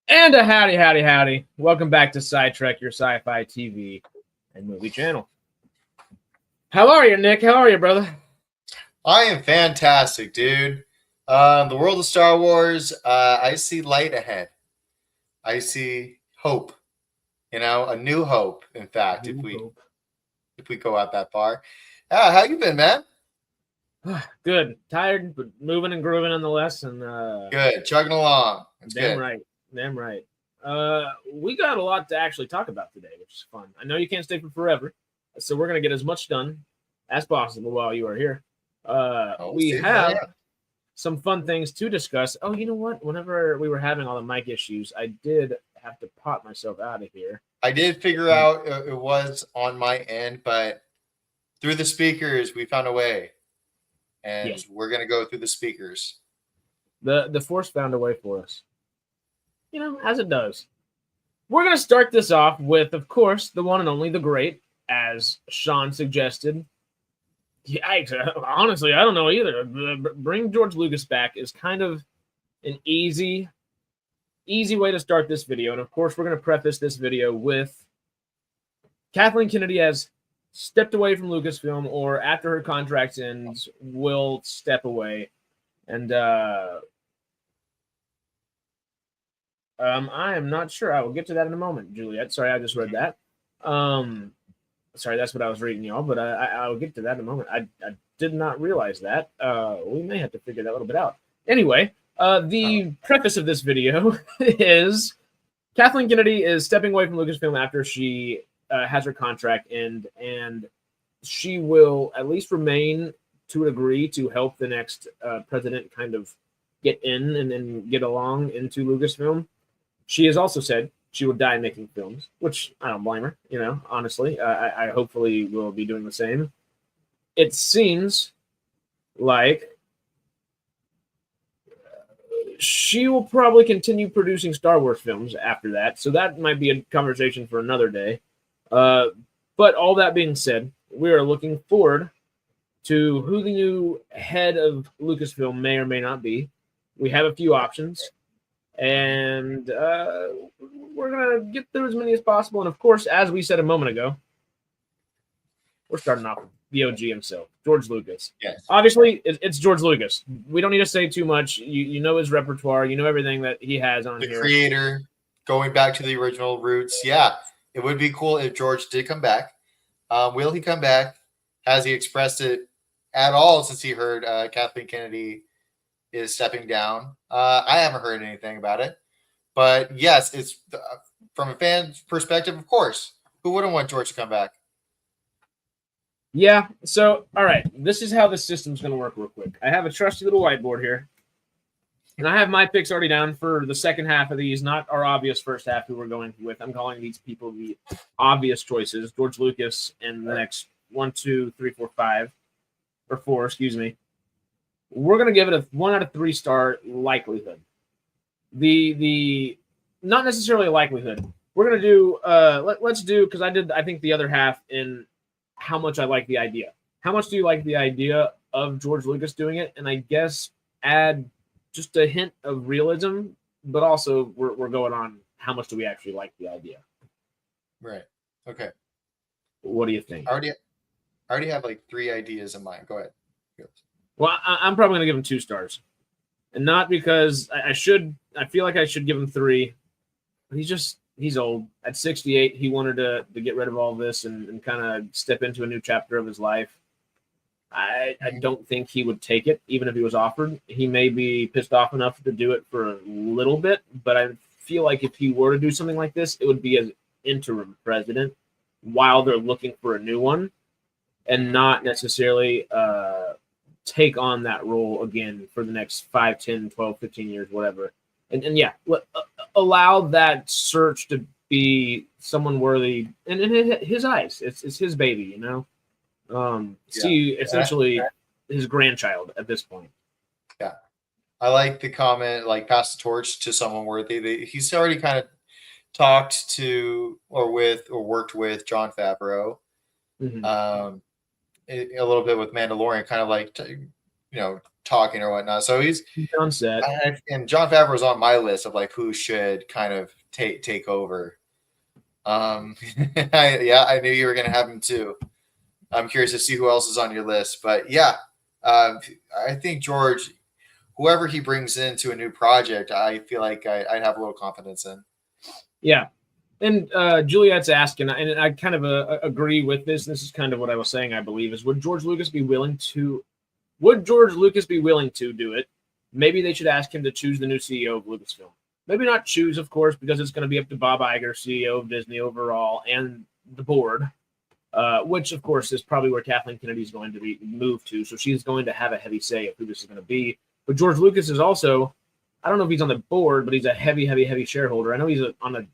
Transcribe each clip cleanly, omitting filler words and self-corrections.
And a howdy. Welcome back to SciTrek, your sci-fi TV and movie channel. How are you, Nick? How are you, brother? I am fantastic, dude. The world of Star Wars, I see light ahead. I see hope. You know, a new hope, in fact, if we go out that far. How you been, man? Good. Tired, but moving and grooving nonetheless. And good. Chugging along. That's damn good. right. Damn right. We got a lot to actually talk about today, which is fun. I know you can't stay for forever, so we're going to get as much done as possible while you are here. We have some fun things to discuss. Oh, you know what? Whenever we were having all the mic issues, I did have to pop myself out of here. I did figure out it was on my end, but through the speakers, we found a way. And we're going to go through the speakers. The Force found a way for us. You know, as it does. We're going to start this off with, of course, the one and only, the great, as Sean suggested. Yikes, honestly, I don't know either. Bring George Lucas back is kind of an easy way to start this video. And, of course, we're going to preface this video with Kathleen Kennedy has stepped away from Lucasfilm, or after her contract ends, will step away. And, I am not sure. I will get to that in a moment, Juliet. Sorry, I just read that. Sorry, that's what I was reading, y'all, but I'll get to that in a moment. I did not realize that. We may have to figure that a little bit out. Anyway, the preface of this video is Kathleen Kennedy is stepping away from Lucasfilm after she has her contract end, and she will at least remain to a degree to help the next president kind of get in and get along into Lucasfilm. She has also said she will die making films, which I don't blame her, you know, honestly. I hopefully will be doing the same. It seems like she will probably continue producing Star Wars films after that, so that might be a conversation for another day. But all that being said, we are looking forward to who the new head of Lucasfilm may or may not be. We have a few options, and we're going to get through as many as possible. And, of course, as we said a moment ago, we're starting off with the OG himself, George Lucas. Yes. Obviously, it's George Lucas. We don't need to say too much. You know his repertoire. You know everything that he has on here. The creator, going back to the original roots. Yeah, it would be cool if George did come back. Will he come back? Has he expressed it at all since he heard Kathleen Kennedy is stepping down? I haven't heard anything about it. But yes, it's from a fan's perspective, of course. Who wouldn't want George to come back? Yeah, so, all right. This is how the system's going to work real quick. I have a trusty little whiteboard here. And I have my picks already down for the second half of these, not our obvious first half who we're going with. I'm calling these people the obvious choices. George Lucas and the next 1, 2, 3, 4, 5. Or 4, excuse me. We're going to give it a 1 out of 3 star likelihood. The not necessarily a likelihood. We're going to do, let's do, because I think the other half in how much I like the idea. How much do you like the idea of George Lucas doing it? And I guess add just a hint of realism, but also we're going on how much do we actually like the idea. Right. Okay. What do you think? I already have like 3 ideas in mind. Go ahead. Well, I'm probably going to give him 2 stars. and not because I should. I feel like I should give him 3, but he's old. At 68, he wanted to get rid of all this and kind of step into a new chapter of his life. I don't think he would take it, even if he was offered. He may be pissed off enough to do it for a little bit, but I feel like if he were to do something like this, it would be as interim president while they're looking for a new one, and not necessarily take on that role again for the next 5, 10, 12, 15 years, whatever. And yeah, allow that search to be someone worthy, and in his eyes, it's his baby, you know. See, essentially his grandchild at this point. Yeah, I like the comment, like pass the torch to someone worthy. He's already kind of talked to or worked with Jon Favreau, a little bit with Mandalorian, kind of like talking or whatnot. So he's on set, and Jon Favreau's on my list of like who should kind of take over. I knew you were gonna have him too. I'm curious to see who else is on your list, but yeah, I think George, whoever he brings into a new project, I feel like I'd have a little confidence in. Yeah, and Juliet's asking, and I kind of agree with this. This is kind of what I was saying. I believe is would George Lucas be willing to do it? Maybe they should ask him to choose the new CEO of Lucasfilm. Maybe not choose, of course, because it's going to be up to Bob Iger, CEO of Disney overall, and the board. Which, of course, is probably where Kathleen Kennedy is going to be moved to. So she's going to have a heavy say of who this is going to be. But George Lucas is also, I don't know if he's on the board, but he's a heavy shareholder. I know he's on a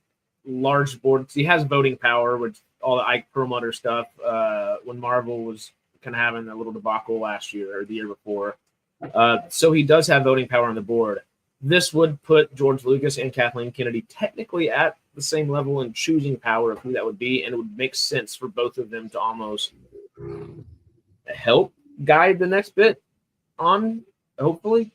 large board. He has voting power with all the Ike Perlmutter stuff when Marvel was kind of having a little debacle last year or the year before. So he does have voting power on the board. This would put George Lucas and Kathleen Kennedy technically at the same level in choosing power of who that would be, and it would make sense for both of them to almost help guide the next bit on, hopefully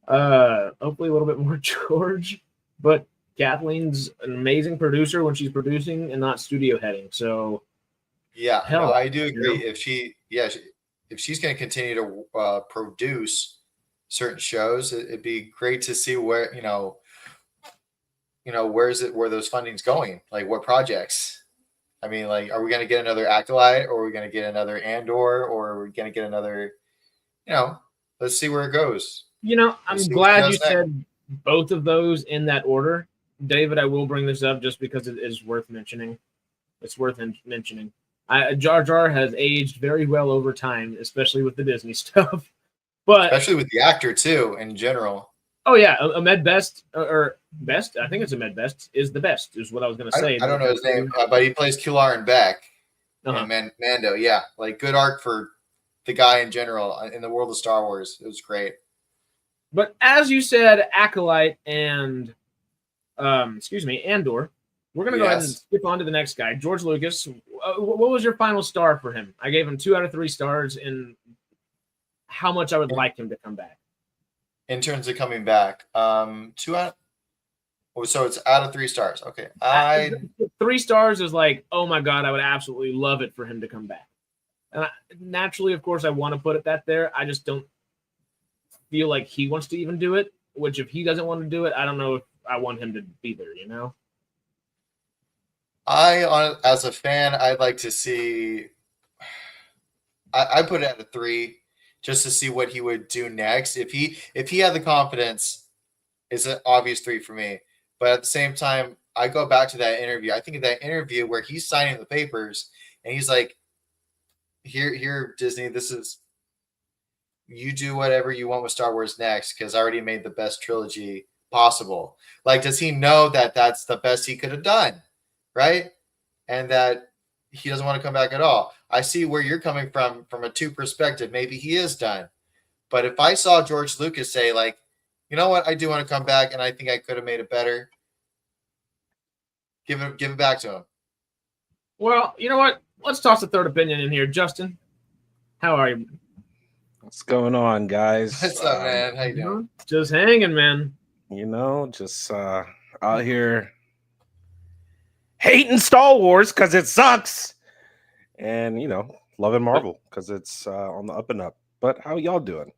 a little bit more George. But Kathleen's an amazing producer when she's producing and not studio heading. So yeah, no, I do agree. If she's going to continue to produce certain shows, it'd be great to see where where those funding's going, like what projects. I mean, like, are we going to get another Acolyte, or are we going to get another Andor, or are we going to get another, let's see where it goes. I'm glad you said both of those in that order, David. I will bring this up just because it is worth mentioning. It's worth mentioning. Jar Jar has aged very well over time, especially with the Disney stuff, but especially with the actor too in general. Oh yeah, Ahmed Best or Best. I think it's Ahmed Best is the best. Is what I was going to say. I don't know his name, but he plays Kular Beck and Mando. Yeah, like good arc for the guy in general in the world of Star Wars. It was great. But as you said, Acolyte and Andor. We're going to go ahead and skip on to the next guy, George Lucas. What was your final star for him? I gave him 2 out of 3 stars in how much I would like him to come back. In terms of coming back, 2 out. So it's out of 3 stars. Okay, 3 stars is like, oh my god, I would absolutely love it for him to come back. And naturally, of course, I want to put it there. I just don't feel like he wants to even do it. Which, if he doesn't want to do it, I don't know if I want him to be there. As a fan, I'd like to see. I put it at a 3. Just to see what he would do next. If he had the confidence, it's an obvious 3 for me. But at the same time, I go back to that interview. I think of that interview where he's signing the papers and he's like, here, Disney, this is, you do whatever you want with Star Wars next, because I already made the best trilogy possible. Like, does he know that that's the best he could have done? Right? And that he doesn't want to come back at all. I see where you're coming from a 2 perspective. Maybe he is done. But if I saw George Lucas say, like, you know what, I do want to come back and I think I could have made it better, give it back to him. Well, you know what? Let's toss a third opinion in here. Justin, how are you? What's going on, guys? What's up, man? How you doing? Just hanging, man. Just out here hating Star Wars because it sucks. And, loving Marvel because it's on the up and up. But how y'all doing?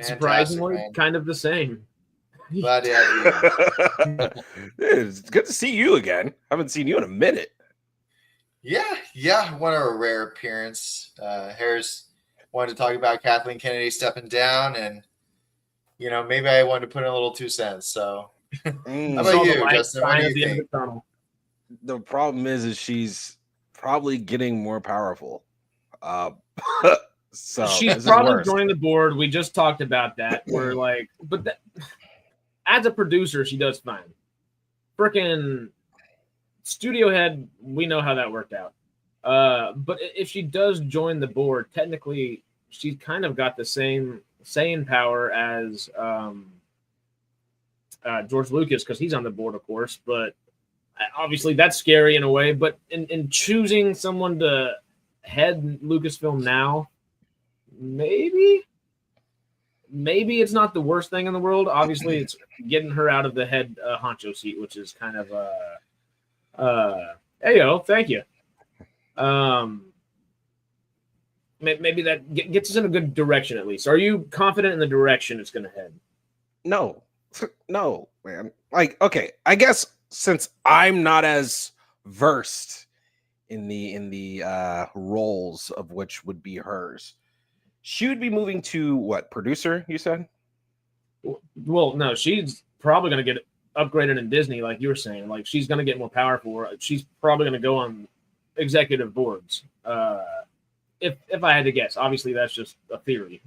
Surprisingly, man. kind of the same. Glad to have you. It's good to see you again. Haven't seen you in a minute. Yeah. One of a rare appearance. Harris wanted to talk about Kathleen Kennedy stepping down, and maybe I wanted to put in a little 2 cents. So, how about Saw the you, light Justin? What sign do at you the end think? of the tunnel. The problem is she's probably getting more powerful. So She's this is probably worse. joining the board. We just talked about that. We're like, as a producer, she does fine. Freaking studio head, we know how that worked out. But if she does join the board, technically, she's kind of got the same power as George Lucas, because he's on the board, of course. But obviously, that's scary in a way. But in choosing someone to head Lucasfilm now, maybe it's not the worst thing in the world. Obviously, it's getting her out of the head honcho seat, which is kind of hey yo, thank you. Maybe that gets us in a good direction at least. Are you confident in the direction it's going to head? No, man. Like, okay, I guess since I'm not as versed in the roles of which would be hers, she would be moving to what, producer, you said? Well, no, she's probably going to get upgraded in Disney, like you were saying. Like, she's going to get more powerful. She's probably going to go on executive boards. If I had to guess, obviously that's just a theory.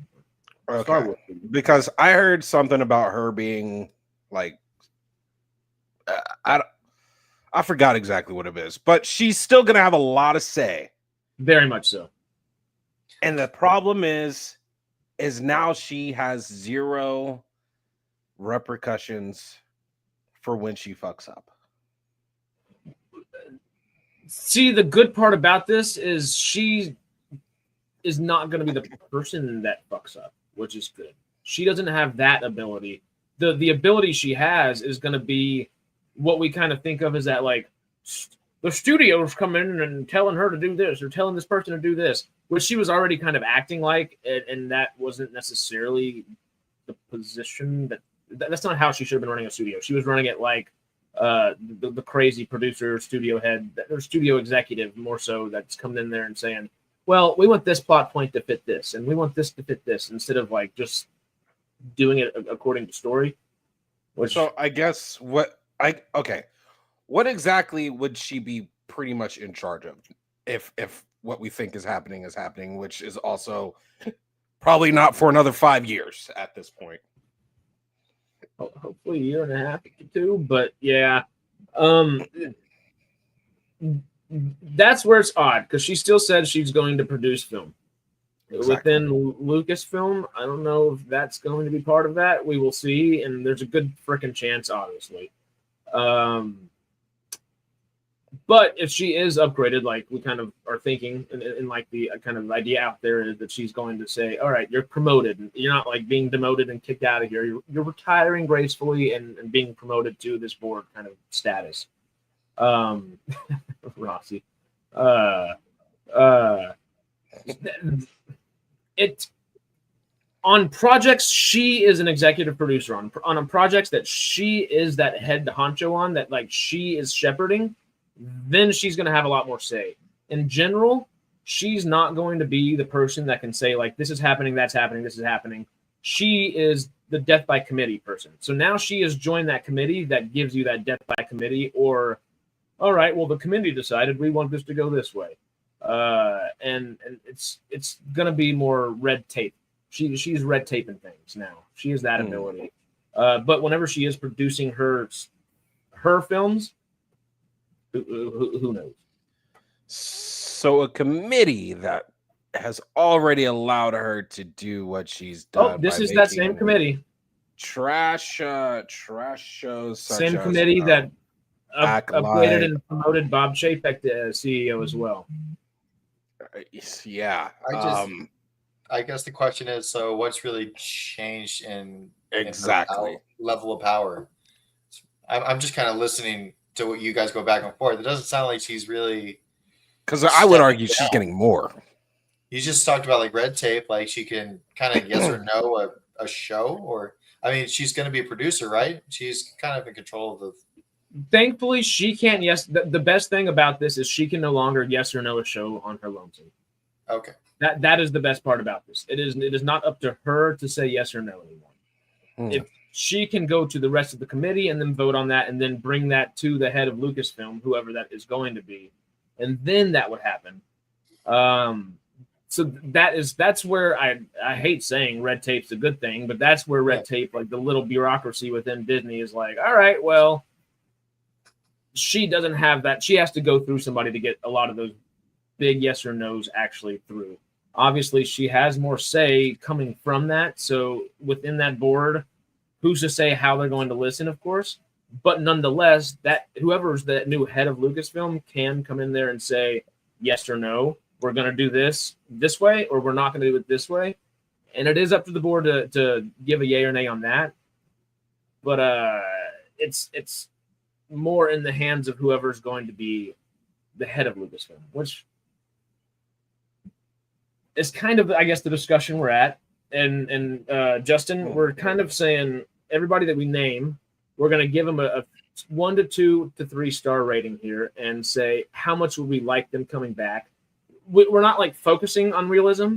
Okay. Because I heard something about her being like, I forgot exactly what it is, but she's still going to have a lot of say. Very much so. And the problem is now she has zero repercussions for when she fucks up. See, the good part about this is she is not going to be the person that fucks up, which is good. She doesn't have that ability. The ability she has is going to be what we kind of think of as that, like, the studios come in and telling her to do this or telling this person to do this, which she was already kind of acting like, and that wasn't necessarily the position that's not how she should have been running a studio. She was running it like the crazy producer, studio head, or studio executive, more so, that's coming in there and saying, well, we want this plot point to fit this, and we want this to fit this, instead of like just doing it according to story. So I guess what exactly would she be pretty much in charge of if what we think is happening, which is also probably not for another 5 years at this point. Hopefully a year and a half to 2, but yeah. That's where it's odd, because she still said she's going to produce film. Exactly. Within Lucasfilm. I don't know if that's going to be part of that. We will see, and there's a good freaking chance, obviously. But if she is upgraded, like we kind of are thinking, and like the kind of idea out there is that she's going to say, all right, you're promoted. You're not like being demoted and kicked out of here. You're retiring gracefully and being promoted to this board kind of status. Rossi. It on projects she is an executive producer on projects that she is that head honcho on, that like she is shepherding, then she's going to have a lot more say. In general, she's not going to be the person that can say like, this is happening, that's happening, this is happening. She is the death by committee person. So now she has joined that committee that gives you that death by committee, or all right, well, the committee decided we want this to go this way. And it's going to be more red tape. She's red taping things now. She has that ability. But whenever she is producing her films, who knows? So a committee that has already allowed her to do what she's done. Oh, this is that same committee. Trash shows. Same committee that upgraded and promoted Bob Chapek to CEO as well. Yeah. I guess the question is, so what's really changed in exactly level of power? I'm just kind of listening to what you guys go back and forth. It doesn't sound like she's really, because I would argue she's getting more. You just talked about like red tape, like she can kind of yes or no a show, or I mean, she's going to be a producer, right? She's kind of in control of the. Thankfully, she can't. Yes, the best thing about this is she can no longer yes or no a show on her lonesome. Okay. That is the best part about this. It is not up to her to say yes or no anymore. If she can go to the rest of the committee and then vote on that, and then bring that to the head of Lucasfilm, whoever that is going to be, and then that would happen. So that's where I hate saying red tape's a good thing, but that's where red tape, like the little bureaucracy within Disney, is like, all right, well, she doesn't have that. She has to go through somebody to get a lot of those big yes or no's actually through. Obviously, she has more say coming from that. So within that board, who's to say how they're going to listen, of course. But nonetheless, that whoever's the new head of Lucasfilm can come in there and say yes or no. We're going to do this way, or we're not going to do it this way. And it is up to the board to give a yay or nay on that. But it's more in the hands of whoever's going to be the head of Lucasfilm, which is kind of, I guess, the discussion we're at. And Justin, we're kind of saying everybody that we name, we're going to give them a 1 to 2 to 3 star rating here and say how much would we like them coming back. We're not like focusing on realism,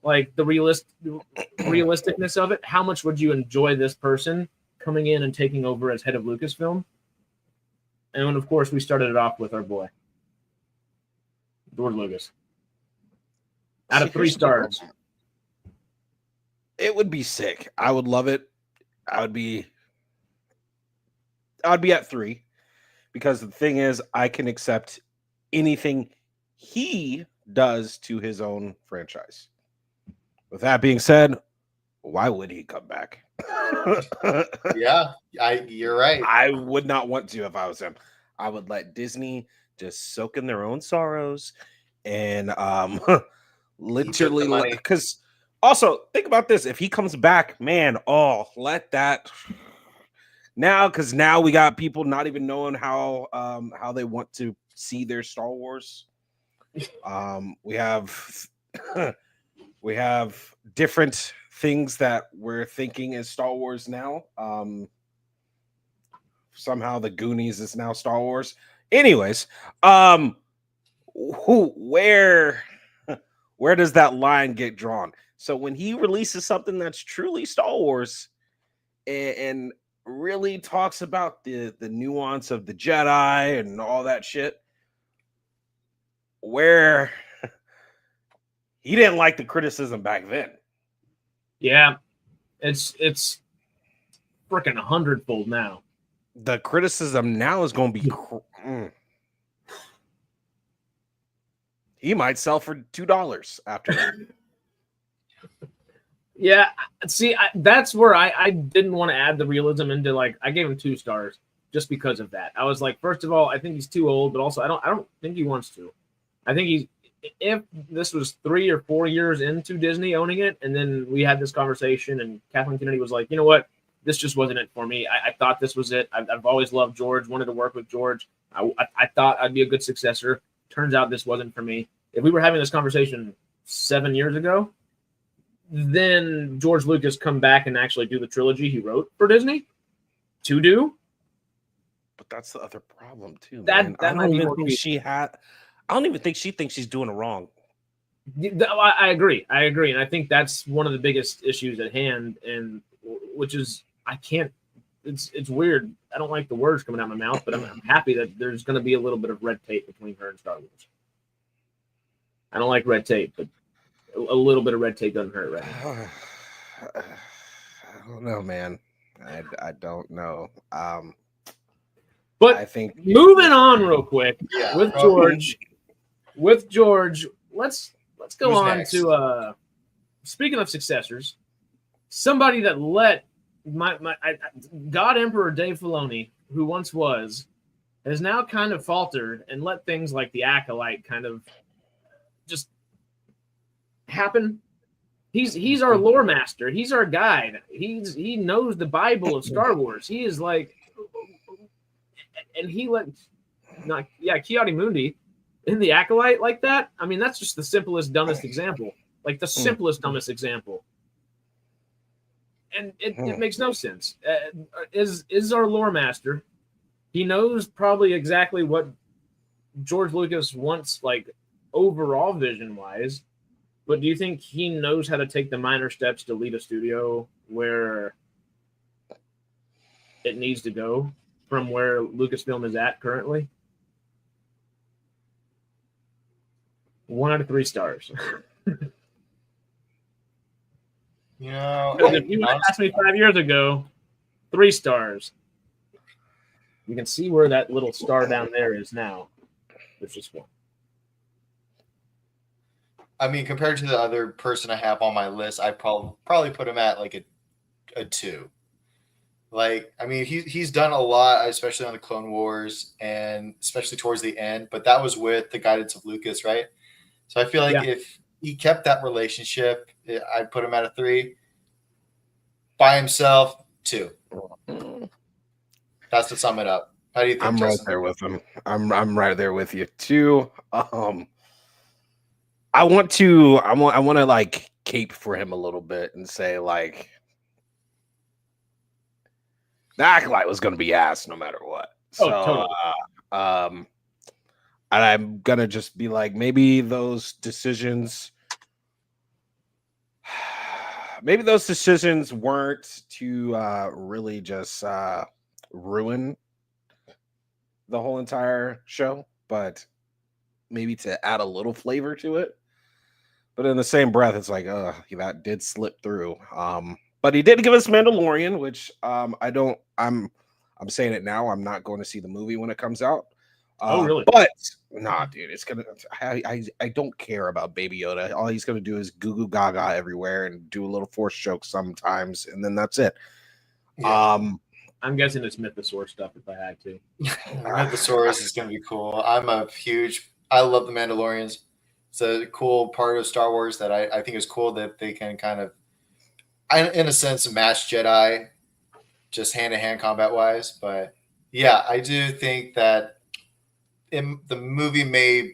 like the realisticness of it. How much would you enjoy this person coming in and taking over as head of Lucasfilm? And of course, we started it off with our boy, George Lucas. Out of 3 stars. It would be sick. I would love it. I'd be at 3, because the thing is, I can accept anything he does to his own franchise. With that being said, why would he come back? Yeah, you're right. I would not want to if I was him. I would let Disney just soak in their own sorrows and literally, because also think about this: if he comes back, man, let that now, because now we got people not even knowing how they want to see their Star Wars. We have different things that we're thinking is Star Wars now. Somehow the Goonies is now Star Wars. Anyways, where does that line get drawn? So when he releases something that's truly Star Wars and really talks about the nuance of the Jedi and all that shit, where he didn't like the criticism back then. Yeah, it's freaking 100-fold now. The criticism now is going to be he might sell for $2 after that. Yeah, see, that's where I didn't want to add the realism into, like, I gave him 2 stars just because of that. I was like, first of all, I think he's too old, but also I don't think he wants to. I think if this was 3 or 4 years into Disney owning it, and then we had this conversation, and Kathleen Kennedy was like, you know what, this just wasn't it for me. I thought this was it. I've always loved George, wanted to work with George. I thought I'd be a good successor. Turns out this wasn't for me. If we were having this conversation 7 years ago, then George Lucas come back and actually do the trilogy he wrote for Disney to do. But that's the other problem too. That I might don't be even more think I don't even think she thinks she's doing it wrong. I agree, and I think that's one of the biggest issues at hand, and which is I can't. It's weird. I don't like the words coming out of my mouth, but I'm happy that there's going to be a little bit of red tape between her and Star Wars. I don't like red tape, but a little bit of red tape doesn't hurt, right? I don't know, man. I don't know. But I think moving on real quick with George, let's go Who's on next? to speaking of successors, somebody that let God Emperor Dave Filoni, who once was, has now kind of faltered and let things like the Acolyte kind of just happen. He's our lore master. He's our guide. He knows the Bible of Star Wars. He is like, and he let Ki-Adi Mundi in the Acolyte like that. I mean, that's just the simplest, dumbest example. Like the simplest, dumbest example. And it makes no sense. Is our lore master? He knows probably exactly what George Lucas wants, like overall vision wise. But do you think he knows how to take the minor steps to lead a studio where it needs to go from where Lucasfilm is at currently? 1 out of 3 stars. You know, If you would have asked me 5 years ago, 3 stars. You can see where that little star down there is now. There's just 1. I mean, compared to the other person I have on my list, I probably put him at like a 2. Like, I mean, he's done a lot, especially on the Clone Wars and especially towards the end. But that was with the guidance of Lucas, right? So I feel like if he kept that relationship, I'd put him at a 3. By himself, 2. That's to sum it up. How do you think? I'm Justin? right there with him. I'm right there with you too. I want to like cape for him a little bit and say like the Acolyte was going to be ass no matter what. So, totally. And I'm gonna just be like, maybe those decisions weren't to really just ruin the whole entire show, but maybe to add a little flavor to it. But in the same breath, it's like, that did slip through. But he did give us Mandalorian, which I'm saying it now. I'm not going to see the movie when it comes out. Oh, really? But nah, dude, it's gonna. I don't care about Baby Yoda. All he's gonna do is goo goo gaga everywhere and do a little force choke sometimes, and then that's it. Yeah. I'm guessing it's Mythosaur stuff if I had to. Mythosaurus is gonna be cool. I love the Mandalorians. It's a cool part of Star Wars that I think is cool that they can kind of, in a sense, match Jedi, just hand-to-hand combat-wise. But yeah, I do think that the movie may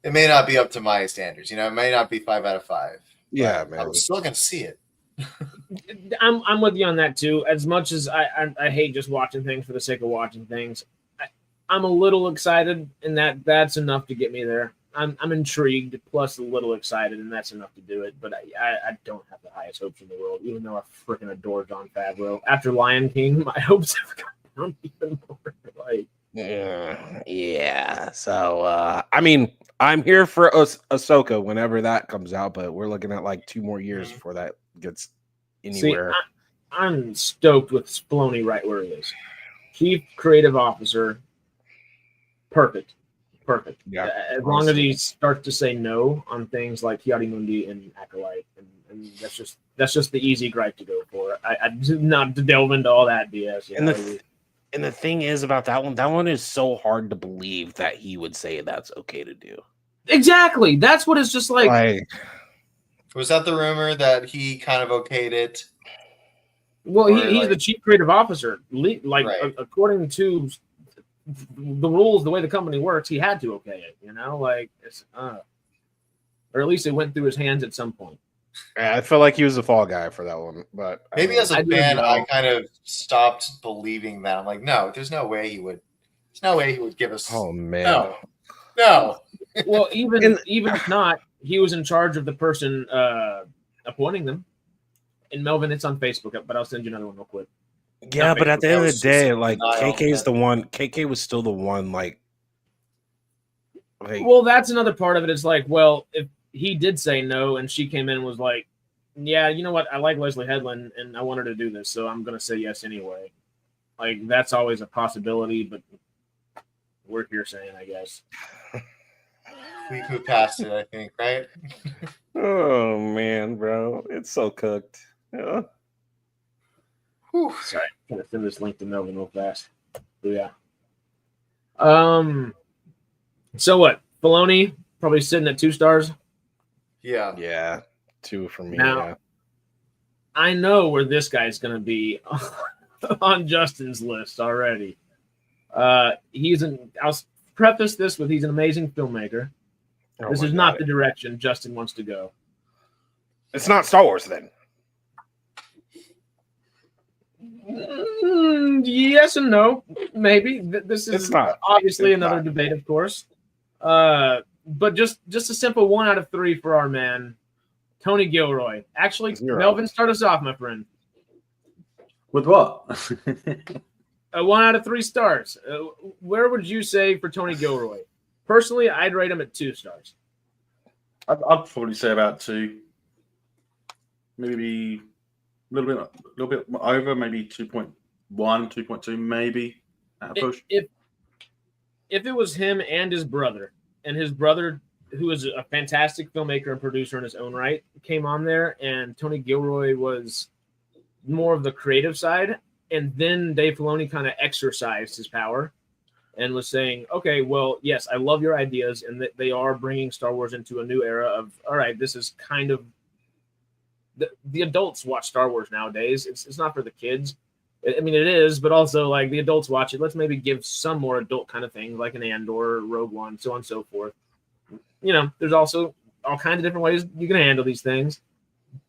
not be up to my standards. You know, it may not be 5 out of 5. Yeah, man. I'm still gonna see it. I'm with you on that too. As much as I hate just watching things for the sake of watching things, I'm a little excited, and that's enough to get me there. I'm intrigued, plus a little excited, and that's enough to do it. But I don't have the highest hopes in the world, even though I freaking adore Jon Favreau. After Lion King, my hopes have gone down even more. Like, yeah. So I mean, I'm here for Ahsoka whenever that comes out, but we're looking at like 2 more years before that gets anywhere. See, I'm stoked with Filoni right where he is. Chief Creative Officer, perfect. Yeah. As long as he starts to say no on things like Kiadi Mundi and Acolyte, and that's just the easy gripe to go for. I not to delve into all that BS. And the thing is about that one is so hard to believe that he would say that's okay to do. Exactly. That's what it's just like. Was that the rumor that he kind of okayed it? Well, he's the chief creative officer. According to the rules, the way the company works, he had to okay it. You know, like it's or at least it went through his hands at some point. Yeah, I feel like he was a fall guy for that one, but maybe as a fan, I kind of stopped believing that. I'm like, no, there's no way he would. There's no way he would give us. Oh man, no. Well, even if not, he was in charge of the person appointing them. And Melvin, it's on Facebook, but I'll send you another one real quick. Yeah, but at the end of the day, like KK's the one. KK was still the one. Like, well, that's another part of it. It's like, well, if he did say no, and she came in and was like, "Yeah, you know what? I like Leslie Headland, and I want her to do this, so I'm going to say yes anyway." Like, that's always a possibility, but we're here saying, I guess. We moved past it, I think, right? Oh man, bro, it's so cooked. Yeah. Whew. Sorry, I'm gonna send this link to Melvin real fast. But yeah. So what? Filoni probably sitting at 2 stars. Yeah, 2 for me. Now, yeah. I know where this guy's gonna be on Justin's list already. He's in preface this with he's an amazing filmmaker. Oh This my is not God. the direction Justin wants to go. It's not Star Wars then. Yes and no, maybe. This It's is not. obviously It's another not. debate, of course. But just a simple 1 out of 3 for our man, Tony Gilroy. Actually, 0. Melvin, start us off, my friend. With what? 1 out of 3 stars. Where would you say for Tony Gilroy? Personally, I'd rate him at 2 stars. I'd probably say about 2. Maybe a little bit over, maybe 2.1, 2.2, maybe at a push. If it was him and his brother, who is a fantastic filmmaker and producer in his own right, came on there, and Tony Gilroy was more of the creative side, and then Dave Filoni kind of exercised his power and was saying, okay, well, yes, I love your ideas, and that they are bringing Star Wars into a new era of, all right, this is kind of the adults watch Star Wars nowadays. It's not for the kids. I mean, it is, but also like the adults watch it. Let's maybe give some more adult kind of things like an Andor, Rogue One, so on and so forth. You know, there's also all kinds of different ways you can handle these things.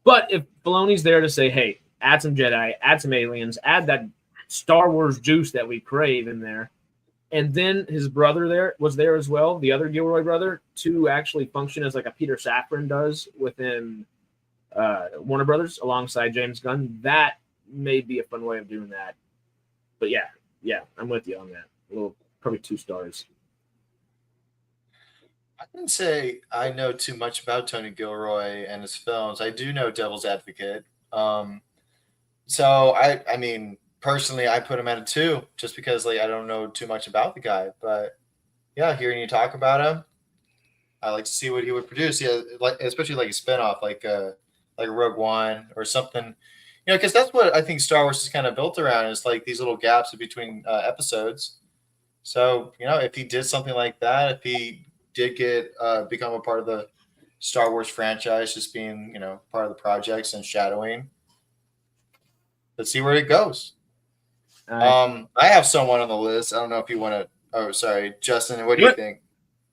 But if Filoni's there to say, hey, add some Jedi, add some aliens, add that Star Wars juice that we crave in there, and then his brother was there as well, the other Gilroy brother, to actually function as like a Peter Safran does within Warner Brothers alongside James Gunn, that may be a fun way of doing that. But yeah, I'm with you on that. Probably 2 stars. I wouldn't say I know too much about Tony Gilroy and his films. I do know Devil's Advocate. So I mean, personally, I put him at a 2 just because like I don't know too much about the guy. But yeah, hearing you talk about him, I like to see what he would produce. Yeah, like especially like a spinoff, like Rogue One or something. You know, because that's what I think Star Wars is kind of built around, is like these little gaps in between episodes. So, you know, if he did something like that, if he did get become a part of the Star Wars franchise, just being, you know, part of the projects and shadowing, let's see where it goes. I have someone on the list. I don't know if you want to. Oh, sorry, Justin. What do you think?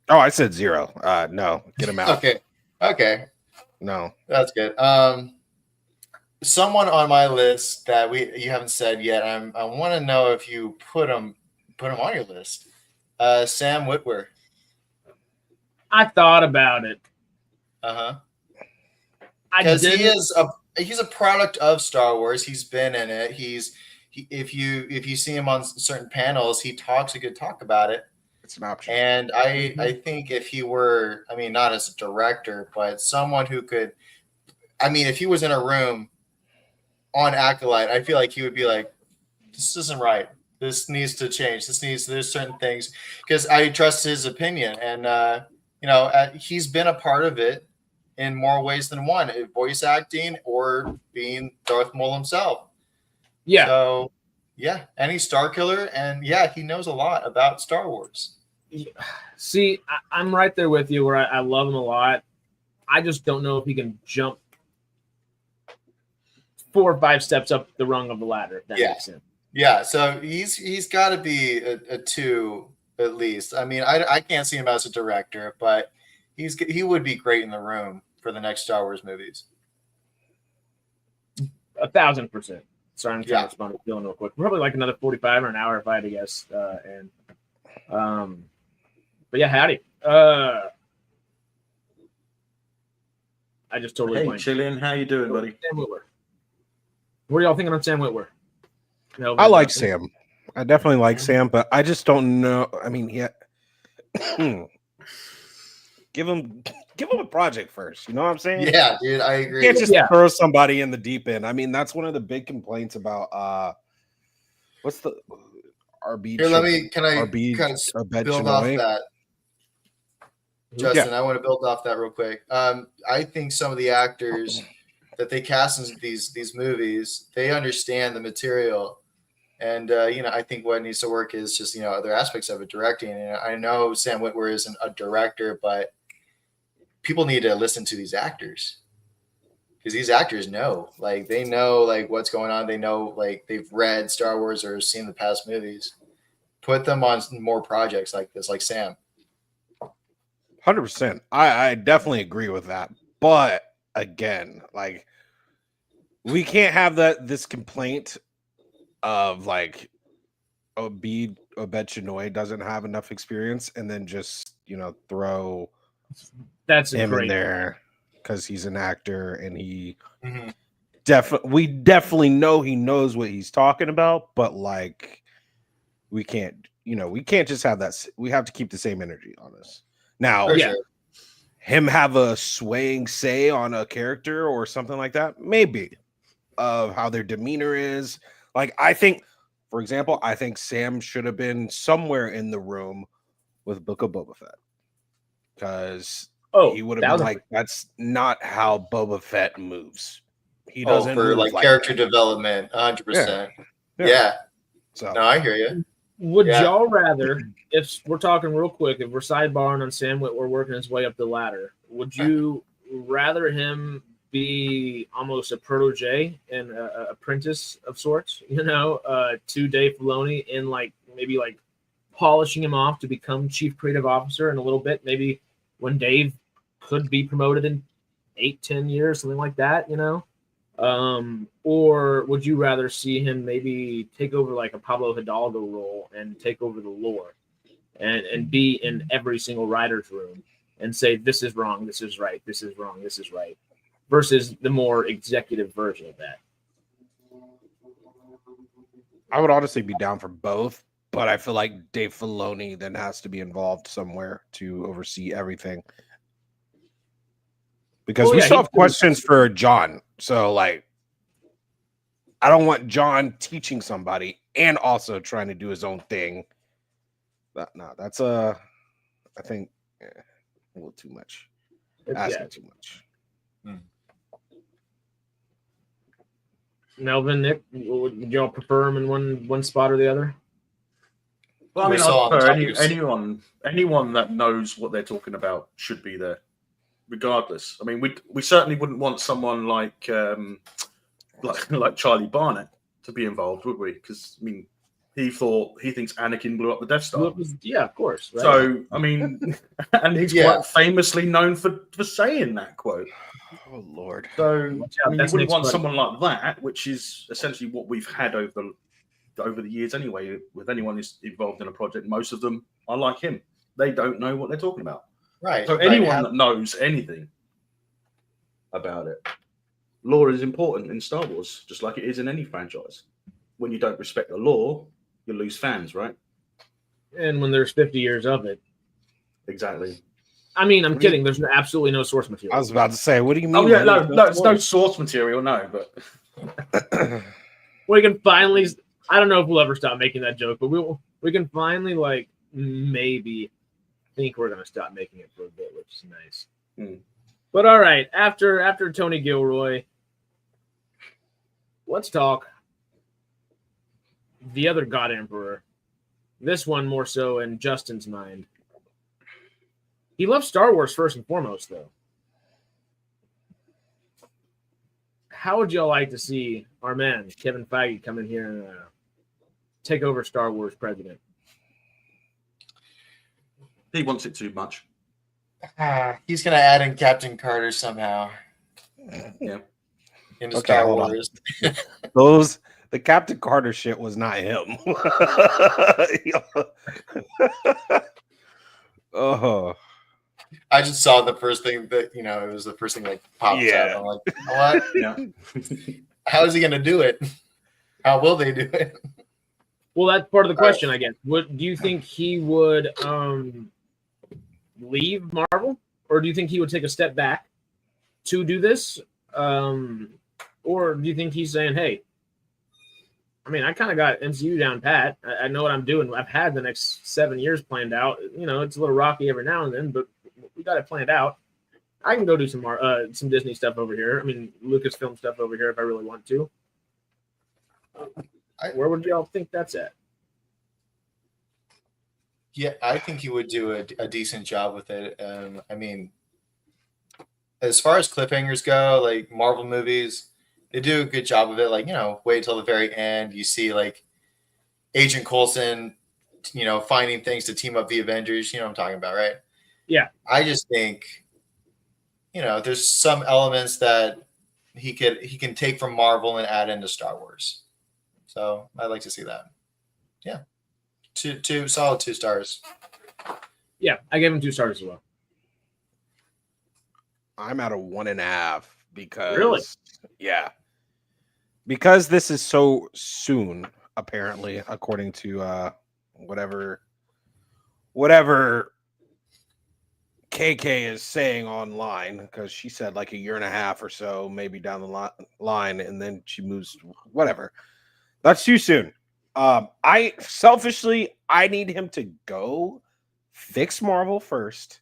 Oh, I said 0. No, get him out. Okay. No, That's good. Someone on my list that you haven't said yet. I want to know if you put him on your list. Sam Witwer. I thought about it. Because he's a product of Star Wars. He's been in it. If you see him on certain panels, he talks a good talk about it. it's an option. And I think if he were, I mean, not as a director, but someone who could, I mean, if he was in a room on Acolyte, I feel like he would be like, this isn't right. This needs to change. There's certain things, because I trust his opinion. And, you know, he's been a part of it in more ways than one, voice acting or being Darth Maul himself. Yeah. So, yeah, and he's Star Killer, and yeah, he knows a lot about Star Wars. See, I'm right there with you where I love him a lot. I just don't know if he can jump 4 or 5 steps up the rung of the ladder, if that makes sense. Yeah, so he's got to be a 2 at least. I mean, I can't see him as a director, but he would be great in the room for the next Star Wars movies. 1,000%. Sorry, I'm trying to respond to Dylan real quick. Probably like another 45 or an hour if I had to guess. But yeah, howdy. I just totally Hey, blanked. chilling. How you doing, buddy? Sam Witwer. What are y'all thinking on Sam Witwer? No, I like Sam. I definitely like Sam, but I just don't know. I mean, give him a project first. You know what I'm saying? Yeah, dude, I agree. You can't just throw somebody in the deep end. I mean, that's one of the big complaints about what's the RB? Here, can I RB kind of build off that? Justin, I want to build off that real quick. I think some of the actors that they cast in these movies, they understand the material. And, you know, I think what needs to work is just, you know, other aspects of it, directing. And I know Sam Witwer isn't a director, but people need to listen to these actors, because these actors know, like, they know, like, what's going on. They know, like, they've read Star Wars or seen the past movies. put them on more projects like this, like Sam. 100%. I definitely agree with that. But again, like, we can't have this complaint of like Obed Chinoy doesn't have enough experience, and then just throw That's him in great. there because he's an actor and he Mm-hmm. we definitely know he knows what he's talking about, but like we can't just have that. We have to keep the same energy on this. Now, For yeah. sure. him have a swaying say on a character or something like that, maybe, of how their demeanor is. Like, I think, for example, I think Sam should have been somewhere in the room with Book of Boba Fett, because he would have been like, that's not how Boba Fett moves. He doesn't for move like like character that. development, 100%. Yeah. Yeah. So No, I hear you. Would Yeah. y'all rather, if we're talking real quick, if we're sidebarring on Sam Witwer working his way up the ladder, would you rather him be almost a protege and a apprentice of sorts, to Dave Filoni, in like maybe like polishing him off to become chief creative officer in a little bit, maybe when Dave could be promoted in 8-10 years, something like that, or would you rather see him maybe take over like a Pablo Hidalgo role and take over the lore and be in every single writer's room and say, this is wrong, this is right, this is wrong, this is right, versus the more executive version of that? I would honestly be down for both, but I feel like Dave Filoni then has to be involved somewhere to oversee everything. Because we still have questions for John. So, like, I don't want John teaching somebody and also trying to do his own thing. That's I think a little too much. Asking too much. Melvin, Nick, would y'all prefer him in one spot or the other? Well, I mean, I prefer anyone that knows what they're talking about should be there, regardless. I mean, we certainly wouldn't want someone like Charlie Barnett to be involved, would we? Because I mean, he thinks Anakin blew up the Death Star. Yeah, of course. Right? So I mean, and he's quite famously known for saying that quote. Oh Lord! So I mean, you wouldn't want someone like that, which is essentially what we've had over the years anyway. With anyone who's involved in a project, most of them are like him. They don't know what they're talking about. Right. So anyone that knows anything about it, lore is important in Star Wars, just like it is in any franchise. When you don't respect the lore, you lose fans, right? And when there's 50 years of it. Exactly. I mean, I'm kidding. There's absolutely no source material. I was about to say, what do you mean? Oh, yeah, no, there's no source material, no, but... We can finally... I don't know if we'll ever stop making that joke, but we can finally, like, maybe think we're going to stop making it for a bit, which is nice. But all right, after Tony Gilroy, let's talk the other God Emperor. This one more so in Justin's mind. He loves Star Wars first and foremost, though. How would y'all like to see our man, Kevin Feige, come in here and take over Star Wars president? He wants it too much. He's going to add in Captain Carter somehow. Yeah. Into Star Wars. The Captain Carter shit was not him. Oh. I just saw the first thing that, it was the first thing that popped up. I'm like, what? Yeah. How is he going to do it? How will they do it? Well, that's part of the question, I guess. Do you think he would leave Marvel? Or do you think he would take a step back to do this? Or do you think he's saying, hey, I mean, I kind of got MCU down pat. I know what I'm doing. I've had the next 7 years planned out. It's a little rocky every now and then, but we got it planned out. I can go do some Disney stuff over here. I mean, Lucasfilm stuff over here if I really want to. Where would y'all think that's at? Yeah, I think he would do a decent job with it. I mean, as far as cliffhangers go, like Marvel movies, they do a good job of it. Like, wait till the very end. You see like Agent Coulson finding things to team up the Avengers. You know what I'm talking about, right? Yeah. I just think, there's some elements that he can take from Marvel and add into Star Wars. So I'd like to see that. Yeah. Two solid 2 stars. Yeah, I gave him 2 stars as well. I'm at a 1.5 because Really? Yeah. Because this is so soon, apparently, according to whatever KK is saying online, because she said like a year and a half or so, maybe down the line, and then she moves, whatever. That's too soon. I need him to go fix Marvel first,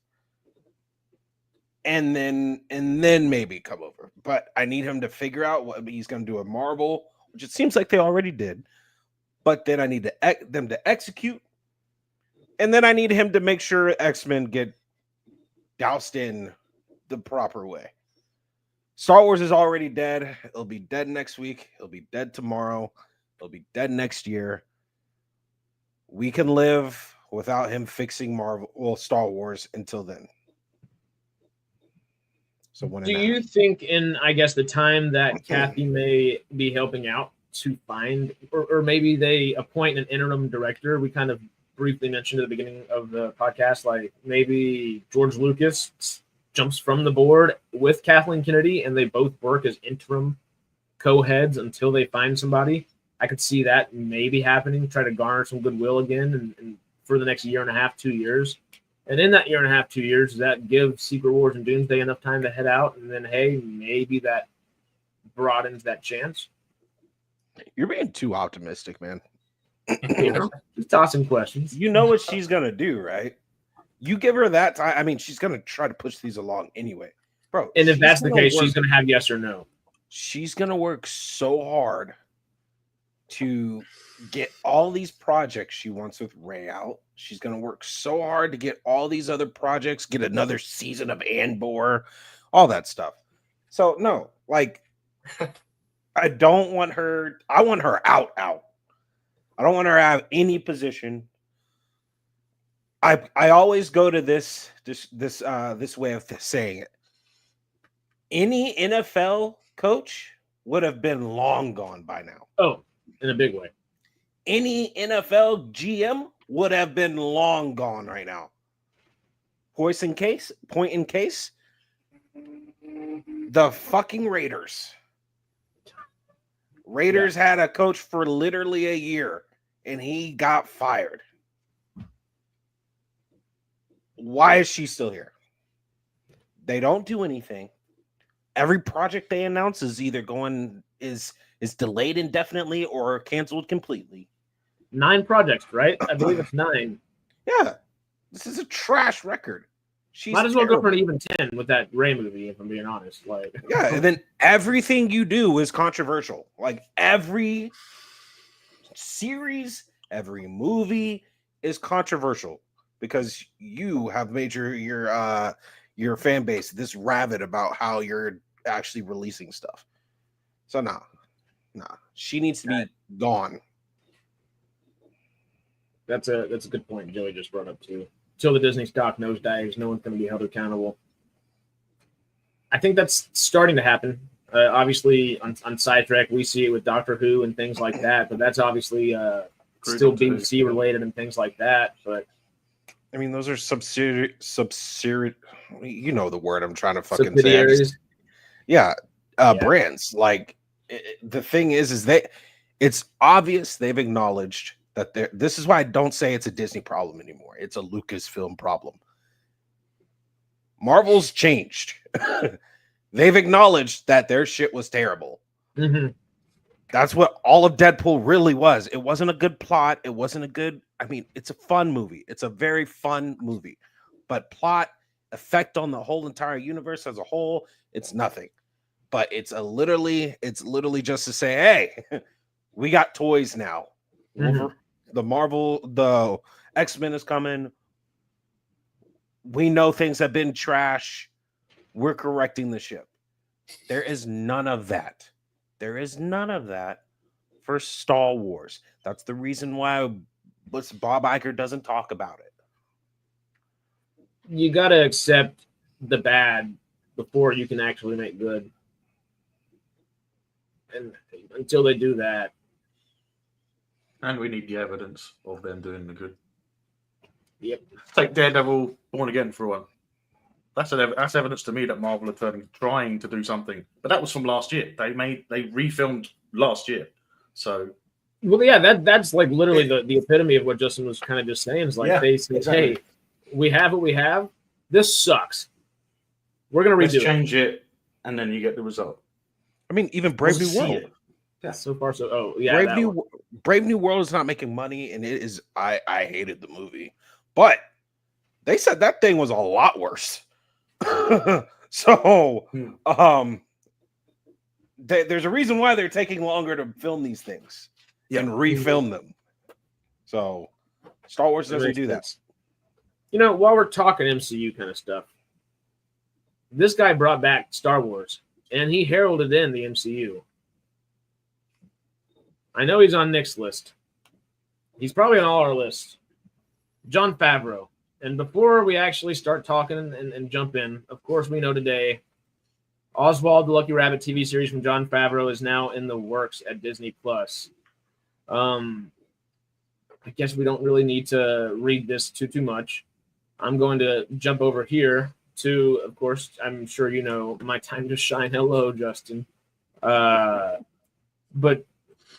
and then maybe come over. But I need him to figure out what he's going to do at Marvel, which it seems like they already did. But then I need them to execute, and then I need him to make sure X-Men get doused in the proper way. Star Wars is already dead. It'll be dead next week. It'll be dead tomorrow. It'll be dead next year. We can live without him fixing Star Wars until then. So do you think in, I guess, the time that Kathy may be helping out to find, or maybe they appoint an interim director? We kind of briefly mentioned at the beginning of the podcast, like maybe George Lucas jumps from the board with Kathleen Kennedy and they both work as interim co-heads until they find somebody. I could see that maybe happening, try to garner some goodwill again and for the next 1.5, 2 years. And in that 1.5, 2 years, does that give Secret Wars and Doomsday enough time to head out? And then, hey, maybe that broadens that chance. You're being too optimistic, man. Just tossing questions. You know what she's going to do, right? You give her that time. I mean, she's going to try to push these along anyway. Bro. And if that's the case, she's going to have yes or no. She's going to work so hard to get all these projects she wants with Ray out. She's going to work so hard to get all these other projects, get another season of Andor, all that stuff. So, no, like, I don't want her. I want her out. I don't want her to have any position. I always go to this way of saying it. Any NFL coach would have been long gone by now. Oh, in a big way. Any NFL GM would have been long gone right now. Point in case, the fucking Raiders. Raiders had a coach for literally a year, and he got fired. Why is she still here? They don't do anything. Every project they announce is either is delayed indefinitely or canceled completely. 9 projects, right? I believe it's 9. Yeah. This is a trash record. She's might as well go for an even 10 with that Ray movie, if I'm being honest. Like, yeah, and then everything you do is controversial. Like every series, every movie is controversial because you have made your fan base this rabid about how you're actually releasing stuff. So nah. She needs to be gone. That's a good point Joey just brought up too. Till the Disney stock nosedives, no one's going to be held accountable. I think that's starting to happen. Obviously, on SciTrek, we see it with Doctor Who and things like that, but that's obviously still BBC related and things like that. But I mean, those are subsidiary. You know the word I'm trying to fucking say. Yeah, brands. Like the thing is it's obvious they've acknowledged that this is why I don't say it's a Disney problem anymore. It's a Lucasfilm problem. Marvel's changed. They've acknowledged that their shit was terrible. Mm-hmm. That's what all of Deadpool really was. It wasn't a good plot. It wasn't a good... I mean, it's a fun movie. It's a very fun movie. But plot, effect on the whole entire universe as a whole, it's nothing. But it's literally just to say, hey, we got toys now. Mm-hmm. The X-Men is coming. We know things have been trash. We're correcting the ship. There is none of that. There is none of that for Star Wars. That's the reason why but Bob Iger doesn't talk about it. You got to accept the bad before you can actually make good. And until they do that. And we need the evidence of them doing the good. Yep. Take Daredevil Born Again for one. That's evidence to me that Marvel are trying to do something. But that was from last year. They refilmed last year. So well, yeah, that's like literally the epitome of what Justin was kind of just saying. Is like they said, exactly. Hey, we have what we have. This sucks. We're gonna redo change it, and then you get the result. I mean, even Brave New World. Yeah, so far so. Oh, yeah. Brave New World is not making money, and it is. I hated the movie, but they said that thing was a lot worse. So, there's a reason why they're taking longer to film these things and refilm them. So, Star Wars doesn't do that. You know, while we're talking MCU kind of stuff, this guy brought back Star Wars, and he heralded in the MCU. I know he's on Nick's list. He's probably on all our lists. Jon Favreau. And before we actually start talking and jump in, of course, we know today Oswald the Lucky Rabbit TV series from Jon Favreau is now in the works at Disney+. I guess we don't really need to read this too much. I'm going to jump over here to, of course, I'm sure you know, my time to shine. Hello, Justin. But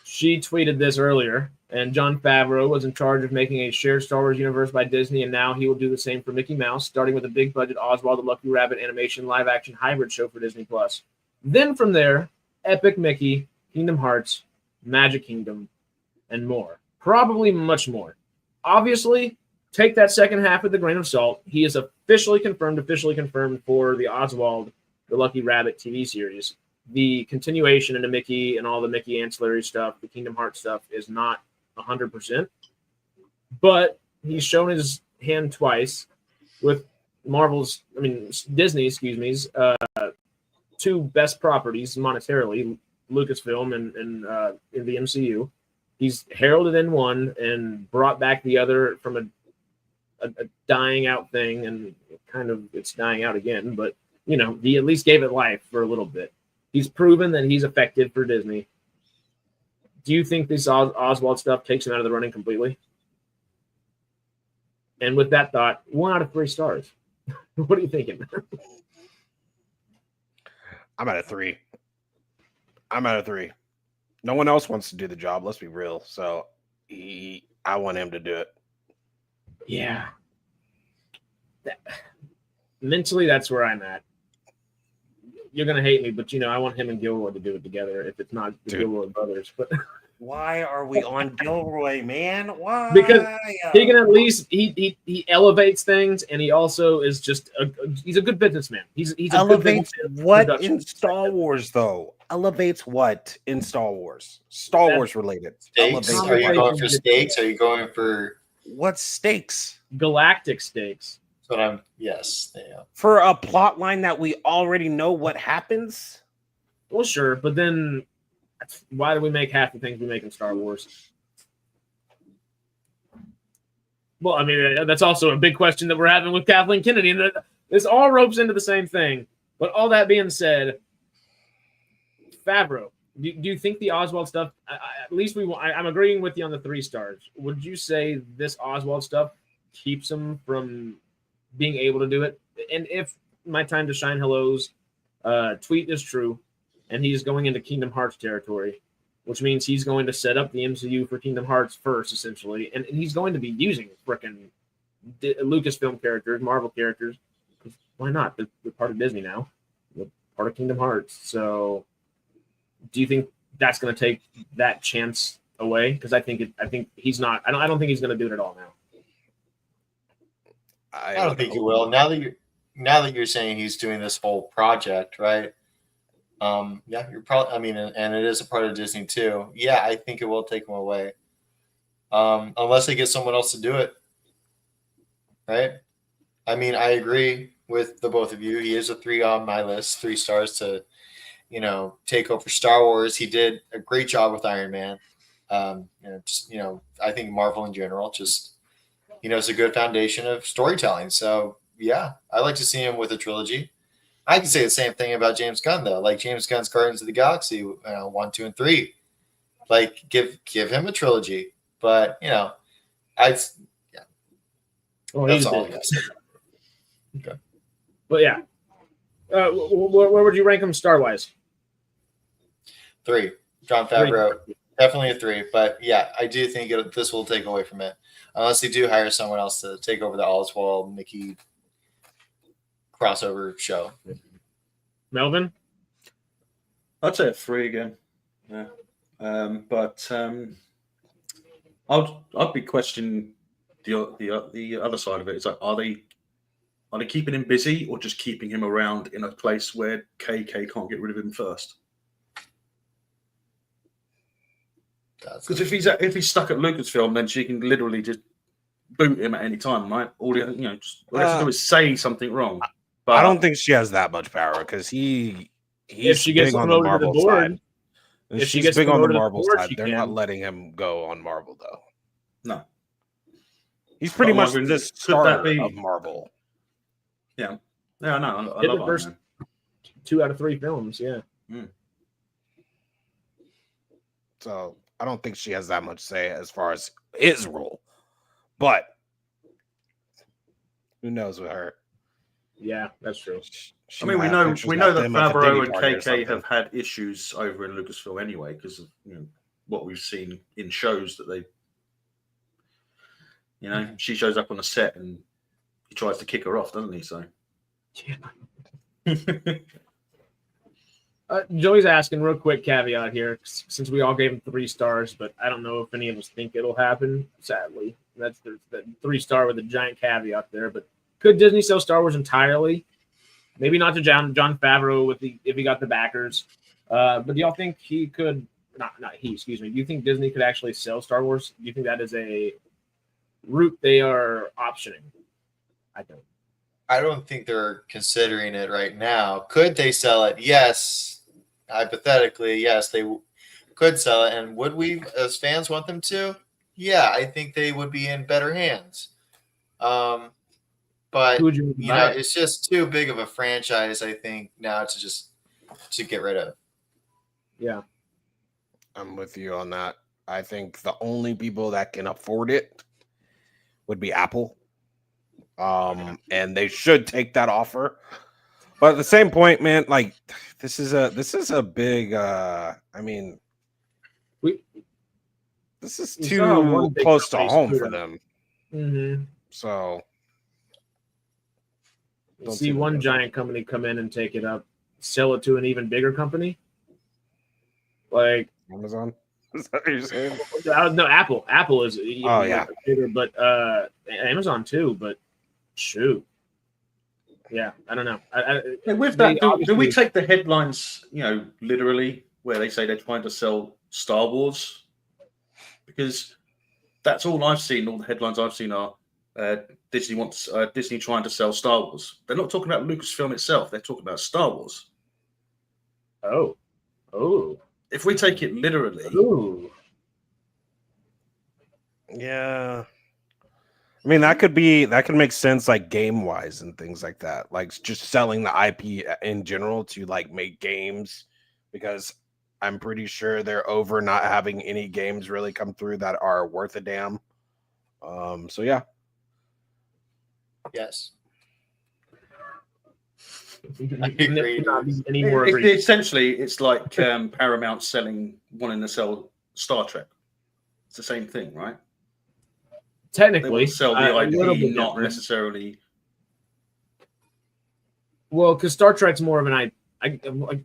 she tweeted this earlier, and Jon Favreau was in charge of making a shared Star Wars universe by Disney, and now he will do the same for Mickey Mouse, starting with a big-budget Oswald the Lucky Rabbit animation live-action hybrid show for Disney+. Then from there, Epic Mickey, Kingdom Hearts, Magic Kingdom, and more. Probably much more. Obviously, take that second half with a grain of salt. He is officially confirmed for the Oswald the Lucky Rabbit TV series. The continuation into Mickey and all the Mickey ancillary stuff, the Kingdom Hearts stuff, is not 100%. But he's shown his hand twice with Disney's two best properties monetarily, Lucasfilm and in the MCU. He's heralded in one and brought back the other from a dying out thing, and kind of it's dying out again, but you know, he at least gave it life for a little bit. He's proven that he's effective for Disney. Do you think this Oswald stuff takes him out of the running completely? And with that thought, 1 out of 3 stars. What are you thinking? I'm at a 3. No one else wants to do the job. Let's be real. So I want him to do it. Yeah. Mentally, that's where I'm at. You're gonna hate me, but you know I want him and Gilroy to do it together. If it's not the Gilroy brothers, but why are we on Gilroy, man? Why? Because he can at least he elevates things, and he also is just he's a good businessman. He's elevates what in Star Wars though? Elevates what in Star Wars? Star Wars related. Stakes? Are you going for stakes? Are you going for what stakes? Galactic stakes. Yes, yeah. For a plot line that we already know what happens? Well, sure, but then why do we make half the things we make in Star Wars? Well, I mean, that's also a big question that we're having with Kathleen Kennedy, and this all ropes into the same thing. But all that being said, Favreau, do you think the Oswald stuff, at least I'm agreeing with you on the 3 stars. Would you say this Oswald stuff keeps him from being able to do it? And if my time to shine hello's tweet is true, and he's going into Kingdom Hearts territory, which means he's going to set up the MCU for Kingdom Hearts first, essentially, and he's going to be using frickin' Lucasfilm characters, Marvel characters. Why not? They're part of Disney now. They're part of Kingdom Hearts. So, do you think that's going to take that chance away? Because I think he's not. I don't think he's going to do it at all now. I don't think he will. Now that you're saying he's doing this whole project, right? Yeah, you're probably. I mean, and it is a part of Disney too. Yeah, I think it will take him away, unless they get someone else to do it, right? I mean, I agree with the both of you. He is a 3 on my list, 3 stars to, take over Star Wars. He did a great job with Iron Man. I think Marvel in general just, it's a good foundation of storytelling. So yeah, I like to see him with a trilogy. I can say the same thing about James Gunn though. Like James Gunn's Guardians of the Galaxy, 1, 2, and 3. Like give him a trilogy. But that's all I got. Okay. But yeah, where would you rank him star wise? 3. Jon Favreau, definitely a 3. But yeah, I do think this will take away from it, unless they do hire someone else to take over the Oswald Mickey crossover show. Melvin, I'd say a 3 again. Yeah, but I'd be questioning the other side of it. It's like, are they keeping him busy or just keeping him around in a place where KK can't get rid of him first? Because if he's stuck at Lucasfilm, then she can literally just boot him at any time, right? All he has to do is say something wrong. But I don't think she has that much power because he's if she gets big on promoted the Marvel to the board, side. And if she she's gets big on the promoted to the Marvel board, side. she They're can. not letting him go on Marvel though. No, He's pretty But much Marvin, the could that star be- of Marvel. yeah, I know. I Did the love first Iron 2 out of 3 films, yeah. Man. So I don't think she has that much say as far as his role. But who knows with her? Yeah, that's true. She I mean, we might know think she's that got them at the Favreau Diddy and party or KK something. have had issues over in Lucasfilm anyway, because of what we've seen in shows that they, she shows up on a set and he tries to kick her off, doesn't he? So, Joey's asking real quick caveat here, since we all gave him 3 stars, but I don't know if any of us think it'll happen. Sadly, that's the 3-star with a giant caveat there. But could Disney sell Star Wars entirely? Maybe not to John Favreau if he got the backers. But do y'all think he could? Not he. Excuse me. Do you think Disney could actually sell Star Wars? Do you think that is a route they are optioning? I don't think they're considering it right now. Could they sell it? Yes. Hypothetically, yes, they could sell it. And would we, as fans, want them to? Yeah, I think they would be in better hands. But Who would you buy it? it's just too big of a franchise, I think, now to get rid of. Yeah, I'm with you on that. I think the only people that can afford it would be Apple. And they should take that offer. But at the same point, man, like this is a big this is We saw one too big close to company home screw for up. them. mm-hmm. So Don't See see one them. giant company come in and take it up, sell it to an even bigger company, like Amazon. Is that what you're saying? no, Apple. Apple is even yeah. bigger, but Amazon too. But shoot, yeah, I don't know. With They that, do we obviously- take the headlines, literally, where they say they're trying to sell Star Wars? Because that's all I've seen. All the headlines I've seen are Disney trying to sell Star Wars. They're not talking about Lucasfilm itself. They're talking about Star Wars. Oh. If we take it literally, Ooh. Yeah. I mean, that could make sense, like game wise and things like that. Like just selling the IP in general to like make games, because I'm pretty sure they're over not having any games really come through that are worth a damn. So yeah. Yes. I agree. Any more agree. essentially, it's like Paramount wanting to sell Star Trek. It's the same thing, right? They Technically, want to sell the a little IP, bit not different. necessarily. Well, because Star Trek's more of an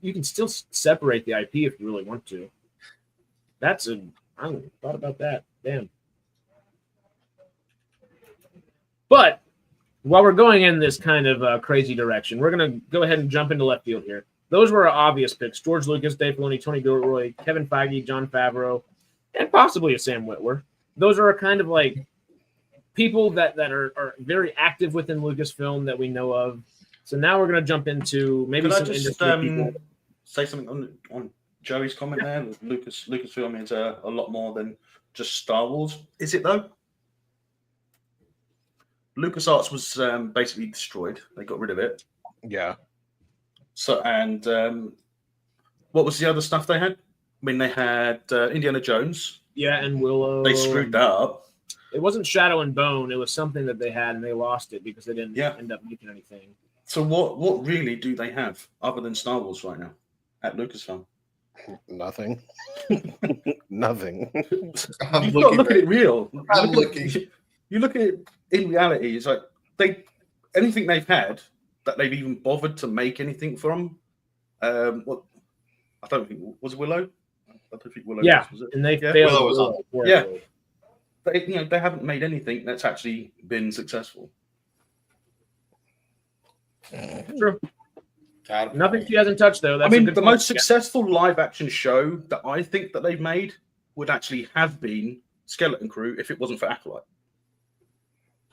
you can still separate the IP if you really want to. I haven't thought about that. Damn. But while we're going in this kind of crazy direction, we're going to go ahead and jump into left field here. Those were our obvious picks: George Lucas, Dave Filoni, Tony Gilroy, Kevin Feige, Jon Favreau, and possibly a Sam Witwer. Those are kind of like people that are very active within Lucasfilm that we know of. So now we're going to jump into maybe Could I some just industry people. say something on Joey's comment there. Lucasfilm is a lot more than just Star Wars. Is it though? LucasArts was basically destroyed. They got rid of it. Yeah. So what was the other stuff they had? I mean, they had Indiana Jones. Yeah, and Willow. They screwed that up. It wasn't Shadow and Bone. It was something that they had, and they lost it because they didn't end up making anything. So what really do they have other than Star Wars right now at Lucasfilm? Nothing. Nothing. You've got to look at it real. You look at it in reality. It's like anything they've had that they've even bothered to make anything from. What I don't think was Willow. I don't think Willow. Was it? And they failed. Willow was on. Yeah. They haven't made anything that's actually been successful. True. Nothing she hasn't touched though. That's the most successful live action show that I think that they've made would actually have been Skeleton Crew if it wasn't for Acolyte.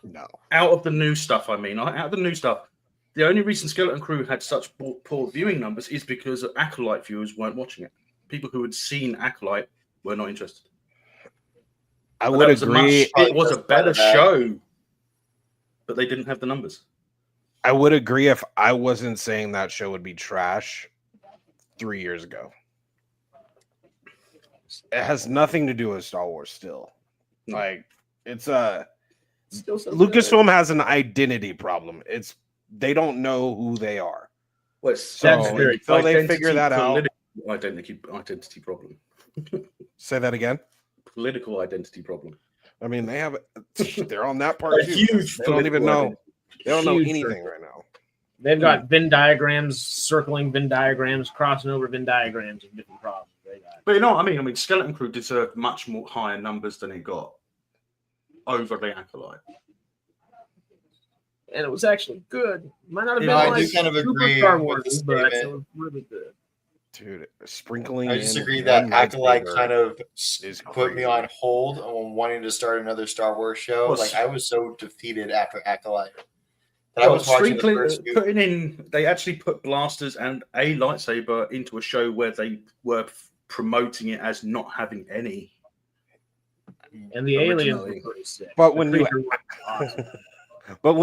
No. Out of the new stuff, the only reason Skeleton Crew had such poor viewing numbers is because Acolyte viewers weren't watching it. People who had seen Acolyte were not interested. I would agree. It was a better show, but they didn't have the numbers. I would agree if I wasn't saying that show would be trash 3 years ago. It has nothing to do with Star Wars still. Like, it's Lucasfilm has an identity problem. They don't know who they are. So they figure that out. Identity problem. Say that again. Political identity problem. I mean, they're on that part too. Huge. They don't even know. They don't know anything right now. They've got Venn diagrams, circling Venn diagrams, crossing over Venn diagrams of different problems. But you know what I mean? Skeleton Crew deserved much more higher numbers than it got over the Acolyte. And it was actually good. Might not have been I do kind of agree Star with Wars, the but statement. it was really good. Dude, sprinkling. I disagree that Acolyte kind of put me on hold on wanting to start another Star Wars show. I was so defeated after Acolyte. I was watching the first few. They actually put blasters and a lightsaber into a show where they were promoting it as not having any. And the aliens were pretty sick. But when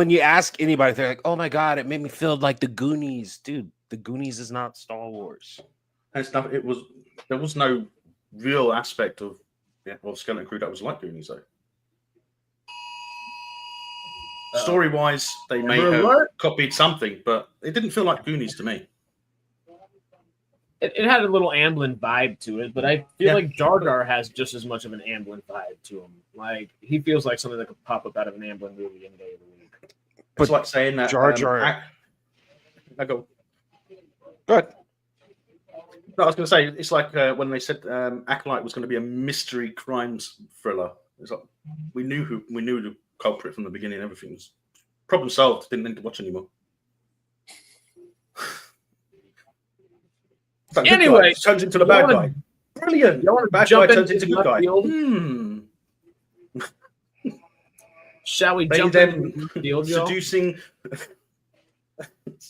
you ask anybody, they're like, "Oh my god, it made me feel like the Goonies, dude." The Goonies is not Star Wars. And stuff. There was no real aspect of Skeleton Crew that was like Goonies though. Story-wise, they may have copied something, but it didn't feel like Goonies to me. It had a little Amblin vibe to it, but I feel like Jar Jar has just as much of an Amblin vibe to him. Like, he feels like something that could pop up out of an Amblin movie any day of the week. It's like saying that Jar Jar. I go. Good. No, I was going to say it's like when they said Acolyte was going to be a mystery crimes thriller. It's like we knew the culprit from the beginning. Everything was problem solved. Didn't need to watch anymore. Anyway, turns into the bad guy. Brilliant. Bad guy turns into good guy. Shall we jump in? Seducing,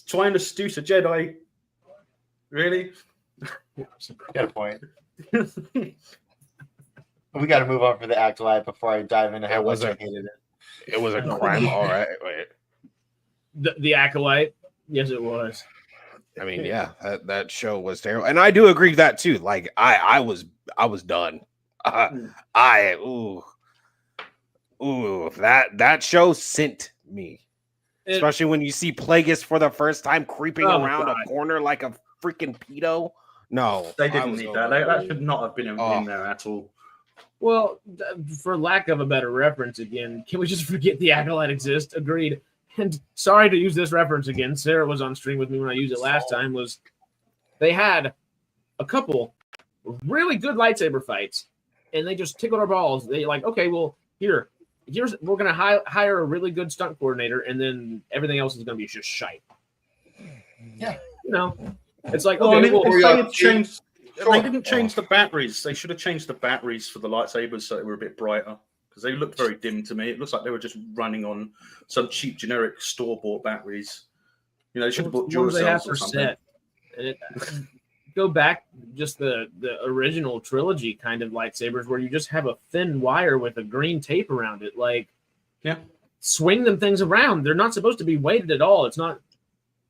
trying to seduce a Jedi. Really? Got a point. We got to move on for the Acolyte before I dive into how much I hated it. It was a crime. All right. Wait. The Acolyte? Yes, it was. I mean, yeah, that show was terrible, and I do agree with that too. Like, I was done. That show sent me, especially when you see Plagueis for the first time creeping around a corner like a freaking pedo. No, they didn't need that. That should not have been in there at all. Well, for lack of a better reference, again, can we just forget the Acolyte exists? Agreed. And sorry to use this reference again. Sarah was on stream with me when I used it last time. They had a couple really good lightsaber fights, and they just tickled our balls. They like, okay, well, here's we're gonna hire a really good stunt coordinator, and then everything else is gonna be just shite. Yeah, it's like, okay, they didn't change the batteries. They should have changed the batteries for the lightsabers so they were a bit brighter. Because they looked very dim to me. It looks like they were just running on some cheap, generic store-bought batteries. They should have bought Duracells or something. go back just the original trilogy kind of lightsabers where you just have a thin wire with a green tape around it. Like, Yeah. swing them things around. They're not supposed to be weighted at all. It's not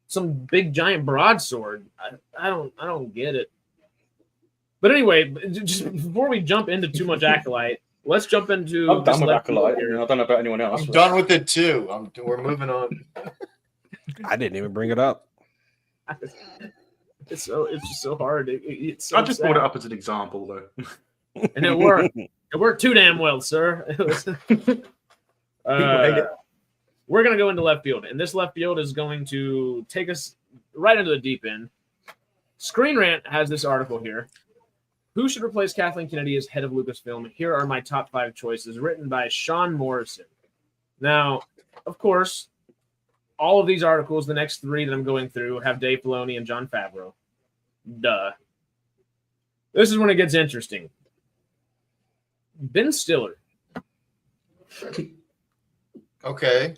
some big giant broadsword. I don't get it. But anyway, just before we jump into too much Acolyte, let's jump into. I'm done with left Acolyte. here. I don't know about anyone else. I'm but- done with it too. We're moving on. I didn't even bring it up. It's just so hard. It's so I just brought sad. it up as an example, though. And it worked. It worked too damn well, sir. It was, hate it. we're going to go into left field, and this left field is going to take us right into the deep end. Screen Rant has this article here. Who should replace Kathleen Kennedy as head of Lucasfilm? Here are my top 5 choices, written by Sean Morrison. Now, of course, all of these articles, the next 3 that I'm going through, have Dave Filoni and Jon Favreau. Duh. This is when it gets interesting. Ben Stiller. Okay.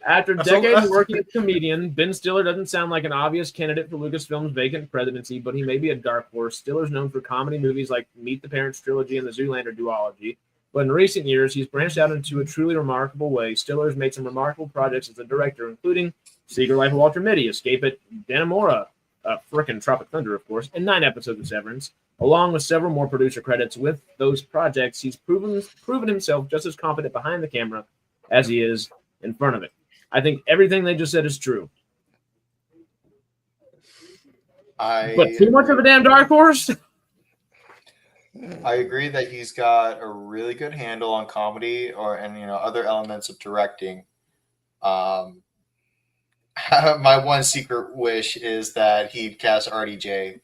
After That's all- decades of that's- working as a comedian, Ben Stiller doesn't sound like an obvious candidate for Lucasfilm's vacant presidency, but he may be a dark horse. Stiller's known for comedy movies like Meet the Parents trilogy and the Zoolander duology, but in recent years, he's branched out into a truly remarkable way. Stiller's made some remarkable projects as a director, including Secret Life of Walter Mitty, Escape at Dannemora, frickin' Tropic Thunder, of course, and 9 episodes of Severance, along with several more producer credits. With those projects, he's proven himself just as confident behind the camera as he is in front of it. I think everything they just said is true. But too much of a damn dark horse? I agree that he's got a really good handle on comedy and other elements of directing. My one secret wish is that he'd cast RDJ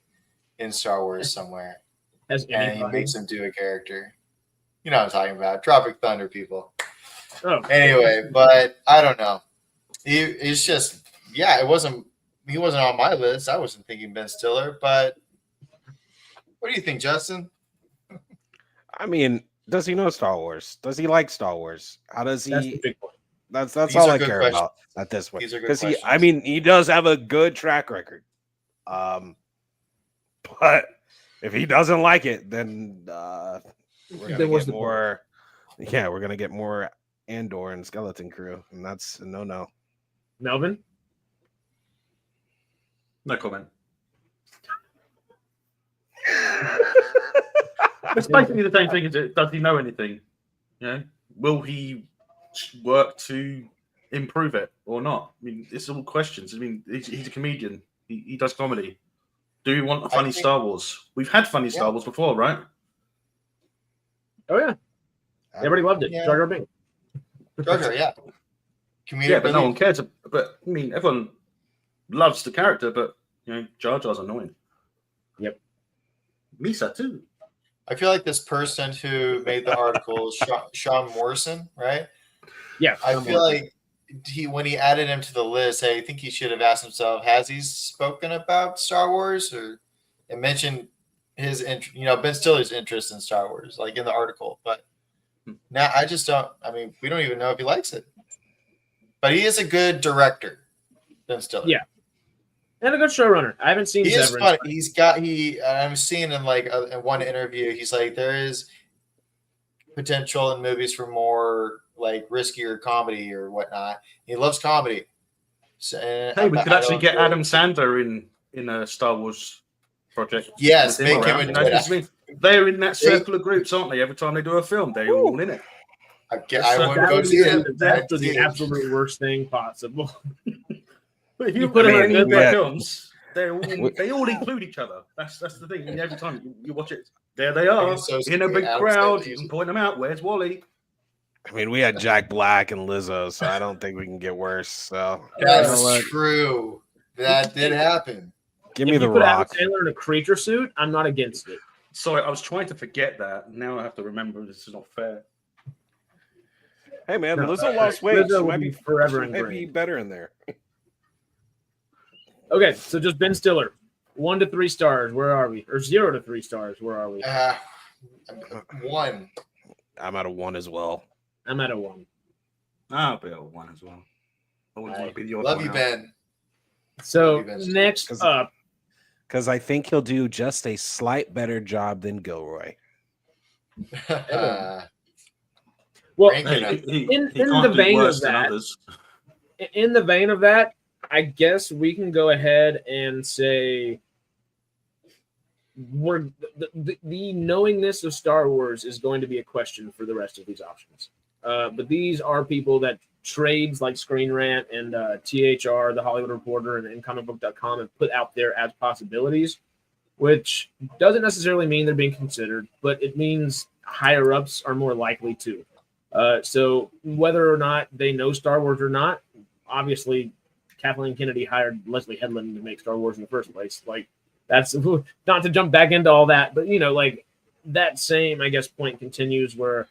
in Star Wars somewhere, As and he anybody. makes him do a character. You know what I'm talking about? Tropic Thunder, people. Oh, Anyway, but I don't know. It's just, yeah, he wasn't on my list. I wasn't thinking Ben Stiller, but what do you think, Justin? I mean, does he know Star Wars? Does he like Star Wars? How does that's the he? big point. That's These all are I good care questions. about at this point. These are good Because questions. he does have a good track record. But if he doesn't like it, then we're Then gonna what's get the more. Yeah, we're gonna get more Andor and Skeleton Crew, and that's a no. Melvin? No comment. It's basically the same thing. Does he know anything? Will he work to improve it or not? I mean, it's all questions. I mean, he's a comedian. He does comedy. Do we want a funny think- Star Wars? We've had funny Star Wars before, right? Oh, yeah. Everybody loved it. Yeah. Jar Jar Binks. Jar Jar, yeah. Comedic Yeah, but no one relief. cares. But I mean, everyone loves the character, but Jar Jar's annoying. Yep. Misa too. I feel like this person who made the article, Sean Morrison, right? Yeah. I feel like when he added him to the list, I think he should have asked himself, has he spoken about Star Wars and mentioned his Ben Stiller's interest in Star Wars, like in the article. But now I just don't. I mean, we don't even know if he likes it. But he is a good director, Ben Stiller. Yeah. And a good showrunner. I haven't seen He is Severance. funny. I'm seeing in in one interview, he's like, there is potential in movies for more like riskier comedy or whatnot. He loves comedy. So, Hey, we could actually get Adam Sandler in a Star Wars project. Yes, with him make him around, a just mean, they're in that circle of groups, aren't they? Every time they do a film, they're all in it. I That wouldn't go would see be it. That's the absolute worst thing possible. But if you You put put them him in in any yeah. films, they all include each other. That's the thing. Every time you watch it, there they are in a big Adam crowd. Sandler. You can point them out. Where's Wally? I mean, we had Jack Black and Lizzo, so I don't think we can get worse. So That's you know what? true. That did happen. Give If me you the put Adam Rock. Sandler in a creature suit, I'm not against it. Sorry, I was trying to forget that. Now I have to remember. This is not fair. Hey man, No, Lizzo lost weight. Lizzo She will might be be forever she might be ingrained. better in there. Okay, so just Ben Stiller. 1 to 3 stars. Where are we? Or 0 to 3 stars. Where are we? One. I'm at a 1 as well. I'm at a 1. I'll be a 1 as well. I always want to be the odd Love one you, out. Ben. So Love you, Ben. next up, because I think he'll do just a slight better job than Gilroy. Well, Rankin, in can't the do vein worse of than that, others. in the vein of that, I guess we can go ahead and say the knowingness of Star Wars is going to be a question for the rest of these options. But these are people that trades like Screen Rant and THR, the Hollywood Reporter, and comicbook.com have put out there as possibilities, which doesn't necessarily mean they're being considered, but it means higher ups are more likely to. So whether or not they know Star Wars or not, obviously Kathleen Kennedy hired Leslie Headland to make Star Wars in the first place. Like, that's not to jump back into all that, but like that same, I guess, point continues where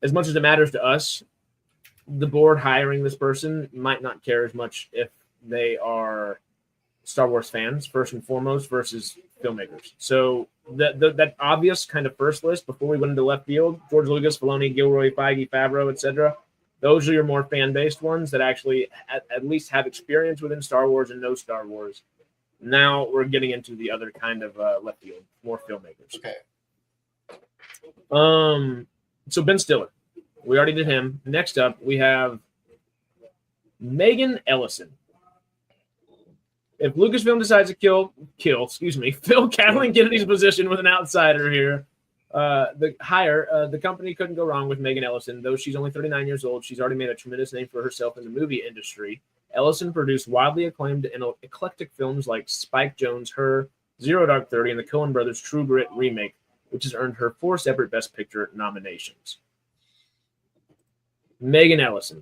as much as it matters to us, the board hiring this person might not care as much if they are Star Wars fans first and foremost versus filmmakers. So that obvious kind of first list before we went into left field, George Lucas, Filoni, Gilroy, Feige, Favreau, etc. Those are your more fan-based ones that actually at least have experience within Star Wars and know Star Wars. Now we're getting into the other kind of left field, more filmmakers. Okay. So Ben Stiller, we already did him. Next up, we have Megan Ellison. If Lucasfilm decides to fill Kathleen Kennedy's position with an outsider here, the company couldn't go wrong with Megan Ellison. Though she's only 39 years old, she's already made a tremendous name for herself in the movie industry. Ellison produced widely acclaimed and eclectic films like Spike Jonze' Her, Zero Dark 30, and the Coen Brothers' True Grit remake, which has earned her 4 separate Best Picture nominations. Megan Ellison.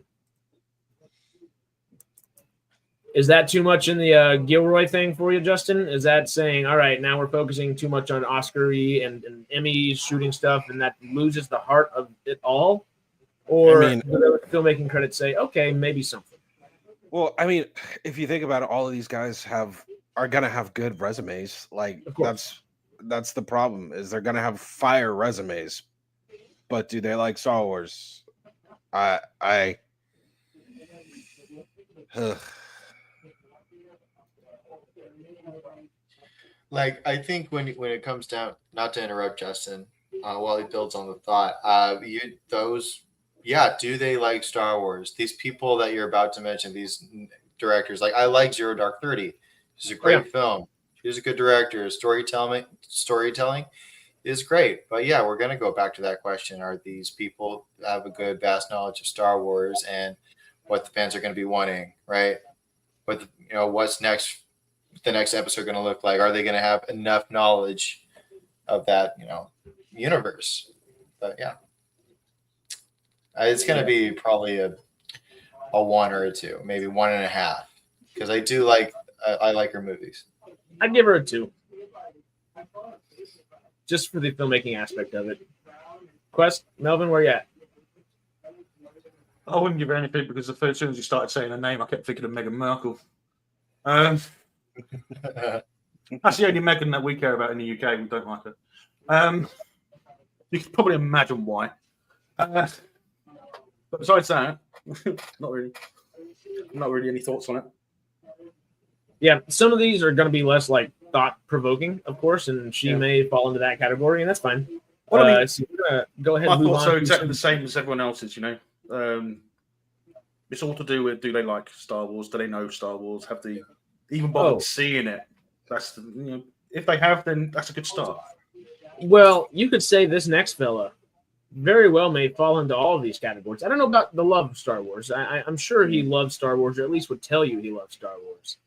Is that too much in the Gilroy thing for you, Justin? Is that saying, all right, now we're focusing too much on Oscar-y and Emmys shooting stuff, and that loses the heart of it all? Or do the filmmaking credits say, okay, maybe something? Well, I mean, if you think about it, all of these guys are gonna have good resumes. Like that's the problem, is they're gonna have fire resumes. But do they like Star Wars? I think when it comes down, not to interrupt Justin, while he builds on the thought, do they like Star Wars? These people that you're about to mention, these directors, like I like Zero Dark 30. It's a great film. He's a good director. Storytelling is great. But yeah, we're gonna go back to that question: are these people have a good, vast knowledge of Star Wars and what the fans are going to be wanting, right? What's next? The next episode going to look like? Are they going to have enough knowledge of that, universe? But yeah, it's going to be probably a 1 or a 2, maybe 1.5, because I do I like her movies. I'd give her a 2, just for the filmmaking aspect of it. Quest, Melvin, where you at? I wouldn't give her anything because as soon as you started saying her name, I kept thinking of Meghan Markle. That's the only Meghan that we care about in the UK. We don't like her. You can probably imagine why. But besides that, not really any thoughts on it. Yeah, some of these are going to be less thought-provoking, of course, and she may fall into that category, and that's fine. So we're gonna go ahead and move on. So exactly the same as everyone else's, It's all to do with, do they like Star Wars? Do they know Star Wars? Have they even bothered seeing it? That's if they have, then that's a good start. Well, you could say this next fella very well may fall into all of these categories. I don't know about the love of Star Wars. I'm sure he loves Star Wars, or at least would tell you he loves Star Wars.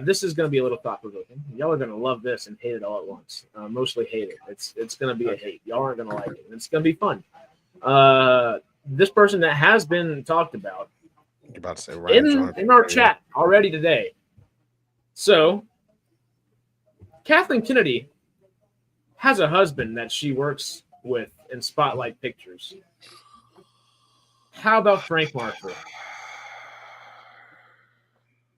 This is going to be a little thought-provoking. Y'all are going to love this and hate it all at once. Mostly hate it. It's going to be a hate. Y'all aren't going to like it. It's going to be fun. This person that has been talked about, you're about to say in our chat already today. So, Kathleen Kennedy has a husband that she works with in Spotlight Pictures. How about Frank Marshall?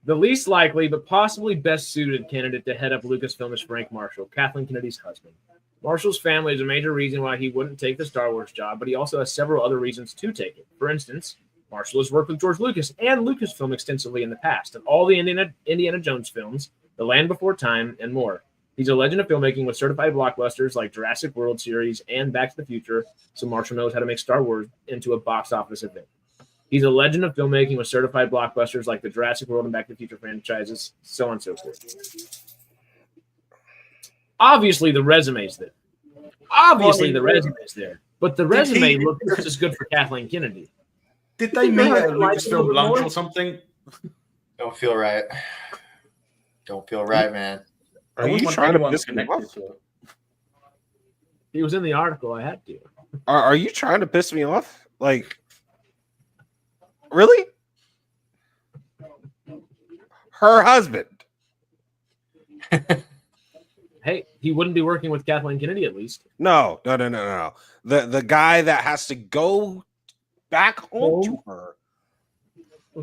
The least likely, but possibly best suited candidate to head up Lucasfilm is Frank Marshall, Kathleen Kennedy's husband. Marshall's family is a major reason why he wouldn't take the Star Wars job, but he also has several other reasons to take it. For instance, Marshall has worked with George Lucas and Lucasfilm extensively in the past, and all the Indiana Jones films, The Land Before Time, and more. He's a legend of filmmaking with certified blockbusters like Jurassic World series and Back to the Future, so Marshall knows how to make Star Wars into a box office event. He's a legend of filmmaking with certified blockbusters like the Jurassic World and Back to the Future franchises, so on and so forth. Obviously, the resume's there. But the resume looks just as good for Kathleen Kennedy. Did they meet at a Lucasfilm lunch or something? Don't feel right. Don't feel right, man. Are you trying to piss me off? He was in the article. I had to. Are you trying to piss me off? Like, really? Her husband. Hey, he wouldn't be working with Kathleen Kennedy at least. No. The guy that has to go back home to her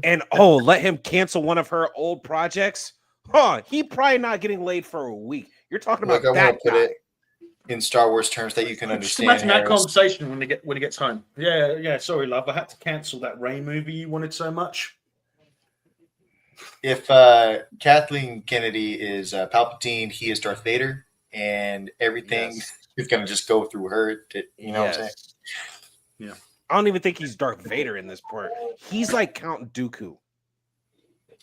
and let him cancel one of her old projects. He probably not getting laid for a week. You're talking about Look, I that want to put guy. it in Star Wars terms that you can Just understand. imagine that conversation when he gets home. Yeah. Sorry, love. I had to cancel that Ray movie you wanted so much. If Kathleen Kennedy is Palpatine, he is Darth Vader, and everything is going to just go through her. You know what I'm saying? Yeah. I don't even think he's Darth Vader in this part. He's like Count Dooku.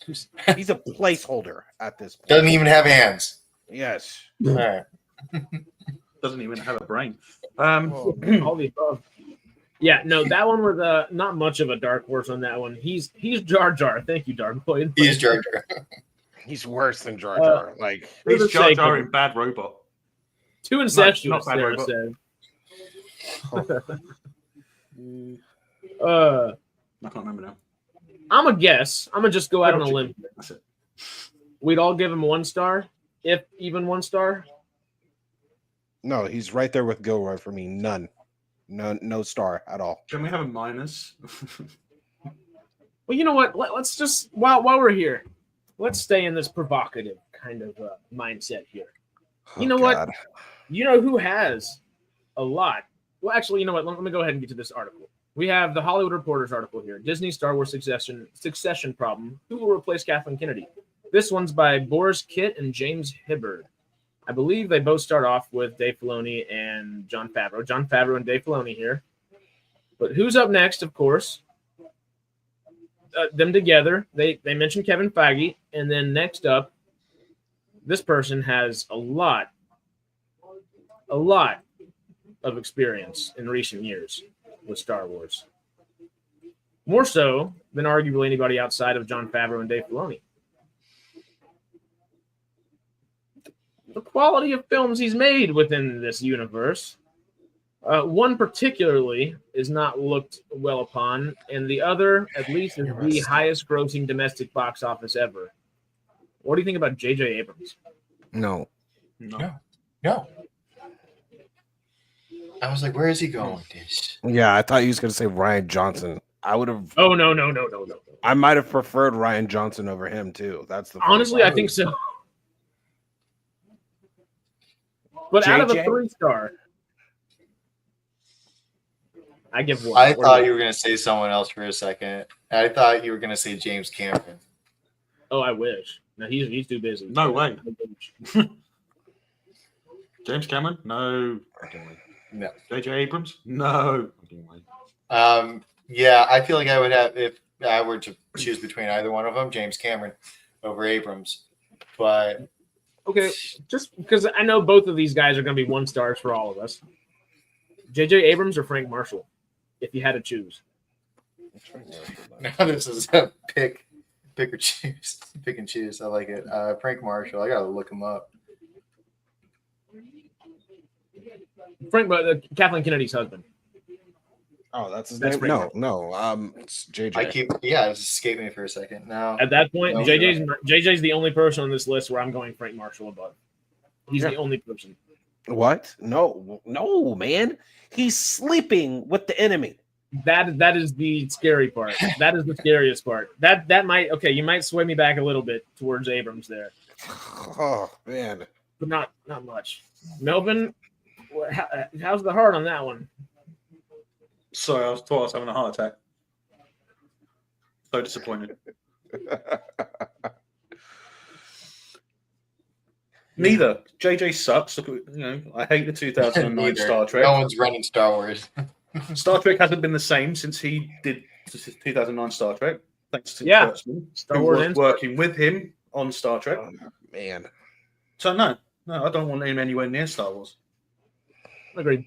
He's a placeholder at this point. Doesn't even have hands. Yes. All right. Doesn't even have a brain. All the above. Yeah, no, that one was not much of a dark horse on that one. He's Jar Jar. Thank you, Dark Boy. He's Jar Jar. He's worse than Jar Jar. For he's the Jar sake Jar of- in Bad Robot. Too incestuous, not bad Sarah robot. said. I can't remember now. I'm a guess. I'm gonna just go out on a limb. That's it. We'd all give him 1 star, if even 1 star. No, he's right there with Gilroy for me. None. No star at all. Can we have a minus? Well, you know what? Let's just while we're here, let's stay in this provocative kind of mindset here. You know what? You know who has a lot? Well, actually, you know what? Let me go ahead and get to this article. We have the Hollywood Reporter's article here. Disney Star Wars succession problem. Who will replace Kathleen Kennedy? This one's by Boris Kitt and James Hibbard. I believe they both start off with Dave Filoni and Jon Favreau. Jon Favreau and Dave Filoni here. But who's up next, of course? Them together. They mentioned Kevin Feige. And then next up, this person has a lot of experience in recent years with Star Wars. More so than arguably anybody outside of Jon Favreau and Dave Filoni. The quality of films he's made within this universe. One particularly is not looked well upon, and the other, at least, is the highest grossing domestic box office ever. What do you think about J.J. Abrams? No. I was like, where is he going with this? Yeah, I thought he was going to say Ryan Johnson. I would have. Oh, no. I might have preferred Ryan Johnson over him too. That's the honestly, I think so. But out of a 3-star, I give 1. I thought you were going to say someone else for a second. I thought you were going to say James Cameron. Oh, I wish. No, he's too busy. No way. James Cameron? No. No. J.J. Abrams? No. Yeah, I feel like I would have, if I were to choose between either one of them, James Cameron over Abrams. But okay, just because I know both of these guys are going to be 1 stars for all of us. J.J. Abrams or Frank Marshall, if you had to choose. now this is a pick or choose. Pick and choose. I like it. Frank Marshall. I got to look him up. Kathleen Kennedy's husband. Oh, that's his That's name? No. It's JJ. It was escaping me for a second. No. At that point, No, JJ's the only person on this list where I'm going Frank Marshall above. He's the only person. What? No, man. He's sleeping with the enemy. That is the scary part. That is the scariest part. That might you might sway me back a little bit towards Abrams there. Oh man. But not much. Melvin, how's the heart on that one? Sorry, I thought I was having a heart attack. So disappointed. Neither. JJ sucks. Look, I hate the 2009 Neither. Star Trek. No one's running Star Wars. Star Trek hasn't been the same since he did 2009 Star Trek. Thanks to Yeah. Kurtzman, Star who Wars was and working with him on Star Trek. Oh, man. So no, I don't want him anywhere near Star Wars. Agreed.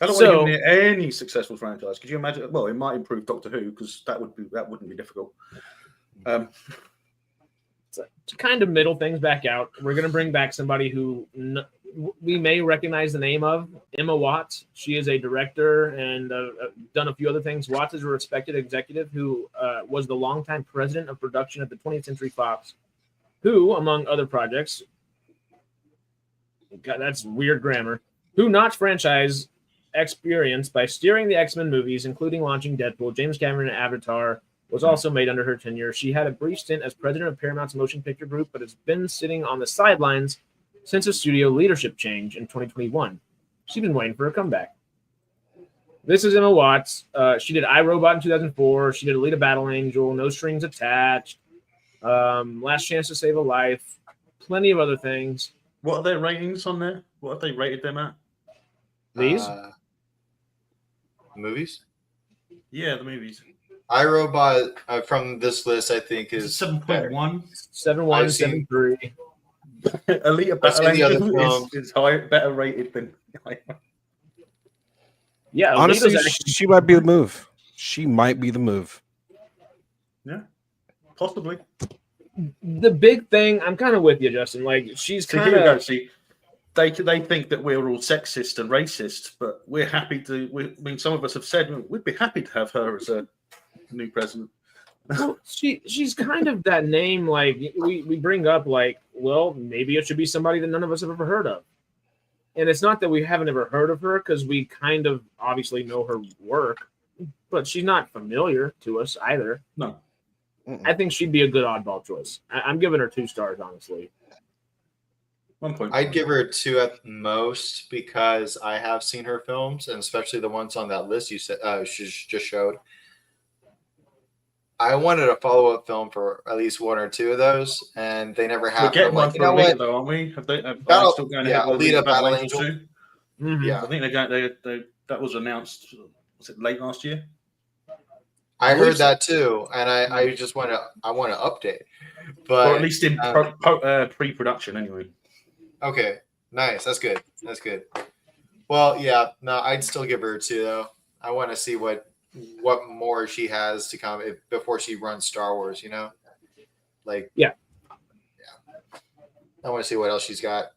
I don't want him near any successful franchise. Could you imagine? Well, it might improve Doctor Who because that wouldn't be difficult. To kind of middle things back out, we're going to bring back somebody who we may recognize the name of, Emma Watts. She is a director and done a few other things. Watts is a respected executive who was the longtime president of production at the 20th Century Fox, who, among other projects, God, that's weird grammar, who notched franchise experience by steering the X-Men movies, including launching Deadpool, James Cameron, and Avatar, was also made under her tenure. She had a brief stint as president of Paramount's Motion Picture Group, but has been sitting on the sidelines since a studio leadership change in 2021. She's been waiting for a comeback. This is Emma Watts. She did iRobot in 2004. She did Alita Battle Angel, No Strings Attached, Last Chance to Save a Life, plenty of other things. What are their ratings on there? What have they rated them at? These? Movies? Yeah, the movies. iRobot from this list, I think, is 7.1. 7.1, 7.3. Alita Battle Angel is higher, better rated than. Yeah, honestly, actually, she might be the move. She might be the move. Yeah, possibly. the big thing, I'm kind of with you, Justin. Like, she's kind of. See, they think that we're all sexist and racist, but we're happy to. I mean, some of us have said we'd be happy to have her as a new president. Well, she's kind of that name. Like, we bring up, like, well, maybe it should be somebody that none of us have ever heard of. And it's not that we haven't ever heard of her, because we kind of obviously know her work, but she's not familiar to us either. No. I think she'd be a good oddball choice. I'm giving her 2 stars, honestly. 1 point. I'd give her 2 at most because I have seen her films, and especially the ones on that list you said she just showed. I wanted a follow-up film for at least 1 or 2 of those, and they never happened. We're getting one for Alita, though, aren't we? Have still going ahead with Alita Battle Angel 2? Mm-hmm. Yeah, I think that was announced. Was it late last year? I heard that too, and I just want to update, but or at least in pre-production anyway. Okay, nice. That's good. Well, yeah, no, I'd still give her 2 though. I want to see what more she has to come before she runs Star Wars. You know, like yeah. I want to see what else she's got.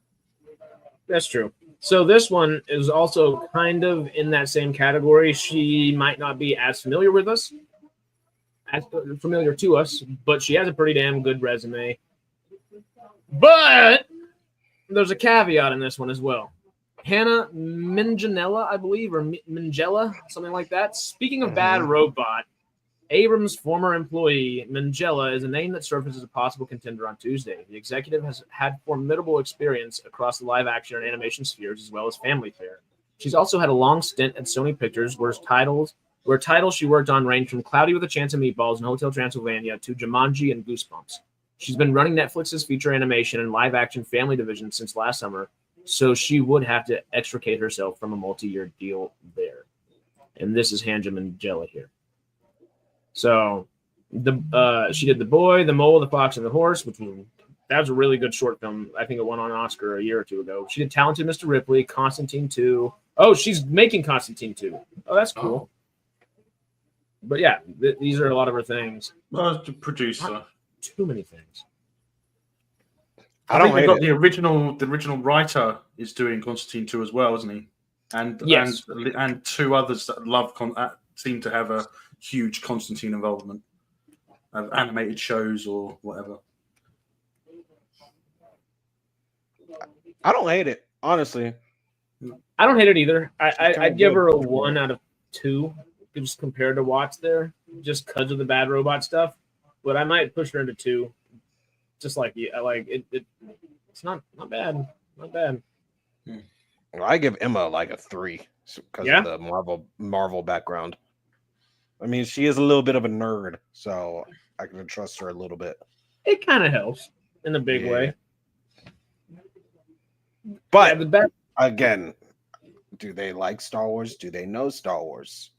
That's true. So this one is also kind of in that same category. She might not be as familiar with us, as familiar to us, but she has a pretty damn good resume. But there's a caveat in this one as well. Hannah Minjanella, I believe, or Minjella, something like that. Speaking of Bad Robot, Abrams' former employee, Minjella, is a name that surfaced as a possible contender on Tuesday. The executive has had formidable experience across the live-action and animation spheres, as well as family fare. She's also had a long stint at Sony Pictures, where titles she worked on range from Cloudy with a Chance of Meatballs and Hotel Transylvania to Jumanji and Goosebumps. She's been running Netflix's feature animation and live-action family division since last summer, so she would have to extricate herself from a multi-year deal there. And this is Hannah Minjella here. So she did The Boy, The Mole, The Fox, and the Horse, that was a really good short film. I think it won an Oscar a year or 2 ago. She did Talented Mr. Ripley, Constantine 2. Oh, she's making Constantine 2. Oh, that's cool. Oh. But yeah, these are a lot of her things. Well, the producer. Not too many things. I think we've got the original writer is doing Constantine 2 as well, isn't he? And yes. and 2 others that seem to have a huge Constantine involvement of animated shows or whatever. I don't hate it, honestly. I don't hate it either. I'd give her a 1 out of 2, just compared to Watts there, just because of the Bad Robot stuff. But I might push her into 2, just like it's not bad, not bad. Well, I give Emma like a 3 because of the Marvel background. I mean, she is a little bit of a nerd, so I can trust her a little bit. It kind of helps in a big way. But the best. again, do they like Star Wars? Do they know Star Wars?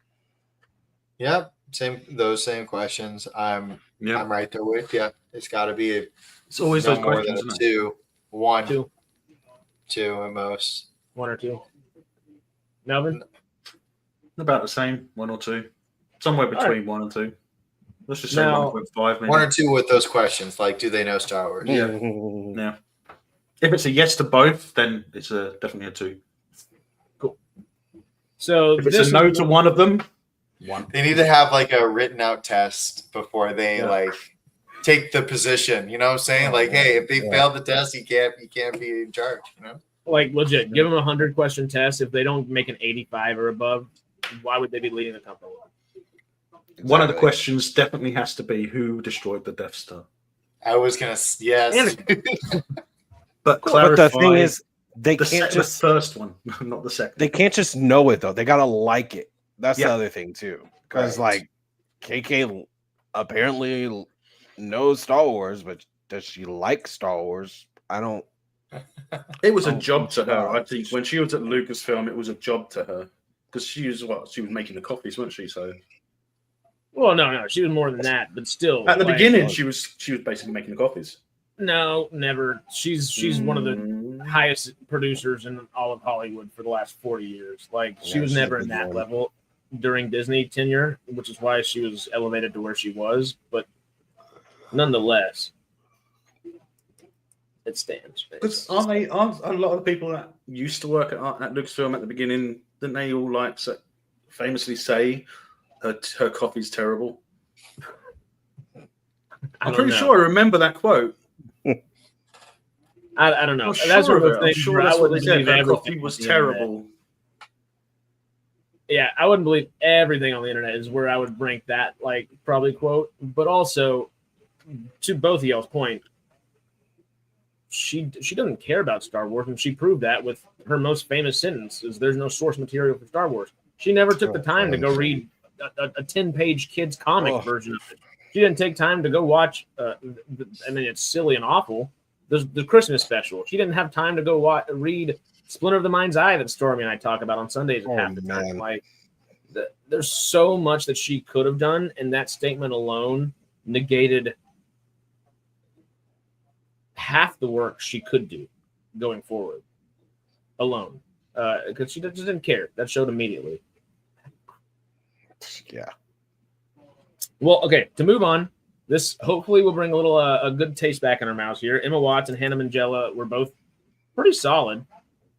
Yep, same questions. I'm right there with you. It's got to be It's always no those more questions, than a isn't it? 2, 1, Two. 2 at most. 1 or 2. Melvin? About the same, 1 or 2. Somewhere between 1 and 2. Let's just say Now- 1.5 maybe. 1 or 2 with those questions, like do they know Star Wars? Yeah. Yeah. If it's a yes to both, then it's definitely a 2. So If it's a no to one of them, 1. They need to have like a written out test before they Yeah. like take the position. You know what I'm saying? Like, hey, if they failed the test, you can't be in charge. You know? Like legit, give them a 100-question test. If they don't make an 85 or above, why would they be leading the company? One of the questions definitely has to be who destroyed the Death Star. I was gonna yes. But But the thing is, they the can't just the first one, not the second. they can't just know it though. They gotta like it. That's Yeah. the other thing too. Because Right. like KK apparently knows Star Wars, but does she like Star Wars? I don't. It was a Oh, job to her. I God. think when she was at Lucasfilm, it was a job to her because she was making the coffees, wasn't she? So Well, no, she was more than that, but still. at the like, beginning, she was basically making the coffees. No, never. She's one of the Mm. highest producers in all of Hollywood for the last 40 years. Like she Yeah, was she's a never in big that one. level during Disney tenure, which is why she was elevated to where she was. But nonetheless, it stands. Because aren't a lot of the people that used to work at Lucasfilm at the beginning? Didn't they all famously say her coffee's terrible? I'm pretty sure I remember that quote. I don't know. I'm That's sure one of of those it. I'm things sure where that's I what they wouldn't said. believe Her everything coffee was on the internet. terrible. Yeah, I wouldn't believe everything on the internet is where I would rank that, like, probably quote. But also, to both of y'all's point, she doesn't care about Star Wars, and she proved that with her most famous sentence: "Is there's no source material for Star Wars." She never took the time to go read a 10-page kids comic version of it. She didn't take time to go watch. I mean, it's silly and awful. The Christmas special. She didn't have time to go read Splinter of the Mind's Eye that Stormy and I talk about on Sundays at half the time. Like, there's so much that she could have done, and that statement alone negated half the work she could do going forward alone, because she just didn't care. That showed immediately. Yeah. Well, okay, to move on, this hopefully will bring a good taste back in our mouths here. Emma Watts and Hannah Mangella were both pretty solid,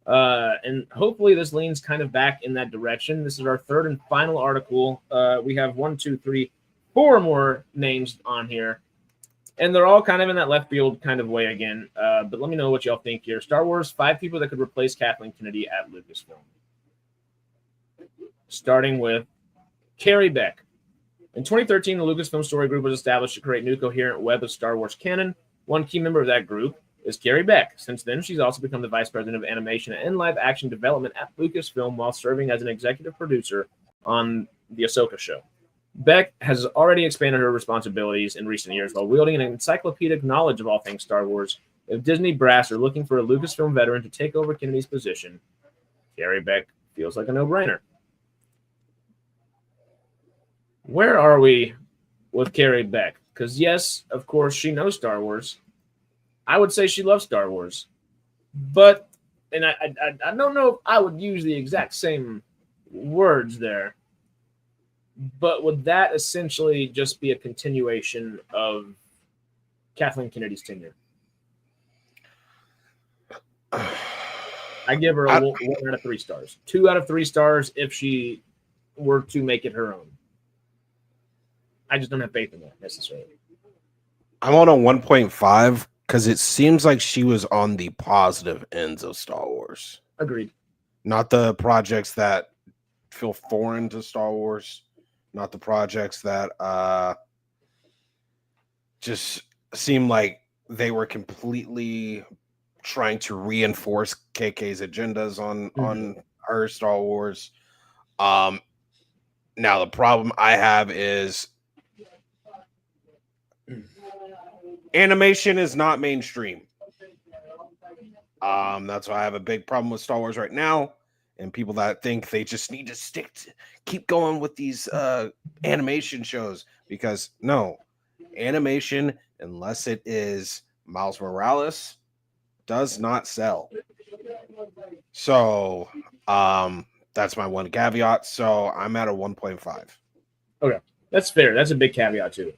and hopefully this leans kind of back in that direction. This is our third and final article. We have 1, 2, 3, 4 more names on here, and they're all kind of in that left field kind of way again. But let me know what y'all think here. Star Wars, 5 people that could replace Kathleen Kennedy at Lucasfilm. Starting with Carrie Beck. In 2013, the Lucasfilm Story Group was established to create a new coherent web of Star Wars canon. One key member of that group is Carrie Beck. Since then, she's also become the vice president of animation and live-action development at Lucasfilm while serving as an executive producer on the Ahsoka show. Beck has already expanded her responsibilities in recent years while wielding an encyclopedic knowledge of all things Star Wars. If Disney brass are looking for a Lucasfilm veteran to take over Kennedy's position, Carrie Beck feels like a no-brainer. Where are we with Carrie Beck? Because, yes, of course, she knows Star Wars. I would say she loves Star Wars. But, and I don't know if I would use the exact same words there, but would that essentially just be a continuation of Kathleen Kennedy's tenure? I give her a 1 out of 3 stars. 2 out of 3 stars if she were to make it her own. I just don't have faith in that necessarily. I'm on a 1.5 because it seems like she was on the positive ends of Star Wars. Agreed. Not the projects that feel foreign to Star Wars. Not the projects that just seem like they were completely trying to reinforce KK's agendas on her Star Wars. Now the problem I have is animation is not mainstream. That's why I have a big problem with Star Wars right now, and people that think they just need to keep going with these animation shows, because no, animation, unless it is Miles Morales, does not sell. So that's my one caveat. So I'm at a 1.5. Okay, that's fair. That's a big caveat too.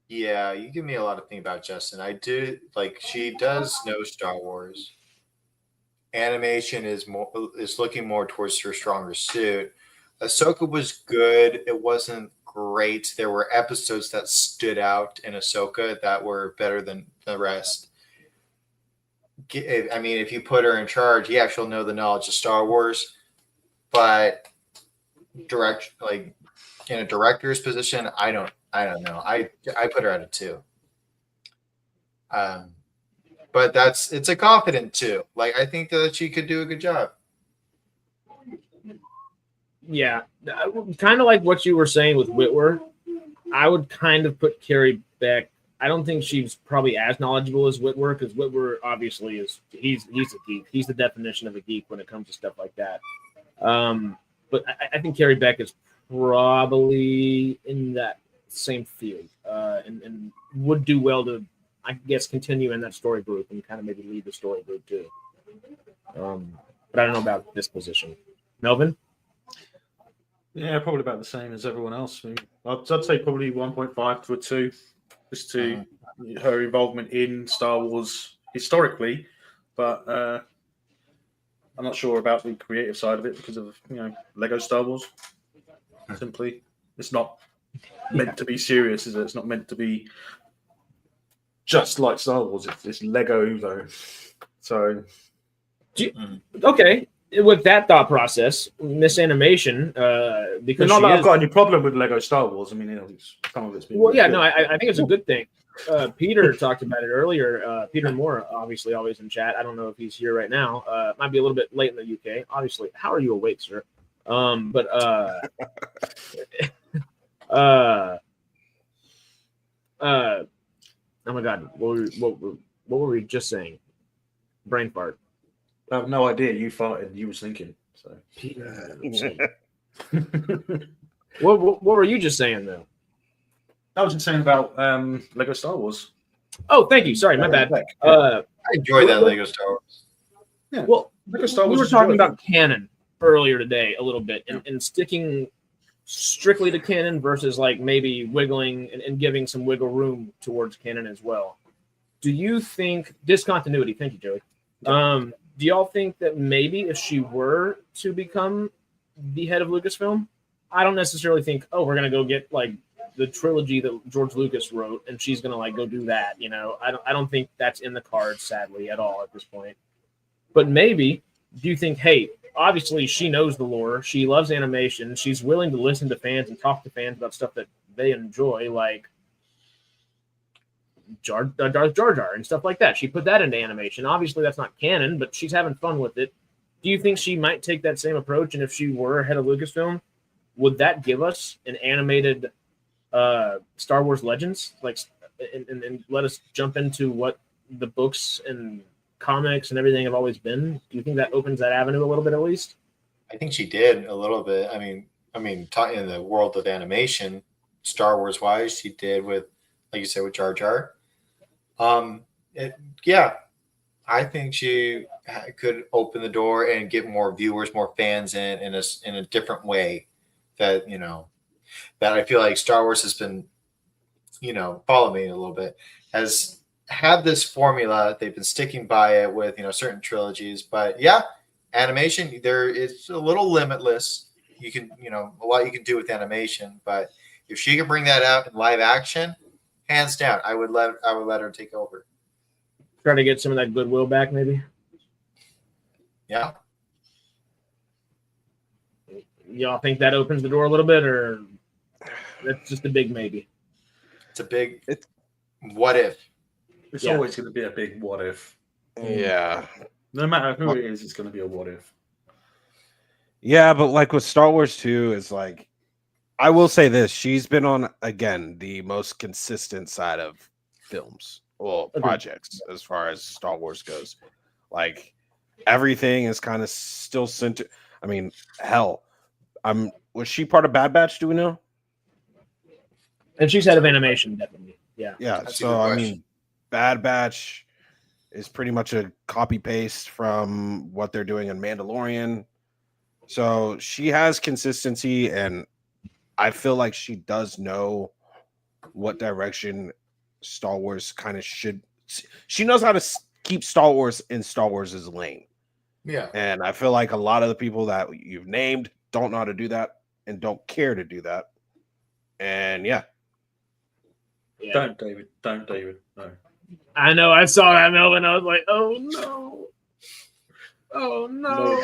Yeah, you give me a lot of things about Justin. I do like she does know Star Wars. Animation is looking more towards her stronger suit. Ahsoka was good. It wasn't great. There were episodes that stood out in Ahsoka that were better than the rest. I mean, if you put her in charge, yeah, she'll know the knowledge of Star Wars, but like in a director's position, I don't know. I put her at a 2. But it's a confident 2. Like, I think that she could do a good job. Yeah, kind of like what you were saying with Whitwer. I would kind of put Carrie Beck. I don't think she's probably as knowledgeable as Whitwer, because Whitwer obviously he's a geek. He's the definition of a geek when it comes to stuff like that. But I think Carrie Beck is probably in that same field, and would do well to, I guess, continue in that story group and kind of maybe lead the story group too. But I don't know about this position. Melvin? Yeah, probably about the same as everyone else. I mean, I'd say probably 1.5 to a 2, just to her involvement in Star Wars historically, but I'm not sure about the creative side of it because of Lego Star Wars. Simply, it's not meant to be serious, is it? It's not meant to be just like Star Wars. It's Lego though. So, okay. With that thought process, Miss Animation, because not that I've got any problem with Lego Star Wars. I mean, some of it's been. Well, yeah, no, I think it's a good thing. Peter talked about it earlier. Peter Moore, obviously, always in chat. I don't know if he's here right now. Might be a little bit late in the UK. Obviously, how are you awake, sir? Oh my God, what were we just saying? Brain fart. I have no idea. You farted. You was thinking. So. What were you just saying though? I was just saying about Lego Star Wars. Oh, thank you. Sorry, my bad. I enjoy that Lego Star Wars. Yeah. Well, Lego Star Wars. We were talking about canon earlier today a little bit, and sticking strictly to canon versus like maybe wiggling and giving some wiggle room towards canon as well. Do you think discontinuity? Thank you, Joey. Do y'all think that maybe if she were to become the head of Lucasfilm, I don't necessarily think, we're gonna go get like the trilogy that George Lucas wrote, and she's gonna like go do that. I don't think that's in the cards, sadly, at all at this point. But maybe, do you think, hey, obviously she knows the lore, she loves animation, she's willing to listen to fans and talk to fans about stuff that they enjoy, like Darth Jar Jar and stuff like that. She put that into animation. Obviously, that's not canon, but she's having fun with it. Do you think she might take that same approach? And if she were head of Lucasfilm, would that give us an animated Star Wars Legends, like, and let us jump into what the books and comics and everything have always been? Do you think that opens that avenue a little bit, at least? I think she did a little bit. I mean, talking in the world of animation, Star Wars wise, she did with, like you said, with Jar Jar. I think she could open the door and get more viewers, more fans in a different way. That that I feel like Star Wars has been, follow me a little bit, has had this formula. They've been sticking by it with certain trilogies, but yeah, animation there is a little limitless. You can a lot you can do with animation, but if she can bring that out in live action, hands down, I would let her take over. Try to get some of that goodwill back, maybe. Yeah. Y'all think that opens the door a little bit, or that's just a big maybe? It's a big what if. It's always going to be a big what if. Yeah. No matter who it is, it's going to be a what if. Yeah, but like with Star Wars 2, it's like, I will say this: she's been on, again, the most consistent side of films, projects, as far as Star Wars goes. Like everything is kind of still centered. I mean, hell, was she part of Bad Batch? Do we know? And she's head of animation, definitely. Yeah. Yeah. That's a So good I question. mean, Bad Batch is pretty much a copy paste from what they're doing in Mandalorian. So she has consistency, and I feel like she does know what direction Star Wars kind of should. She knows how to keep Star Wars in Star Wars' lane. Yeah. And I feel like a lot of the people that you've named don't know how to do that and don't care to do that. And yeah. Don't, David. Don't, David. No. I know. I saw that, Melvin. I was like, oh no. Oh no.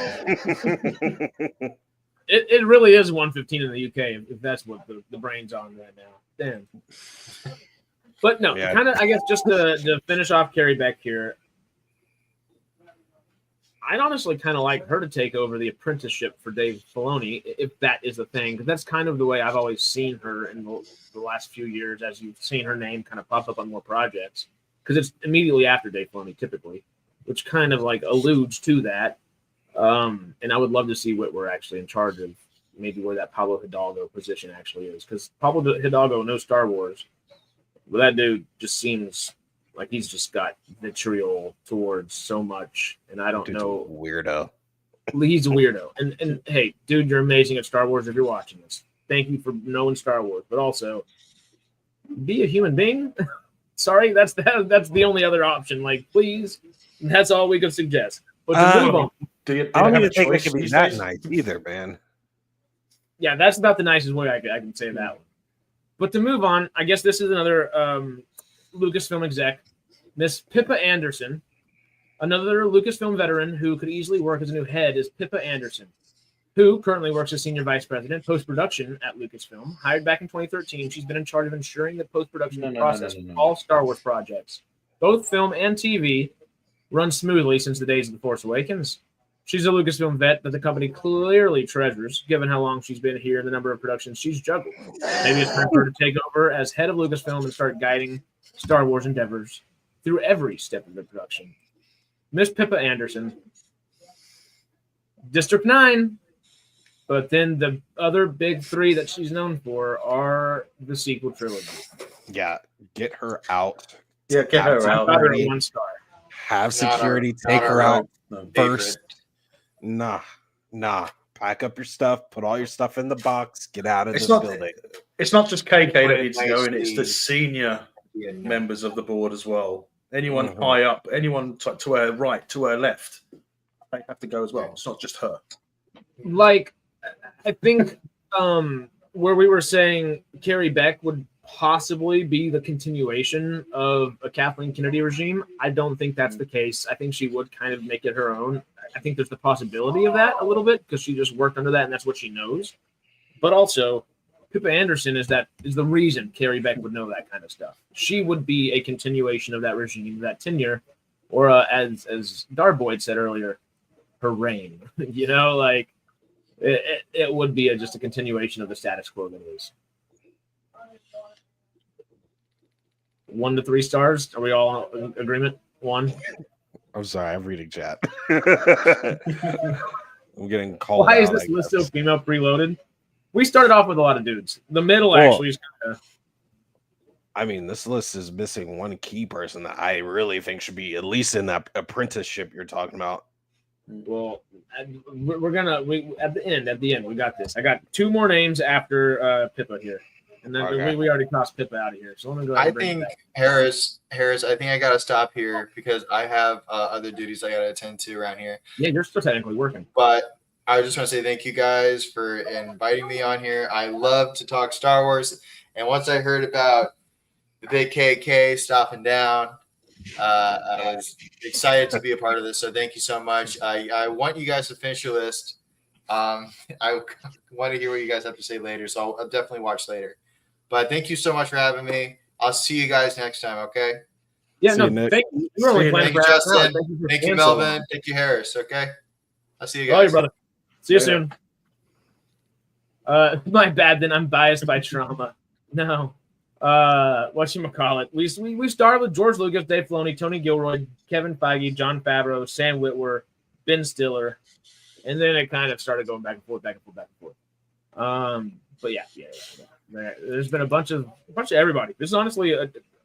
It really is 1:15 in the UK, if that's what the brain's on right now. Damn. But no, Yeah. kind of, I guess, just to finish off Carrie Beck here, I'd honestly kind of like her to take over the apprenticeship for Dave Filoni, if that is the thing, because that's kind of the way I've always seen her in the last few years, as you've seen her name kind of pop up on more projects, because it's immediately after Dave Filoni, typically, which kind of like alludes to that. And I would love to see Whitwer actually in charge of maybe where that Pablo Hidalgo position actually is, because Pablo Hidalgo knows Star Wars, but that dude just seems like he's just got vitriol towards so much, and I don't know. Weirdo. He's a weirdo. And hey, dude, you're amazing at Star Wars if you're watching this. Thank you for knowing Star Wars, but also be a human being. Sorry, that's the only other option. Like, please, that's all we could suggest. But to move on. I don't even think it could be that nice either, man. Yeah, that's about the nicest way I can say that one. But to move on, I guess this is another Lucasfilm exec, Miss Pippa Anderson, another Lucasfilm veteran who could easily work as a new head, is Pippa Anderson, who currently works as senior vice president post-production at Lucasfilm. Hired back in 2013, she's been in charge of ensuring the post-production process for all Star Wars projects, both film and TV, run smoothly since the days of The Force Awakens. She's a Lucasfilm vet that the company clearly treasures, given how long she's been here and the number of productions she's juggled. Maybe it's time for her to take over as head of Lucasfilm and start guiding Star Wars endeavors through every step of the production. Miss Pippa Anderson, District 9, but then the other big three that she's known for are the sequel trilogy. Yeah, get her out. Yeah, get her out. About her 1 star. Have security take her out first. Favorite. Nah. Pack up your stuff. Put all your stuff in the box. Get out of this building. It's not just KK that needs to go in. It's the senior members of the board as well. Anyone high up, anyone to her right, to her left, they have to go as well. It's not just her. Like, I think where we were saying Carrie Beck would possibly be the continuation of a Kathleen Kennedy regime, I don't think that's the case. I think she would kind of make it her own. I think there's the possibility of that a little bit because she just worked under that and that's what she knows. But also, Pippa Anderson is the reason Carrie Beck would know that kind of stuff. She would be a continuation of that regime, that tenure, or as Darboyd said earlier, her reign. You know, like it would be just a continuation of the status quo that is. 1 to 3 stars. Are we all in agreement? 1. I'm sorry, I'm reading chat. I'm getting called. Why is this list so female preloaded? We started off with a lot of dudes. The middle actually is kind of. I mean, this list is missing one key person that I really think should be at least in that apprenticeship you're talking about. Well, we're gonna at the end we got this. I got 2 more names after Pippa here, and then we already tossed Pippa out of here. So let me go ahead. I think Harris. I think I gotta stop here because I have other duties I gotta attend to around here. Yeah, you're still technically working. But I just want to say thank you guys for inviting me on here. I love to talk Star Wars, and once I heard about the big KK stopping down, I was excited to be a part of this. So thank you so much. I want you guys to finish your list. I want to hear what you guys have to say later, so I'll definitely watch later. But thank you so much for having me. I'll see you guys next time, okay? Yeah, thank you. Thank you, Justin. Thank you, Melvin. Thank you, Harris, okay? I'll see you guys. Oh, your brother. See you soon. My bad, then I'm biased by trauma. No. Whatchamacallit? We started with George Lucas, Dave Filoni, Tony Gilroy, Kevin Feige, John Favreau, Sam Witwer, Ben Stiller, and then it kind of started going back and forth. But yeah. There's been a bunch of everybody. This is honestly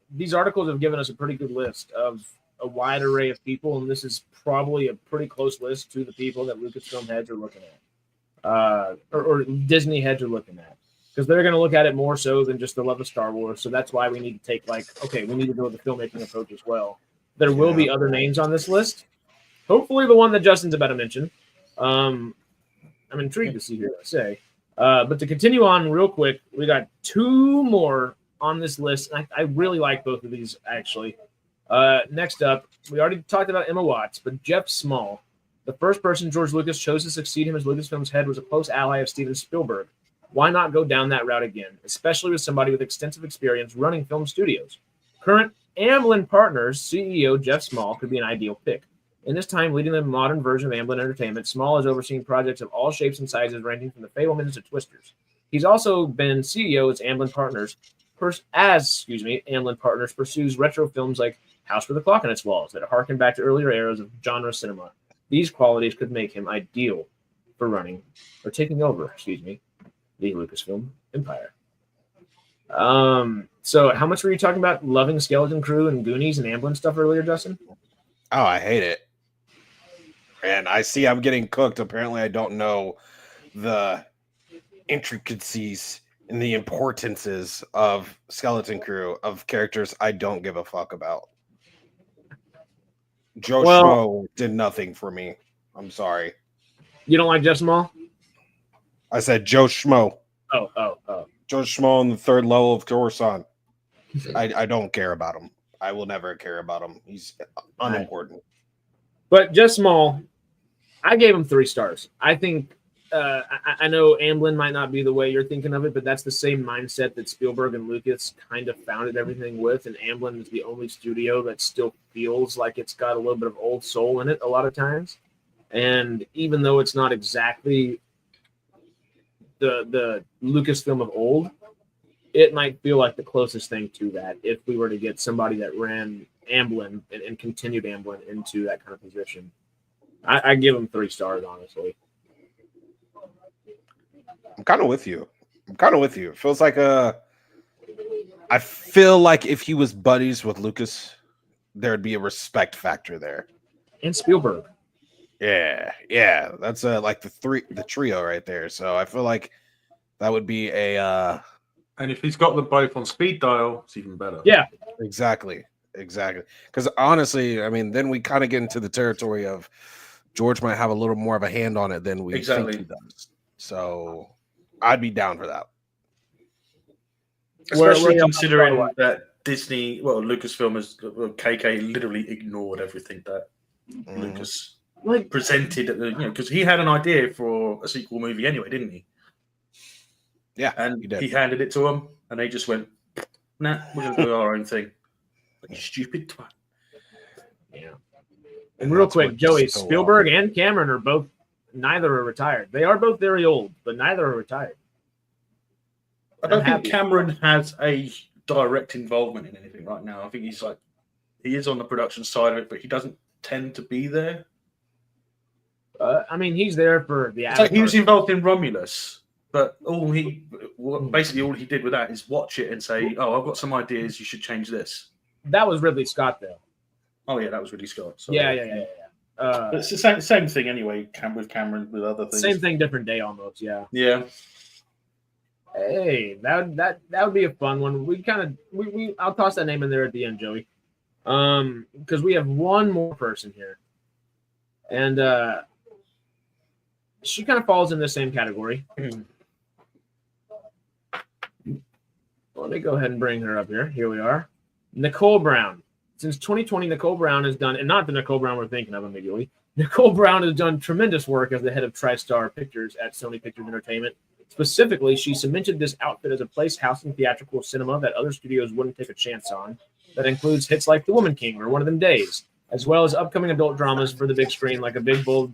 these articles have given us a pretty good list of a wide array of people, and this is probably a pretty close list to the people that Lucasfilm heads are looking at, or Disney heads are looking at, because they're going to look at it more so than just the love of Star Wars. So that's why we need to take we need to go with the filmmaking approach as well. There will be other names on this list. Hopefully, the one that Justin's about to mention. I'm intrigued to see who they say. But to continue on real quick, we got two more on this list. I really like both of these, actually. Next up, we already talked about Emma Watts, but Jeff Small, the first person George Lucas chose to succeed him as Lucasfilm's head, was a close ally of Steven Spielberg. Why not go down that route again, especially with somebody with extensive experience running film studios? Current Amblin Partners CEO Jeff Small could be an ideal pick. In this time leading the modern version of Amblin Entertainment, Small has overseen projects of all shapes and sizes, ranging from the Fablemans to Twisters. He's also been CEO as Amblin Partners, Amblin Partners pursues retro films like House with a Clock on Its Walls that harken back to earlier eras of genre cinema. These qualities could make him ideal for taking over, the Lucasfilm empire. So how much were you talking about loving Skeleton Crew and Goonies and Amblin stuff earlier, Justin? Oh, I hate it. And I see I'm getting cooked. Apparently, I don't know the intricacies and the importances of Skeleton Crew, of characters I don't give a fuck about. Joe Schmo did nothing for me. I'm sorry. You don't like Jeff Small? I said Joe Schmo. Oh. Joe Schmo on the third level of Coruscant. I don't care about him. I will never care about him. He's unimportant. But Jeff Small, I gave him 3 stars. I think I know Amblin might not be the way you're thinking of it, but that's the same mindset that Spielberg and Lucas kind of founded everything with. And Amblin is the only studio that still feels like it's got a little bit of old soul in it a lot of times. And even though it's not exactly the Lucasfilm of old, it might feel like the closest thing to that if we were to get somebody that ran Amblin and continued Amblin into that kind of position. I give him 3 stars, honestly. I'm kind of with you. It feels like I feel like if he was buddies with Lucas, there'd be a respect factor there. And Spielberg. Yeah. That's like the trio right there. So I feel like that would be a and if he's got them both on speed dial, it's even better. Yeah. Exactly. Because honestly, I mean, then we kind of get into the territory of George might have a little more of a hand on it than we think he does. So I'd be down for that. Especially considering that Lucasfilm has KK literally ignored everything that Lucas presented, because he had an idea for a sequel movie anyway, didn't he? Yeah, and he handed it to him, and they just went, "Nah, we're gonna do our own thing." Like, stupid twat. Yeah. And real quick, Joey, Spielberg and Cameron neither are retired. They are both very old, but neither are retired. I don't think Cameron has a direct involvement in anything right now. I think he is on the production side of it, but he doesn't tend to be there. I mean, he's there for the. He was involved in Romulus, but all he did with that is watch it and say, "Oh, I've got some ideas. You should change this." That was Ridley Scott, though. Oh yeah, that was Ridley Scott. So, yeah. It's the same thing anyway. With Cameron, with other things. Same thing, different day, almost. Yeah. Yeah. Hey, that would be a fun one. I'll toss that name in there at the end, Joey. Because we have one more person here, and she kind of falls in the same category. Let me go ahead and bring her up here. Here we are. Nicole Brown. Since 2020, Nicole Brown has done, and not the Nicole Brown we're thinking of immediately, Nicole Brown has done tremendous work as the head of TriStar Pictures at Sony Pictures Entertainment. Specifically, she cemented this outfit as a place housing theatrical cinema that other studios wouldn't take a chance on. That includes hits like The Woman King or One of Them Days, as well as upcoming adult dramas for the big screen like A Big, Bold,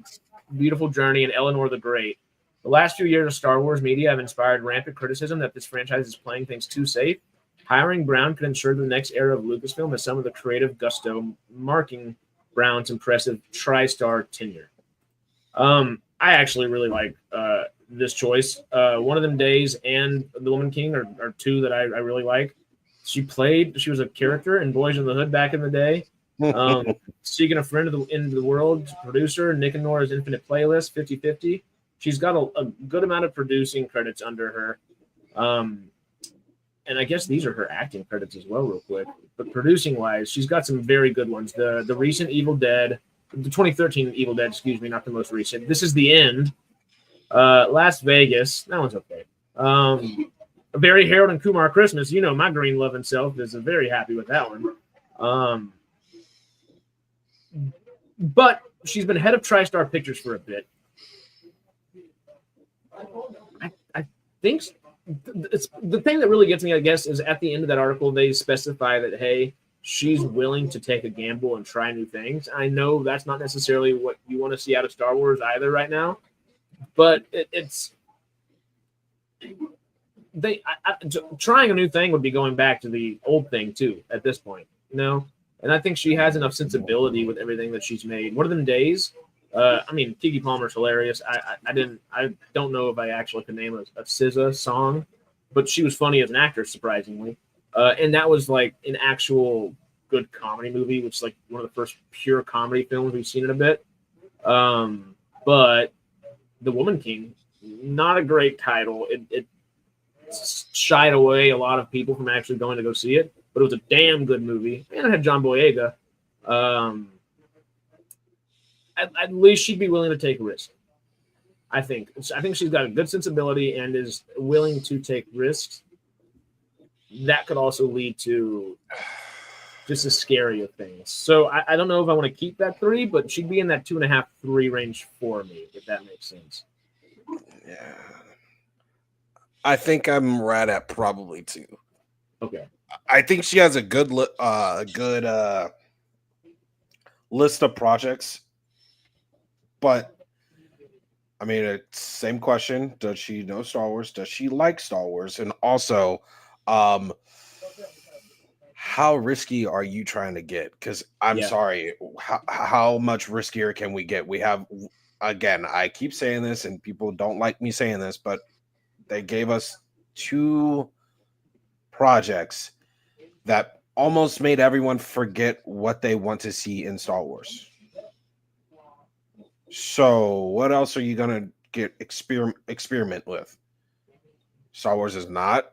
Beautiful Journey and Eleanor the Great. The last few years of Star Wars media have inspired rampant criticism that this franchise is playing things too safe Hiring Brown could ensure the next era of Lucasfilm has some of the creative gusto marking Brown's impressive TriStar tenure. I actually really like this choice. One of Them Days and The Woman King are two that I really like. She was a character in Boys in the Hood back in the day. Seeking a Friend into the World, producer, Nick and Nora's Infinite Playlist, 50/50. She's got a good amount of producing credits under her. And I guess these are her acting credits as well, real quick. But producing-wise, she's got some very good ones. The recent Evil Dead, the 2013 Evil Dead, excuse me, not the most recent. This Is the End. Las Vegas. That one's okay. Barry Harold and Kumar Christmas. You know, my green loving self is very happy with that one. But she's been head of TriStar Pictures for a bit. I think it's the thing that really gets me, I guess, is at the end of that article, they specify that, hey, she's willing to take a gamble and try new things. I know that's not necessarily what you want to see out of Star Wars either right now, but trying a new thing would be going back to the old thing too at this point, you know? And I think she has enough sensibility with everything that she's made. One of Them Days, I mean, Keke Palmer's hilarious. I don't know if I actually can name a SZA song, but she was funny as an actress, surprisingly. And that was like an actual good comedy movie, which is like one of the first pure comedy films we've seen in a bit. But The Woman King, not a great title. It shied away a lot of people from actually going to go see it, but it was a damn good movie. And it had John Boyega. At least she'd be willing to take a risk. I think she's got a good sensibility and is willing to take risks. That could also lead to just as scary of things. So I don't know if I want to keep that 3, but she'd be in that 2.5, 3 range for me, if that makes sense. Yeah. I think I'm right at probably 2. Okay. I think she has a good list of projects, but I mean, it's same question. Does she know Star Wars? Does she like Star Wars? And also, how risky are you trying to get? Because I'm sorry, how much riskier can we get? We have, again, I keep saying this and people don't like me saying this, but they gave us 2 projects that almost made everyone forget what they want to see in Star Wars. So what else are you going to get experiment with? Star Wars is not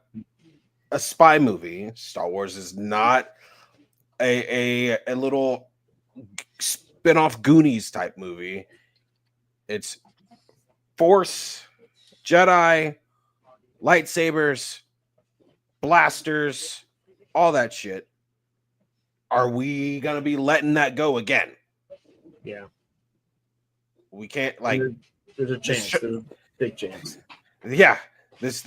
a spy movie. Star Wars is not a little spin-off Goonies type movie. It's Force, Jedi, lightsabers, blasters, all that shit. Are we going to be letting that go again? Yeah. We can't, like, there's a chance. There's a big chance. Yeah. This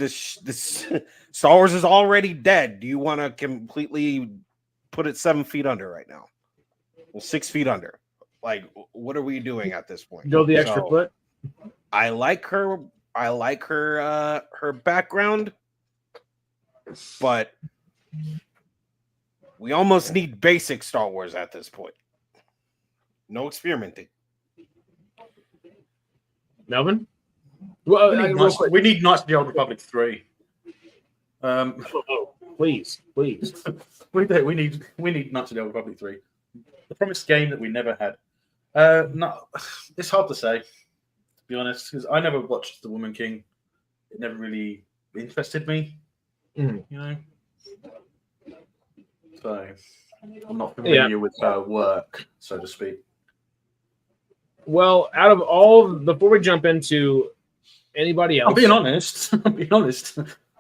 Star Wars is already dead. Do you want to completely put it 7 feet under right now? Well, 6 feet under. Like, what are we doing at this point? Go the extra foot. I like her. I like her background, but we almost need basic Star Wars at this point. No experimenting. Melvin? Well, we need Knights of the Old Republic 3. Please. we need Knights of the Old Republic 3. The promised game that we never had. No, it's hard to say, to be honest, because I never watched The Woman King. It never really interested me, you know. So I'm not familiar with her work, so to speak. Well, out of all, before we jump into anybody else, I'm being honest.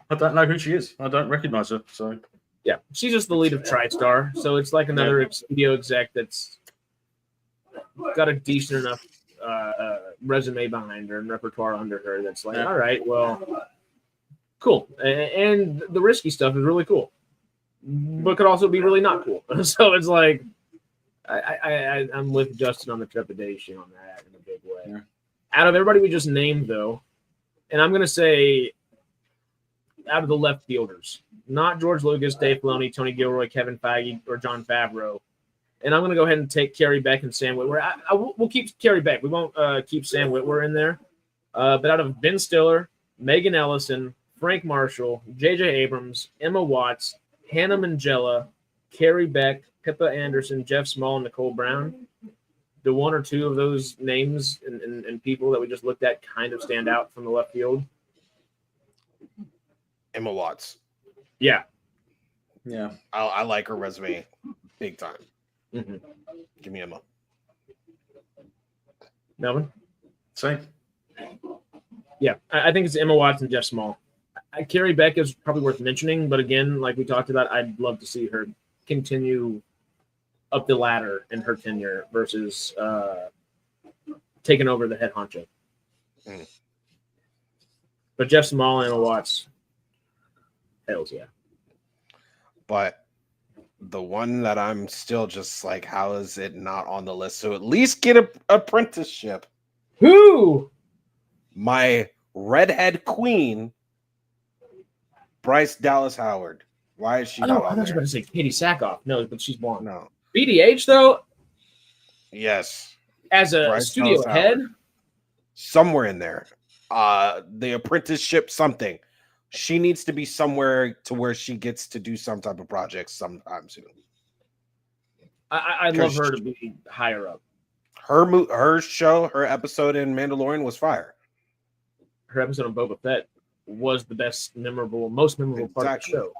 I don't know who she is. I don't recognize her. So yeah, she's just the lead of TriStar. So it's like another studio exec that's got a decent enough resume behind her and repertoire under her. That's like, all right, well, cool. And the risky stuff is really cool, but could also be really not cool. So it's like, I'm with Justin on the trepidation on that in a big way. Yeah. Out of everybody we just named, though, and I'm going to say out of the left fielders, not George Lucas, Dave Filoni, Tony Gilroy, Kevin Feige, or Jon Favreau. And I'm going to go ahead and take Carrie Beck and Sam Witwer. We'll keep Carrie Beck. We won't keep Sam Witwer in there. But out of Ben Stiller, Megan Ellison, Frank Marshall, J.J. Abrams, Emma Watts, Hannah Minghella, Carrie Beck, Pippa Anderson, Jeff Small, and Nicole Brown, do one or two of those names and people that we just looked at kind of stand out from the left field? Emma Watts. Yeah. Yeah. I like her resume big time. Mm-hmm. Give me Emma. Melvin? Same. Yeah, I think it's Emma Watts and Jeff Small. Carrie Beck is probably worth mentioning, but again, like we talked about, I'd love to see her continue up the ladder in her tenure versus taking over the head honcho. Mm. But Jeff Small and Emma Watts, hells yeah. But the one that I'm still just like, how is it not on the list? So at least get an apprenticeship. Who? My redhead queen, Bryce Dallas Howard. Why is she not I on was there? about to say Katie Sackhoff. No, but she's blonde. No. BDH, though, Yes. as a Bryce studio Dallas head, Howard. Somewhere in there. The apprenticeship something. She needs to be somewhere to where she gets to do some type of project sometime soon. I'd love her to be higher up. Her show, her episode in Mandalorian was fire. Her episode on Boba Fett was the most memorable part of the show.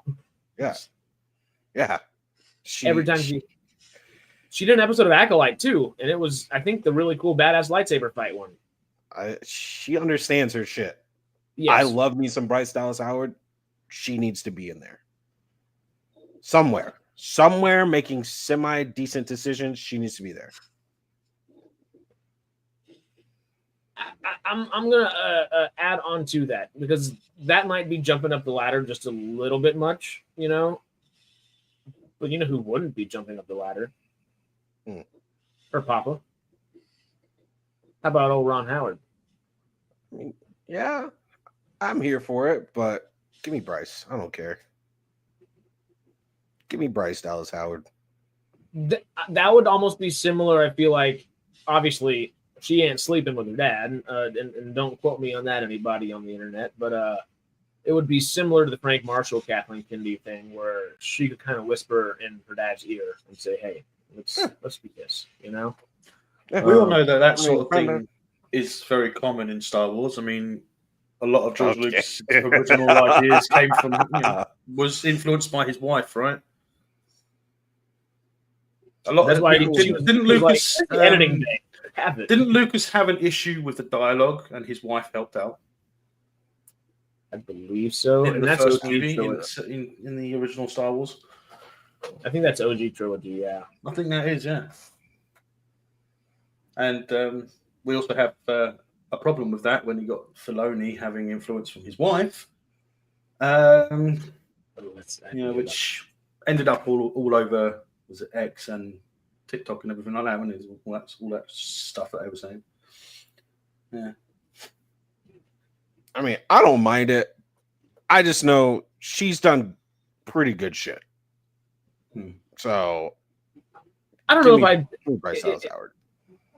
Yes. Yeah. Every time she did an episode of Acolyte too, and it was, I think, the really cool badass lightsaber fight one. She understands her shit. Yes. I love me some Bryce Dallas Howard. She needs to be in there. Somewhere making semi-decent decisions. She needs to be there. I'm gonna add on to that because that might be jumping up the ladder just a little bit much, you know. But you know who wouldn't be jumping up the ladder? Her papa. How about old Ron Howard? I mean, yeah, I'm here for it, but give me Bryce. I don't care. Give me Bryce Dallas Howard. That would almost be similar. I feel like, obviously, she ain't sleeping with her dad, and don't quote me on that, anybody on the internet. But it would be similar to the Frank Marshall, Kathleen Kennedy thing, where she could kind of whisper in her dad's ear and say, "Hey, let's do this," you know. Yeah, we all know that sort of thing is very common in Star Wars. I mean, a lot of George Lucas' original ideas came from, was influenced by his wife, right? A lot. That's why didn't Lucas editing day. Didn't Lucas have an issue with the dialogue, and his wife helped out? I believe so. In And the that's first OG movie, trilogy. in the original Star Wars. I think that's OG trilogy. Yeah, I think that is, yeah. And we also have a problem with that when you got Filoni having influence from his wife, which ended up all over, was it X and TikTok and everything like that, wasn't it? All that stuff that they were saying. Yeah. I mean, I don't mind it. I just know she's done pretty good shit. So I don't know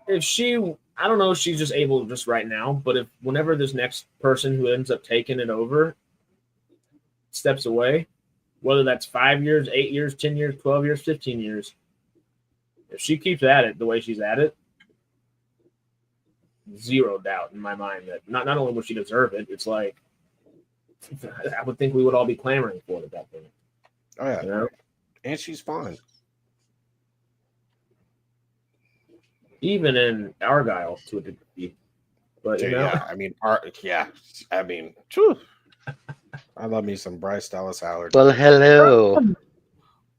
if she, I don't know if she's just able just right now, but if whenever this next person who ends up taking it over steps away, whether that's 5 years, 8 years, 10 years, 12 years, 15 years, if she keeps at it the way she's at it, zero doubt in my mind that not only will she deserve it, it's like I would think we would all be clamoring for it at that point. Oh yeah, you know? And she's fine. Even in Argyle to a degree, but you know, yeah, I mean, I love me some Bryce Dallas Howard. Well, hello.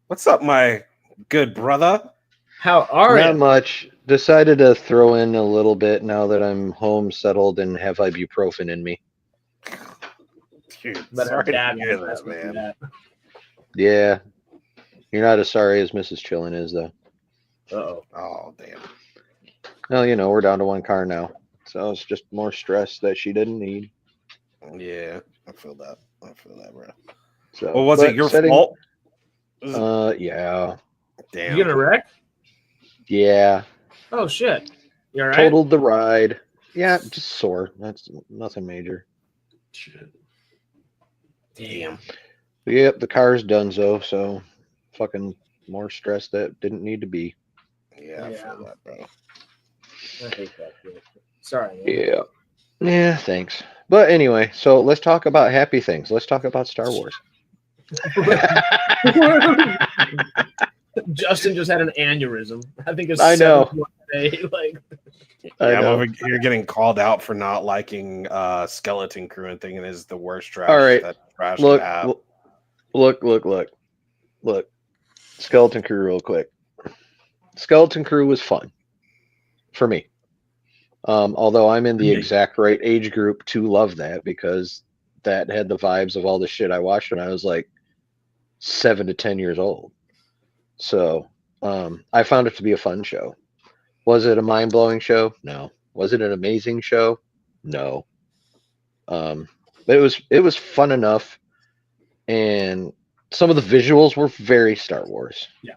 What's up, my good brother? How are you? Not much. Decided to throw in a little bit now that I'm home settled and have ibuprofen in me. Dude, Better dad, man. Yeah. You're not as sorry as Mrs. Chillin is, though. Uh-oh. Oh, damn. Well, we're down to one car now. So it's just more stress that she didn't need. Yeah, I feel that. I feel that, bro. So, Well, was but it your setting- fault? Yeah, Damn. You get a wreck? yeah. Oh shit! You all right? Totaled the ride. Yeah, just sore. That's nothing major. Shit. Damn. Yep, the car's done so fucking more stress that didn't need to be. Yeah, I Yeah. feel that, bro. I hate that shit. Sorry. Man. Yeah. Yeah, thanks. But anyway, so let's talk about happy things. Let's talk about Star Wars. Justin just had an aneurysm. I think it's I know. 7 today. Like, I Yeah, I'm know. over here getting called out for not liking Skeleton Crew and thinking it is the worst trash All right. that trash Look, could have. look. Skeleton Crew real quick. Skeleton Crew was fun for me. Although I'm in the Me. exact right age group to love that because that had the vibes of all the shit I watched when I was like 7 to 10 years old. So I found it to be a fun show. Was it a mind-blowing show? No. Was it an amazing show? No. But it was fun enough, and some of the visuals were very Star Wars. Yeah.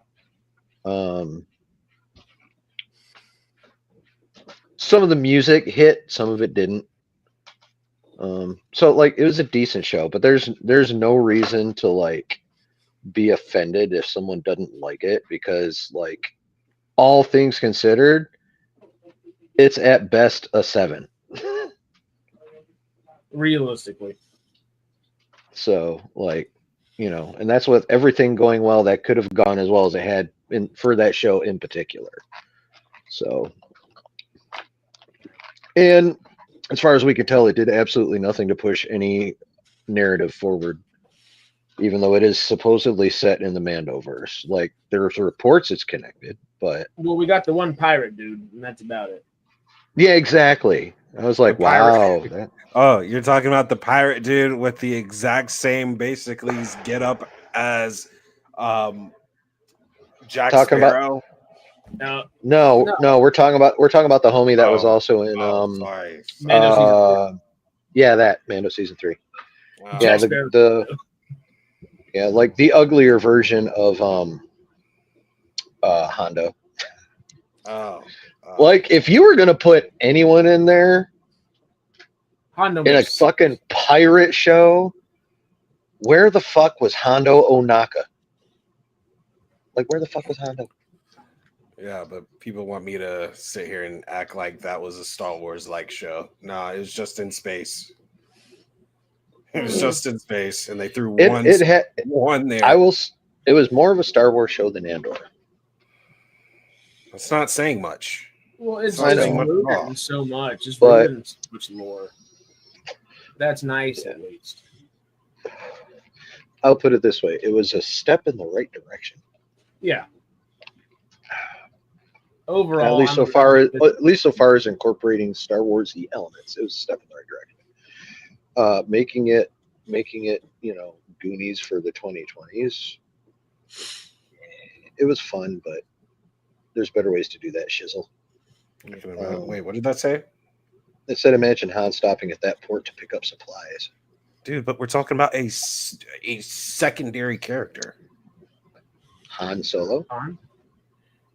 Some of the music hit, some of it didn't. So like it was a decent show, but there's no reason to like be offended if someone doesn't like it because like all things considered, it's at best a 7. realistically. So like, you know, and that's with everything going well that could have gone as well as it had for that show in particular. So, and as far as we could tell, it did absolutely nothing to push any narrative forward, even though it is supposedly set in the Mandoverse. Like there's reports it's connected, but Well, we got the one pirate dude, and that's about it. yeah, exactly. I was like, The pirate- wow. That, Oh, you're talking about the pirate dude with the exact same basically get up as Jack Talking about- Sparrow. No, we're talking about the homie that was Oh. also in Sorry. Mando season yeah, that Mando season 3. Wow. Yeah, Jack Sparrow. yeah, like the uglier version of Hondo. Oh. Like if you were gonna put anyone in there Hondo in a makes fucking pirate show, where the fuck was Hondo Onaka? Like where the fuck was Hondo? Yeah, but people want me to sit here and act like that was a Star Wars like show. No, it was just in space. It was just in space, and they threw one It had one there. it was more of a Star Wars show than Andor. It's not saying much. Well, it's I just know. ruined so much. It's But- ruined so much lore. That's nice, at least. I'll put it this way: it was a step in the right direction. Yeah. Overall, At least so far as incorporating Star Wars elements, it was a step in the right direction. Making it, you know, Goonies for the 2020s. It was fun, but there's better ways to do that shizzle. Wait, what did that say? Instead, imagine Han stopping at that port to pick up supplies. Dude, but we're talking about a secondary character. Han Solo, Han?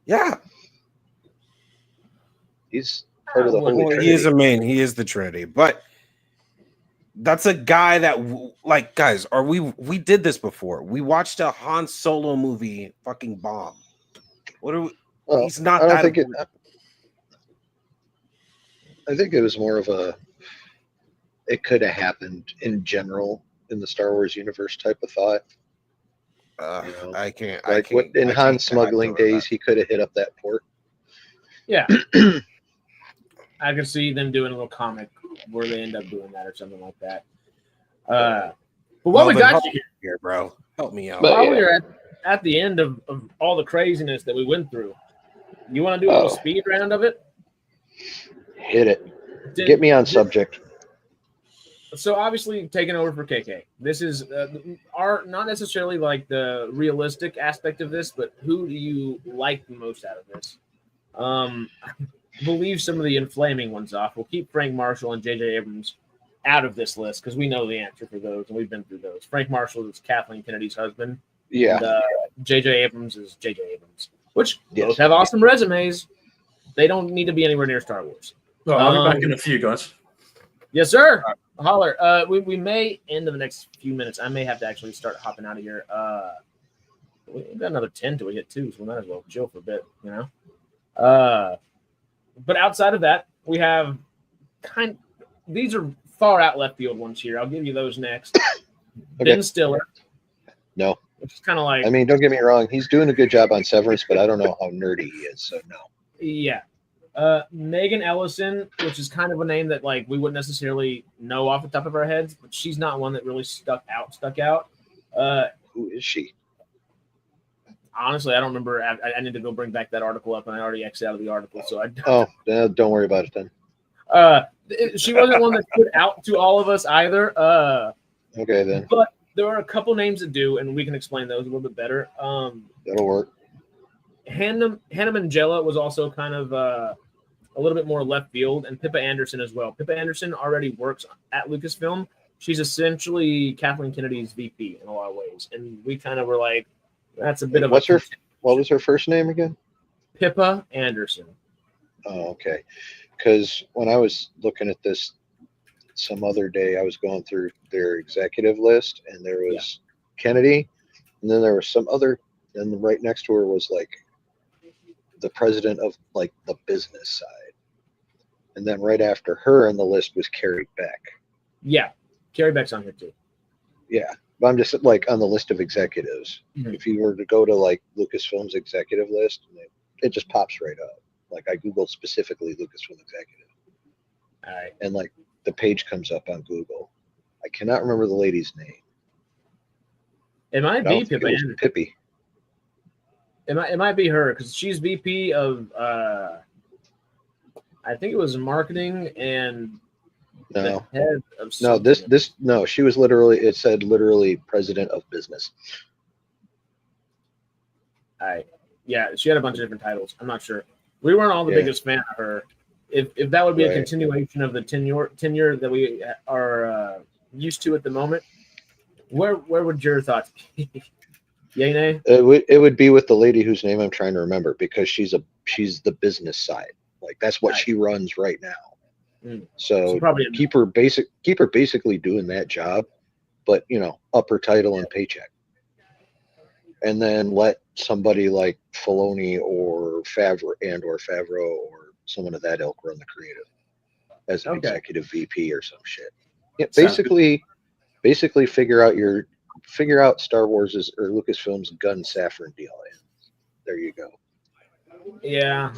Yeah. he's part of the Well, Holy Well, Trinity. he is a main. He is the Trinity, but that's a guy that, like, guys, we did this before. We watched a Han Solo movie, fucking bomb. What are we? Well, He's not I don't that. think it. important. I think it was more of a. It could have happened in general in the Star Wars universe type of thought. You know, I can't. Like I can't, in I Han can't smuggling connect to days, he could have hit up that port. Yeah. I could see them doing a little comic where they end up doing that or something like that. But while we then got help you me here, bro. Help me out. But- while yeah. we're at the end of all the craziness that we went through, you want to do a little Oh. speed round of it? Hit it. Get me on subject. So obviously taking over for KK. This is our not necessarily like the realistic aspect of this, but who do you like the most out of this? We'll leave some of the inflaming ones off. We'll keep Frank Marshall and J.J. Abrams out of this list because we know the answer for those and we've been through those. Frank Marshall is Kathleen Kennedy's husband. Yeah. And J.J. Abrams is J.J. Abrams, which Yes. both have awesome resumes. They don't need to be anywhere near Star Wars. Well, I'll be back in a few, guys. Yes, sir. Holler. We may end in the next few minutes. I may have to actually start hopping out of here. We've got another 10 till we hit 2, so we might as well chill for a bit, you know. But outside of that, we have these are far out left field ones here. I'll give you those next. Okay. Ben Stiller. No. Which is kind of like, I mean, don't get me wrong. He's doing a good job on Severance, but I don't know how nerdy he is. So no. yeah. Megan Ellison, which is kind of a name that like we wouldn't necessarily know off the top of our heads, but she's not one that really stuck out. Who is she? Honestly, I don't remember. I need to go bring back that article up, and I already exited out of the article, so I. Oh, don't worry about it then. She wasn't one that stood out to all of us either. Okay then. But there are a couple names that do, and we can explain those a little bit better. That'll work. Hannah Mangella was also kind of a little bit more left field, and Pippa Anderson as well. Pippa Anderson already works at Lucasfilm. She's essentially Kathleen Kennedy's VP in a lot of ways, and we kind of were like, that's a bit of what was her first name again? Pippa Anderson. Oh, okay. Because when I was looking at this some other day, I was going through their executive list, and there was Kennedy, and then there was some other, and right next to her was like the president of like the business side, and then right after her on the list was Carrie Beck. Yeah, Carrie Beck's on here too. Yeah, but I'm just like on the list of executives. Mhm. If you were to go to like Lucasfilm's executive list, it just pops right up. Like I Googled specifically Lucasfilm executive, All right. and like the page comes up on Google. I cannot remember the lady's name. It might I be don't think Pippa it was Anderson. Pippi. It might be her because she's VP of I think it was marketing and No, the head of no, something. no. She was literally. It said literally president of business. All right. Yeah, she had a bunch of different titles. I'm not sure. We weren't all the Yeah. biggest fan of her. If that would be a Right. continuation of the tenure that we are used to at the moment, where would your thoughts be? Yay, nay? It would be with the lady whose name I'm trying to remember because she's the business side. Like that's what Right. she runs right now. Mm. So So probably keep her basically doing that job, but upper title and paycheck, and then let somebody like Filoni or Favreau or someone of that ilk run the creative as an Okay. executive VP or some shit. Yeah, Sounds good. basically figure out Star Wars's or Lucasfilm's gun saffron deal. And there you go. Yeah.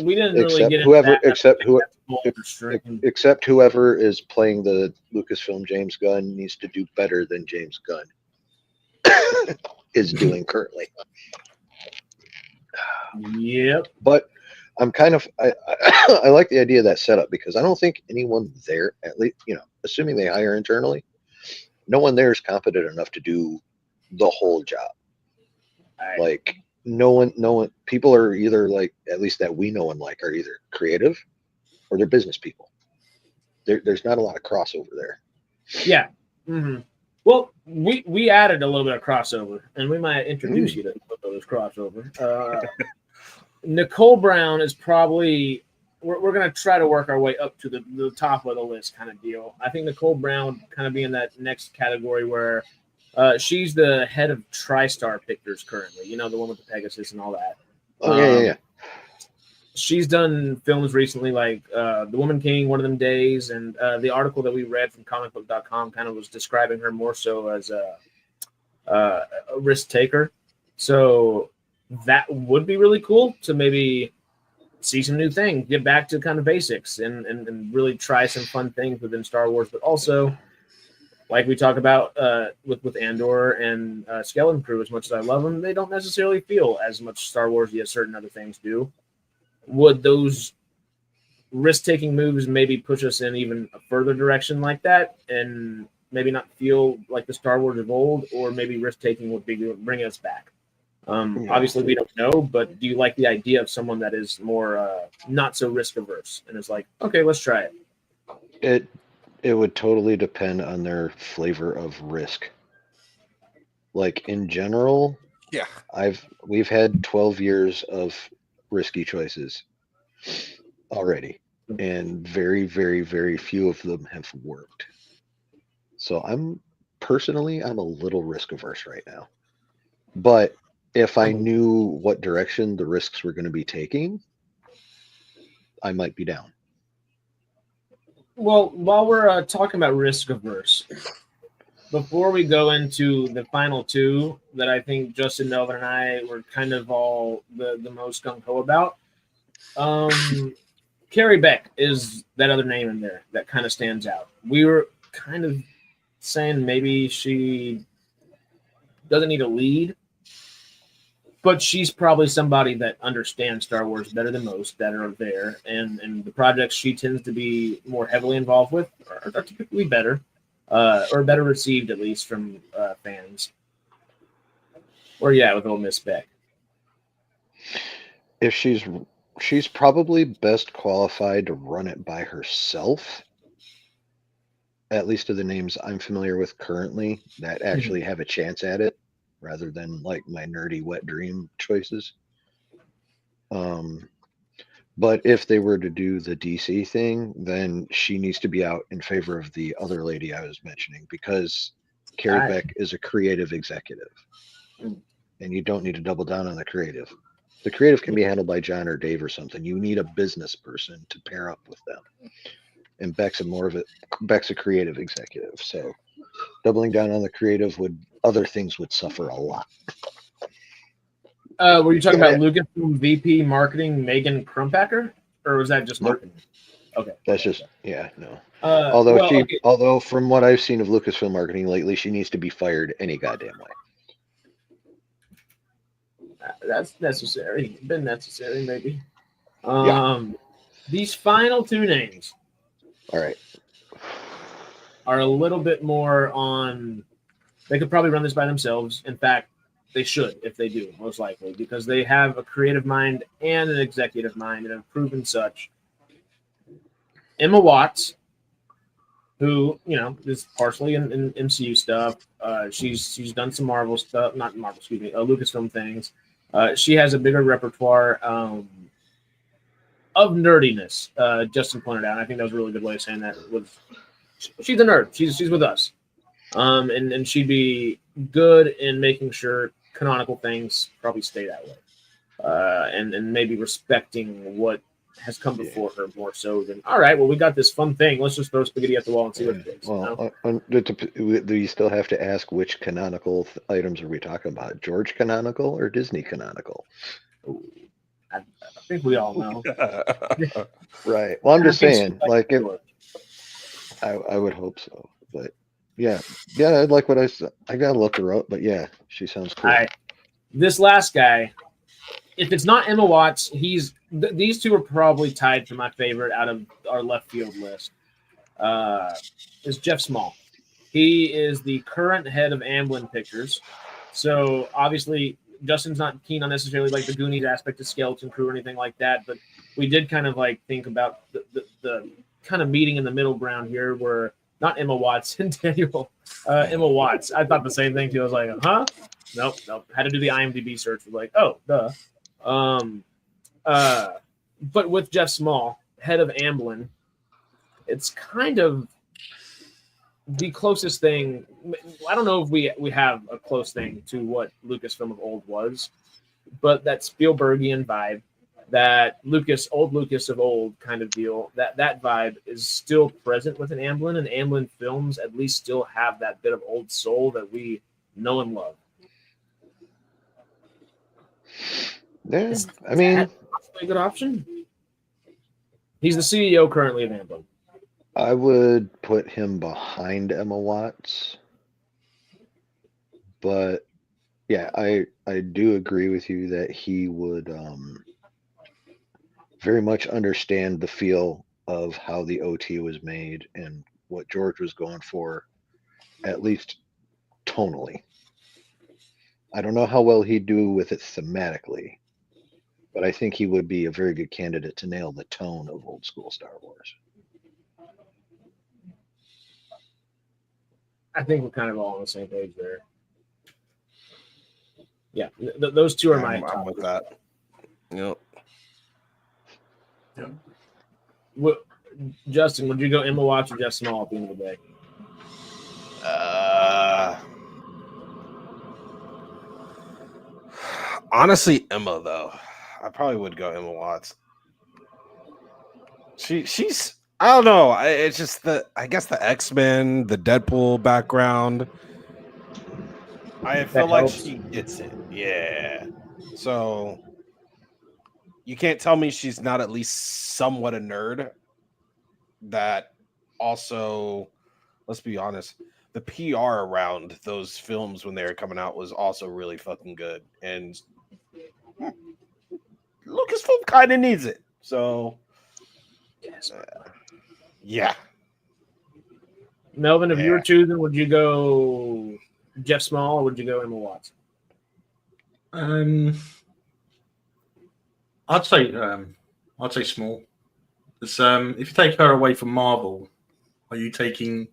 We didn't really Except get into whoever, that. except who, That's a little restricting. except whoever is playing the Lucasfilm James Gunn needs to do better than James Gunn is doing currently. Yep. But I'm kind of I like the idea of that setup because I don't think anyone there, at least assuming they hire internally, no one there is competent enough to do the whole job. All right. Like no one. People are either like, at least that we know and like, are either creative or they're business people. There's not a lot of crossover there. Yeah. Mm-hmm. Well, we added a little bit of crossover, and we might introduce you to a little bit of crossover. Nicole Brown is probably we're going to try to work our way up to the top of the list kind of deal. I think Nicole Brown kind of be in that next category where she's the head of TriStar Pictures currently. The one with the Pegasus and all that. Oh yeah. She's done films recently like The Woman King, One of Them Days, and the article that we read from comicbook.com kind of was describing her more so as a risk taker. So that would be really cool to maybe see some new things, get back to kind of basics and really try some fun things within Star Wars, but also like we talk about with Andor and Skeleton Crew, as much as I love them, they don't necessarily feel as much Star Wars-y as certain other things do. Would those risk-taking moves maybe push us in even a further direction like that and maybe not feel like the Star Wars of old, or maybe risk-taking would be bringing us back? Obviously, we don't know, but do you like the idea of someone that is more not so risk-averse and is like, okay, let's try it? It would totally depend on their flavor of risk. Like in general, Yeah. we've had 12 years of risky choices already, and very, very, very few of them have worked. So I'm a little risk averse right now. But if I knew what direction the risks were going to be taking, I might be down. Well, while we're talking about risk averse, before we go into the final two that I think Justin, Melvin, and I were kind of all the most gung ho about, Carrie Beck is that other name in there that kind of stands out. We were kind of saying maybe she doesn't need a lead, but she's probably somebody that understands Star Wars better than most that are there, and the projects she tends to be more heavily involved with are typically better, or better received at least from fans. Or yeah, with old Miss Beck. If she's probably best qualified to run it by herself, at least of the names I'm familiar with currently that actually have a chance at it, rather than like my nerdy wet dream choices. But if they were to do the DC thing, then she needs to be out in favor of the other lady I was mentioning, because Carrie Beck is a creative executive, and you don't need to double down on the creative. The creative can be handled by John or Dave or something. You need a business person to pair up with them. And Beck's a creative executive. So doubling down on the creative other things would suffer a lot. Were you talking about Lucasfilm VP Marketing Megan Crumpacker, or was that just marketing? Okay, that's just no. Although from what I've seen of Lucasfilm Marketing lately, she needs to be fired any goddamn way. That's necessary. Been necessary, maybe. Yeah. These final two names, all right, are a little bit more on. They could probably run this by themselves. In fact, they should if they do, most likely, because they have a creative mind and an executive mind, and have proven such. Emma Watts, who is partially in MCU stuff. She's done some Marvel stuff, not Marvel, excuse me, Lucasfilm things. She has a bigger repertoire of nerdiness. Justin pointed out. I think that was a really good way of saying that. She's a nerd. She's with us, and she'd be good in making sure canonical things probably stay that way, and maybe respecting what has come before her more so than, all right, well, we got this fun thing. Let's just throw spaghetti at the wall and see what it is. Well, do you still have to ask which canonical items are we talking about? George canonical or Disney canonical? I think we all know. Right. Well, I'm just saying, like, I would hope so. But yeah, I'd like what I said. I gotta look her up, but yeah, she sounds cool. All right. This last guy, if it's not Emma Watts, these two are probably tied for my favorite out of our left field list. Is Jeff Small. He is the current head of Amblin Pictures. So obviously Justin's not keen on necessarily like the Goonies aspect of Skeleton Crew or anything like that, but we did kind of like think about the kind of meeting in the middle ground here where not Emma Watts and Daniel, Emma Watts. I thought the same thing too. I was like, huh? Nope. Had to do the IMDb search. Was like, oh, duh. But with Jeff Small, head of Amblin, it's kind of the closest thing. I don't know if we have a close thing to what Lucasfilm of old was, but that Spielbergian vibe, that old Lucas of old kind of deal, that vibe is still present within Amblin, and Amblin films at least still have that bit of old soul that we know and love. Yeah, I mean, a good option. He's the CEO currently of Amblin. I would put him behind Emma Watts, but yeah, I do agree with you that he would very much understand the feel of how the OT was made and what George was going for, at least tonally. I don't know how well he'd do with it thematically, but I think he would be a very good candidate to nail the tone of old school Star Wars. I think we're kind of all on the same page there. Yeah, those two are my I'm top with three. that. Yep. Justin, would you go Emma Watts or Jeff Small at the end of the day? Honestly, Emma though. I probably would go Emma Watts. She's I don't know. It's just I guess the X-Men, the Deadpool background. I feel like helps. she gets it. Yeah. So you can't tell me she's not at least somewhat a nerd. That also, let's be honest, the PR around those films when they were coming out was also really fucking good. And Lucasfilm kind of needs it. So, yeah. Melvin, if you were choosing, would you go Jeff Small or would you go Emma Watts? I'd say Small. It's, if you take her away from Marvel, are you taking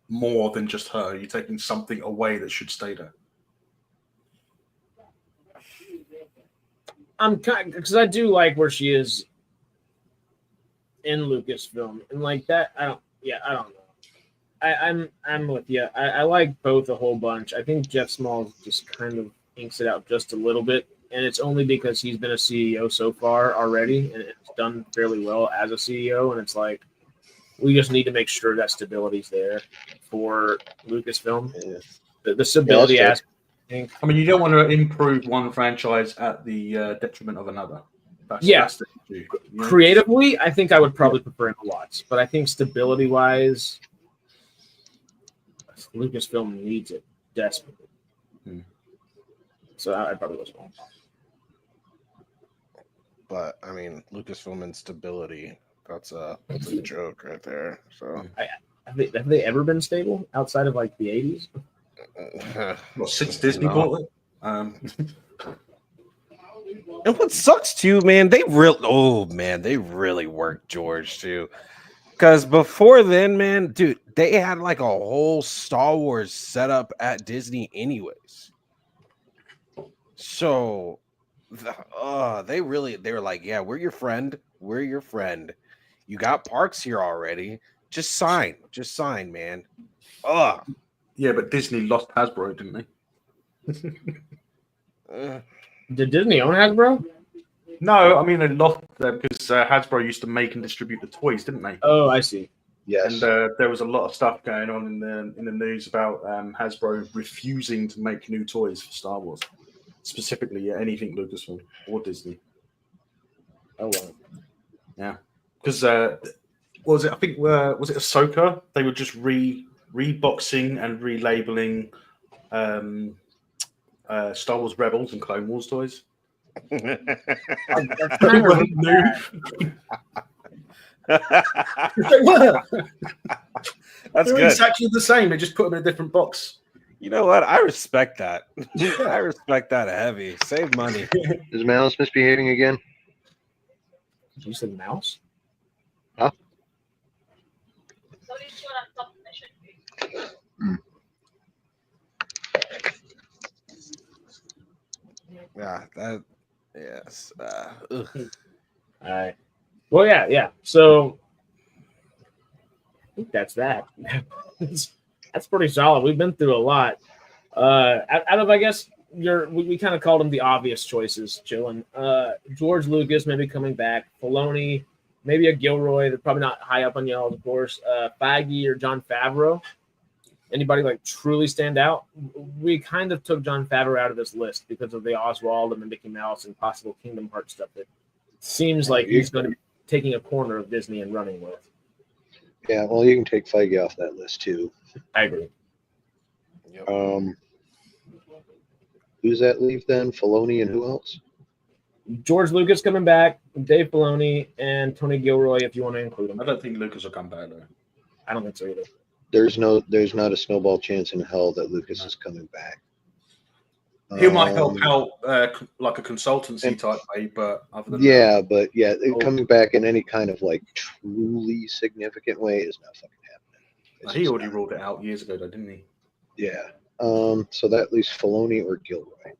more than just her? Are you taking something away that should stay there? I'm kind because I do like where she is in Lucasfilm, and like that, I don't know. I'm with you. I like both a whole bunch. I think Jeff Smalls just kind of inks it out just a little bit, and it's only because he's been a CEO so far already, and it's done fairly well as a CEO. And it's like we just need to make sure that stability's there for Lucasfilm. Yeah. The stability aspect. I mean, you don't want to improve one franchise at the detriment of another. That's the issue, you know? Creatively, I think I would probably prefer Emma Watts, but I think stability-wise, Lucasfilm needs it desperately. So I'd probably go Small. But I mean, Lucasfilm and stability, that's a joke right there. So have they ever been stable outside of like the 80s? Well, since Disney bought it. And what sucks too, man, they really worked George too. Because before then, man, dude, they had like a whole Star Wars setup at Disney anyways. So they were like, yeah, we're your friend. We're your friend. You got parks here already. Just sign, man. Yeah, but Disney lost Hasbro, didn't they? Did Disney own Hasbro? No, I mean they lost because Hasbro used to make and distribute the toys, didn't they? Oh, I see. Yes. And there was a lot of stuff going on in the news about Hasbro refusing to make new toys for Star Wars, specifically anything Lucasfilm or Disney. Oh wow. Yeah, because was it? I think was it Ahsoka? They were just reboxing and relabeling Star Wars Rebels and Clone Wars toys. That's good. Exactly the same. They just put them in a different box. You know what? I respect that. I respect that heavy. Save money. Is Mouse misbehaving again? You said mouse? Huh? Yeah, that. Yes. All right. Well, yeah. So I think that's that. That's pretty solid. We've been through a lot. Out of, I guess, we kind of called them the obvious choices, chilling. George Lucas maybe coming back. Filoni, maybe a Gilroy. They're probably not high up on y'all, of course. Feige or Jon Favreau. Anybody like truly stand out? We kind of took Jon Favreau out of this list because of the Oswald and the Mickey Mouse and possible Kingdom Hearts stuff. It seems like he's going to be taking a corner of Disney and running with. Yeah, well, you can take Feige off that list too. I agree. Yep. Who's that leave then? Filoni and who else? George Lucas coming back, Dave Filoni, and Tony Gilroy, if you want to include him. I don't think Lucas will come back though. I don't think so either. There's not a snowball chance in hell that Lucas is coming back. He might help out like a consultancy type way, but other than coming back in any kind of like truly significant way is not fucking happening. He already ruled it out years ago, though, didn't he? Yeah. So that leaves Filoni or Gilroy.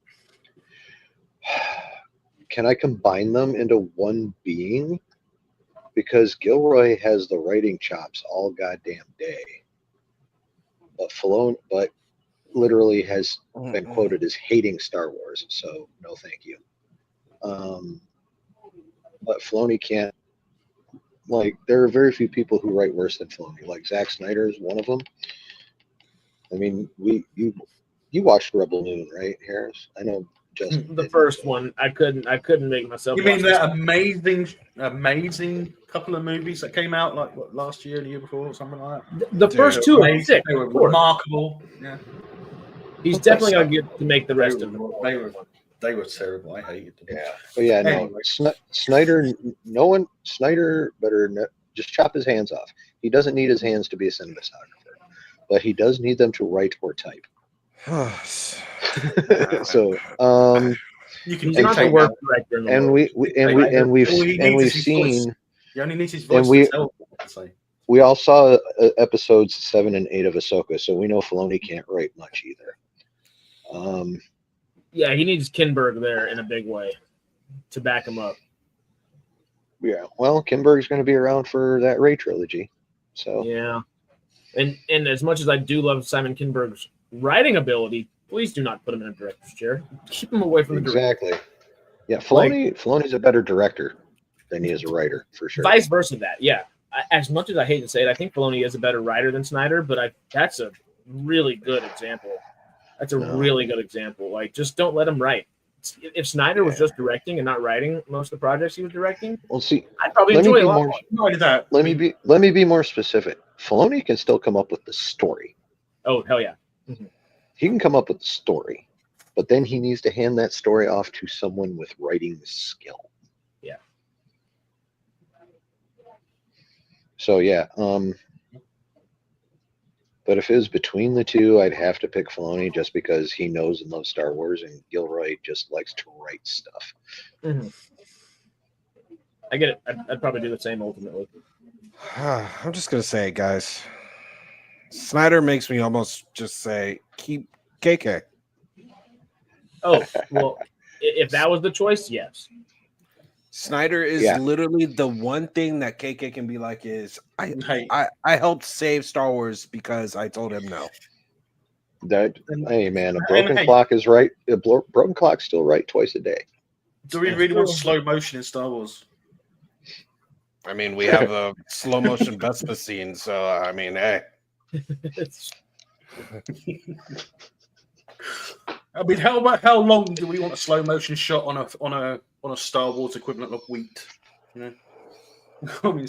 Can I combine them into one being? Because Gilroy has the writing chops all goddamn day, but Filoni, but literally has been quoted as hating Star Wars. So no, thank you. But Filoni can't. Like, there are very few people who write worse than Filoni. Like Zack Snyder is one of them. I mean, you watched Rebel Moon, right, Harris? I know Justin. The first one, I couldn't make myself. You mean watch that this. amazing couple of movies that came out like last year, the year before, or something like that? The first two are sick. They were remarkable. Yeah, he's definitely gonna get to make the rest of them. They were terrible. I hated them. Yeah, but yeah, no, Snyder. Snyder better just chop his hands off. He doesn't need his hands to be a cinematographer, but he does need them to write or type. So, you can he's not the worst director in the and world. we've seen. He only needs his voice to tell. We all saw episodes 7 and 8 of Ahsoka, so we know Filoni can't write much either. Yeah, he needs Kinberg there in a big way to back him up. Yeah, well, Kinberg's going to be around for that Rey trilogy, so yeah. And as much as I do love Simon Kinberg's writing ability, please do not put him in a director's chair. Keep him away from the director. Exactly. Yeah, Filoni's a better director than he is a writer, for sure. Vice versa that, yeah. As much as I hate to say it, I think Filoni is a better writer than Snyder, but that's a really good example. That's a really good example. Like, just don't let him write. If Snyder was just directing and not writing most of the projects he was directing, well, see, I'd probably enjoy it a lot more. Let me be more specific. Filoni can still come up with the story. Oh, hell yeah. Mm-hmm. He can come up with the story, but then he needs to hand that story off to someone with writing skill. Yeah. So yeah, but if it was between the two, I'd have to pick Filoni just because he knows and loves Star Wars, and Gilroy just likes to write stuff. Mm-hmm. I get it. I'd probably do the same ultimately. I'm just gonna say, guys, Snyder makes me almost just say keep KK. Oh well, if that was the choice, yes. Snyder is literally the one thing that KK can be like is I helped save Star Wars because I told him no. Hey man, a broken clock is right. A broken clock's still right twice a day. Do we really want slow motion in Star Wars? I mean, we have a slow motion Vespa scene, so I mean, hey. I mean, how long do we want a slow motion shot on a Star Wars equivalent of wheat? You know, I mean,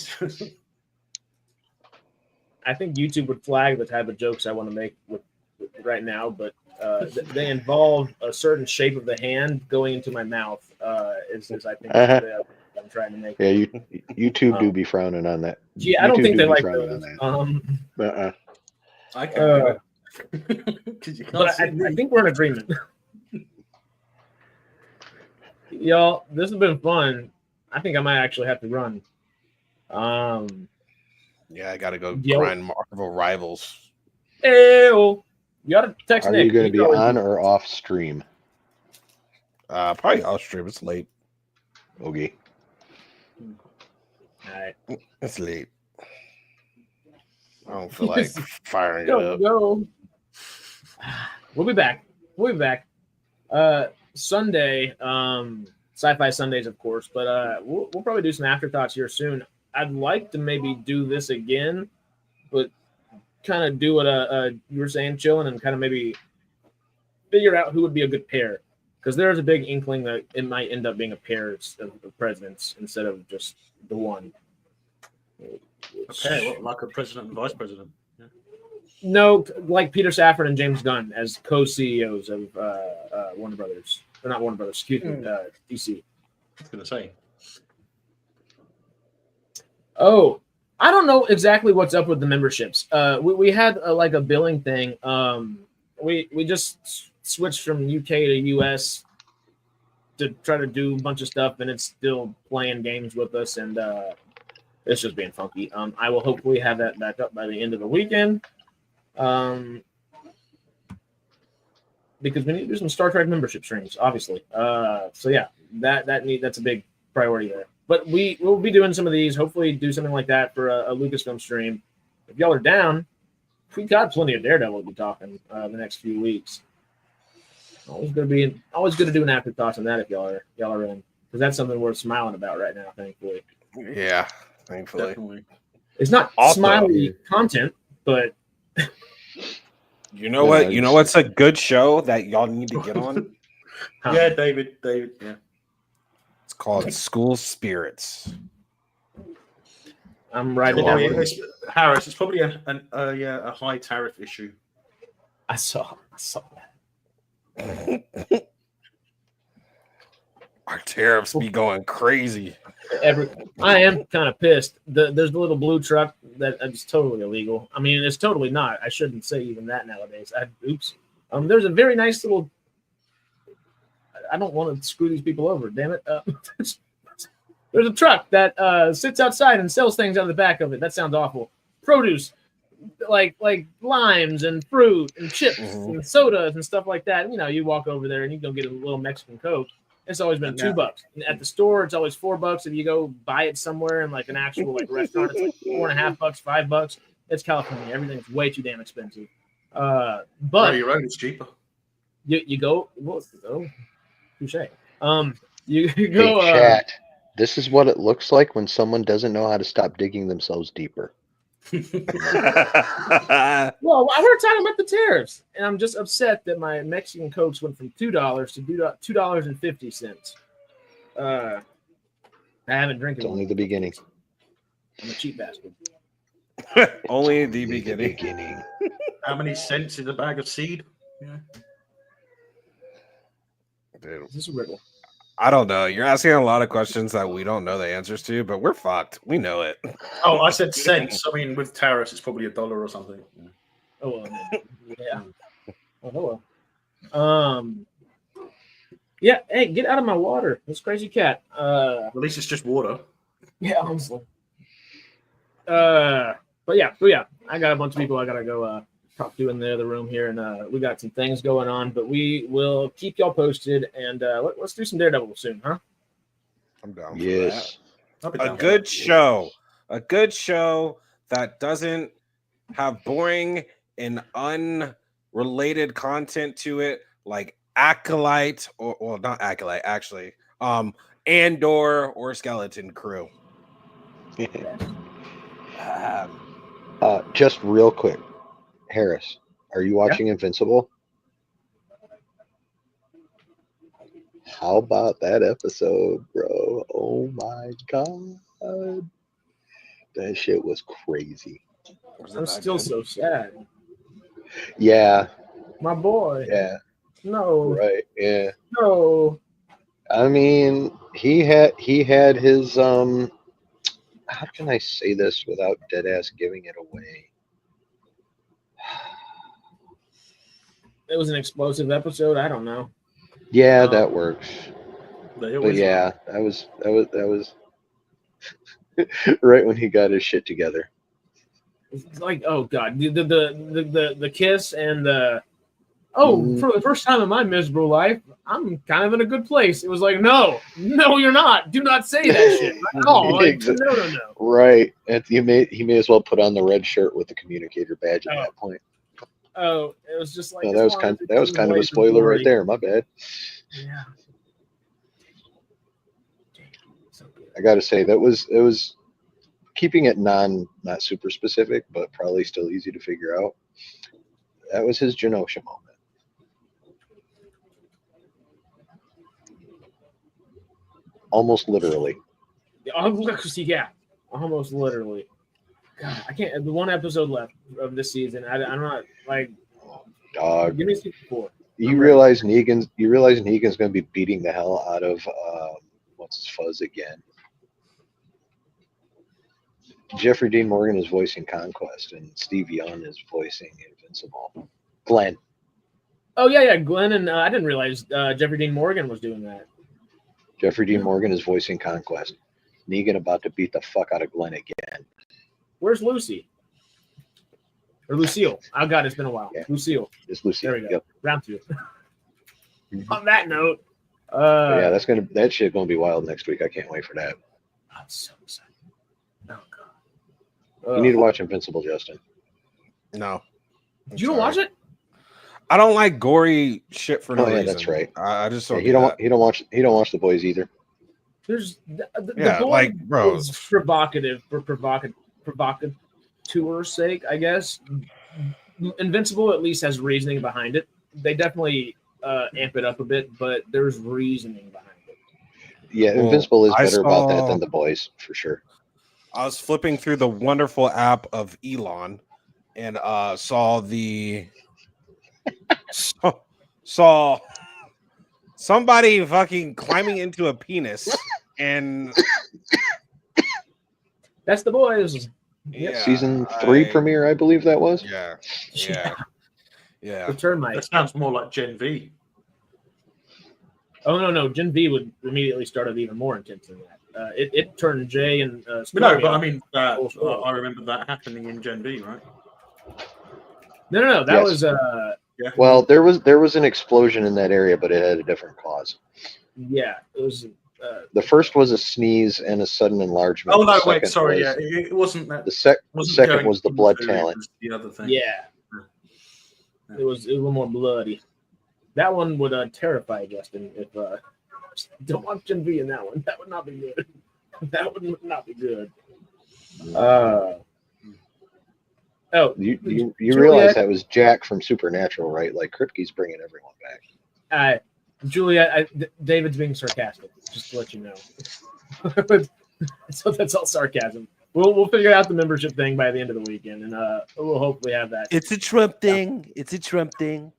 I think YouTube would flag the type of jokes I want to make with right now, but they involve a certain shape of the hand going into my mouth. Is I think I'm trying to make. Yeah, YouTube do be frowning on that. Yeah, I don't think they like those. I can't. But I think we're in agreement. Y'all, this has been fun. I think I might actually have to run. Yeah, I gotta go grind Marvel Rivals. You gotta text Nick. Are you going to be on or off stream? Probably off stream. It's late. Okay. All right. It's late. I don't feel like firing it up. Go. We'll be back. Sunday, Sci-Fi Sundays, of course, but we'll probably do some afterthoughts here soon. I'd like to maybe do this again, but kind of do what you were saying, chilling, and kind of maybe figure out who would be a good pair, because there's a big inkling that it might end up being a pair of presidents instead of just the one. Okay, like a president and vice president. Yeah. No, like Peter Safran and James Gunn as co-CEOs of Warner Brothers. Or not Warner Brothers, excuse me, DC. I was going to say. Oh, I don't know exactly what's up with the memberships. We had like a billing thing. We just switched from UK to US to try to do a bunch of stuff, and it's still playing games with us. And It's just being funky. I will hopefully have that back up by the end of the weekend. Because we need to do some Star Trek membership streams, obviously. So yeah, that's a big priority there. But we'll be doing some of these. Hopefully, do something like that for a Lucasfilm stream. If y'all are down, we got plenty of Daredevil to be talking the next few weeks. Always good to do an afterthoughts on that if y'all are in, because that's something worth smiling about right now. Thankfully, Yeah, thankfully. Definitely. it's not Also, smiley content, but You know Yeah, what? it's- You know what's a good show that y'all need to get on? Yeah, David, yeah. It's called School Spirits. I'm right Come now. on. Harris, it's probably a high tariff issue. I saw that. Our tariffs be going crazy. I am kind of pissed. There's the little blue truck that is totally illegal. I mean, it's totally not. I shouldn't say even that nowadays. Oops. There's a very nice little. I don't want to screw these people over. Damn it. There's a truck that sits outside and sells things out of the back of it. That sounds awful. Produce, like limes and fruit and chips and sodas and stuff like that. You know, you walk over there and you go get a little Mexican Coke. It's always been $2. At the store, it's always $4. If you go buy it somewhere in like an actual like restaurant, it's like $4.50, $5. It's California. Everything's way too damn expensive. But your own is cheaper. you go. Well, oh, touche. You Hey, go. chat. This is what it looks like when someone doesn't know how to stop digging themselves deeper. Well, we're talking about the tariffs, and I'm just upset that my Mexican Cokes went from $2 to $2.50. I haven't drank It's it. only the beginning. I'm a cheap bastard. Only the beginning. How many cents is a bag of seed? Yeah. Dude, Is this a riddle? I don't know. You're asking a lot of questions that we don't know the answers to, but we're fucked. We know it. Oh, I said cents. I mean, with tariffs, it's probably $1 or something. Yeah. Oh well, yeah. Oh well. Yeah. Hey, get out of my water! This crazy cat. At least it's just water. Yeah, honestly. But yeah. I got a bunch of people I gotta go talk to in the other room here, and we got some things going on, but we will keep y'all posted, and let's do some Daredevil soon, huh? I'm down for Yes. that. A good show that doesn't have boring and unrelated content to it, like Acolyte or not Acolyte, actually. Andor or Skeleton Crew. Just real quick, Harris, are you watching Invincible? How about that episode, bro? Oh my god, that shit was crazy. I'm still so sad. Yeah, My boy. yeah, No. right, yeah. No. I mean, he had his how can I say this without dead ass giving it away? It was an explosive episode. I don't know. Yeah, that works. They But always yeah, that was right when he got his shit together. It's like, oh god, the kiss and the for the first time in my miserable life, I'm kind of in a good place. It was like, no, you're not. Do not say that shit. Not at all. Like, no. Right. And he may as well put on the red shirt with the communicator badge at that point. Oh, it was just like No, that was kind of a spoiler right there. My bad. Yeah. I got to say it was keeping it not super specific, but probably still easy to figure out. That was his Genosha moment. Almost literally. Yeah, almost literally. God, I can't. The one episode left of this season. I'm not like. Dog. Give me season 4. You realize Negan's going to be beating the hell out of what's his fuzz again. Jeffrey Dean Morgan is voicing Conquest, and Steve Young is voicing Invincible. Glenn. Oh yeah, Glenn, and I didn't realize Jeffrey Dean Morgan was doing that. Jeffrey Dean Morgan is voicing Conquest. Negan about to beat the fuck out of Glenn again. Where's Lucy? Or Lucille? Oh God, it's been a while. Yeah. Lucille. It's Lucy. There we go. Yep. Round 2. Mhm. On that note, Yeah, that shit gonna be wild next week. I can't wait for that. I'm so excited. Oh God. You need to watch Invincible, Justin. No. You don't watch it? I don't like gory shit for no reason. That's right. I just Yeah, don't. he don't watch The Boys either. There's the Yeah, boy like, bro. is provocative for provocateur's sake, I guess. Invincible at least has reasoning behind it. They definitely amp it up a bit, but there's reasoning behind it. Yeah, Well, Invincible is I better about that saw- than The Boys for sure. I was flipping through the wonderful app of Elon and saw somebody fucking climbing into a penis and That's The Boys. yeah, Season 3 premiere, I believe that was. Yeah. The termite. That sounds more like Gen V. Oh no, Gen V would immediately start it even more intense than that. It turned Jay and No, Stormy but I off. mean, Oh. I remember that happening in Gen V, right? No. That Yes. was Yeah. Well, there was an explosion in that area, but it had a different cause. yeah, it was The first was a sneeze and a sudden enlargement. Oh no, The wait, second sorry, was- it wasn't that. The second going was the blood into, it talent. was the other thing. yeah. It was a little more bloody. That one would terrify Justin if don't watch Gen V in that one. That would not be good. That would not be good. You Juliet- realize that was Jack from Supernatural, right? Like Kripke's bringing everyone back. Juliet, David's being sarcastic, just to let you know. So that's all sarcasm. We'll figure out the membership thing by the end of the weekend, and we'll hopefully have that. it's a Trump thing. It's a Trump thing.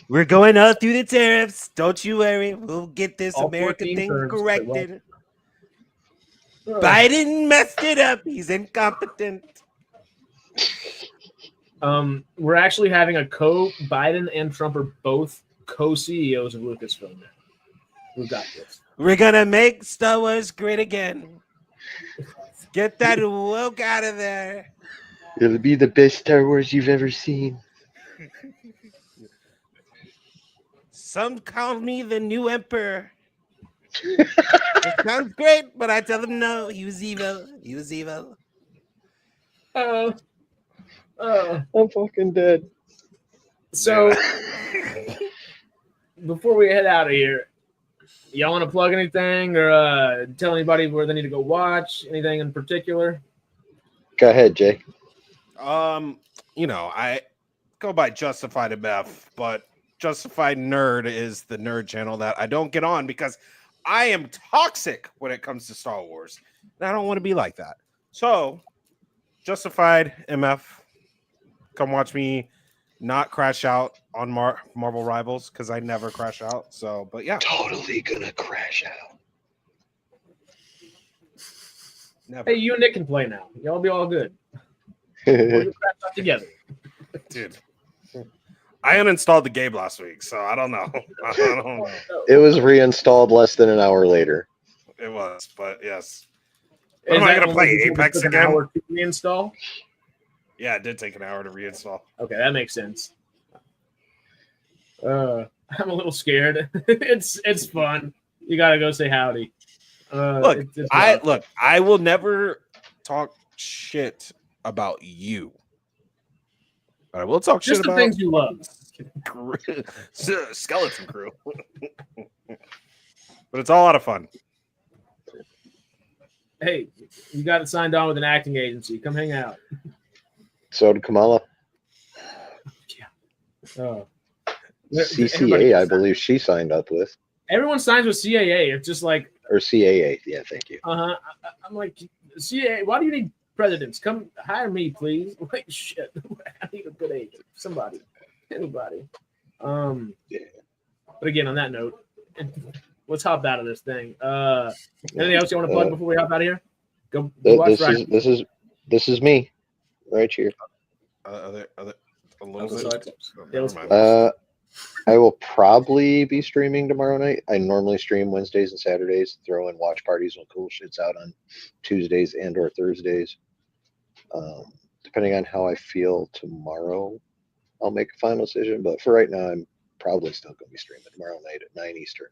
We're going all through the tariffs. Don't you worry. We'll get this All America 14 thing terms, but corrected. Ugh. Biden messed it up. He's incompetent. We're actually having Biden and Trump are both co-CEOs of Lucasfilm now. We've got this. We're gonna make Star Wars great again. Get that woke out of there. It'll be the best Star Wars you've ever seen. Some call me the new emperor. It sounds great, but I tell them no. He was evil. He was evil. Oh. I'm fucking dead. So before we head out of here, y'all want to plug anything or tell anybody where they need to go watch anything in particular? Go ahead, Jay. I go by Justified MF, but Justified Nerd is the nerd channel that I don't get on because I am toxic when it comes to Star Wars. And I don't want to be like that. So, Justified MF, come watch me not crash out on Marvel Rivals because I never crash out. So, but yeah. Totally gonna crash out. Never. Hey, you and Nick can play now. Y'all be all good. We'll crash out together. Dude. I uninstalled the game last week, so I don't know. I don't know. It was reinstalled less than an hour later. It was, but yes. Is Am I that gonna one play that Apex took an again? hour to reinstall? Yeah, it did take an hour to reinstall. Okay, that makes sense. I'm a little scared. It's fun. You gotta go say howdy. Look, it's I will never talk shit about you. But I will talk just shit the about things you love. Skeleton Crew. But it's all a lot of fun. Hey, you got it signed on with an acting agency. Come hang out. So did Kamala. Oh. CCA, I believe she signed up with. Everyone signs with CAA. It's just like, Or CAA. Yeah, thank you. I'm like, CAA, why do you need presidents? Come hire me, please. Like, shit. I need a good agent. Somebody. Anybody. But again, on that note, let's hop out of this thing. Anything else you want to plug before we hop out of here? Go watch Friday. This is me right here. A little Other bit. side. Oh, Yeah, never let's- mind. I will probably be streaming tomorrow night. I normally stream Wednesdays and Saturdays, throw in watch parties when cool shit's out on Tuesdays and or Thursdays. Depending on how I feel tomorrow, I'll make a final decision. But for right now, I'm probably still going to be streaming tomorrow night at 9 Eastern.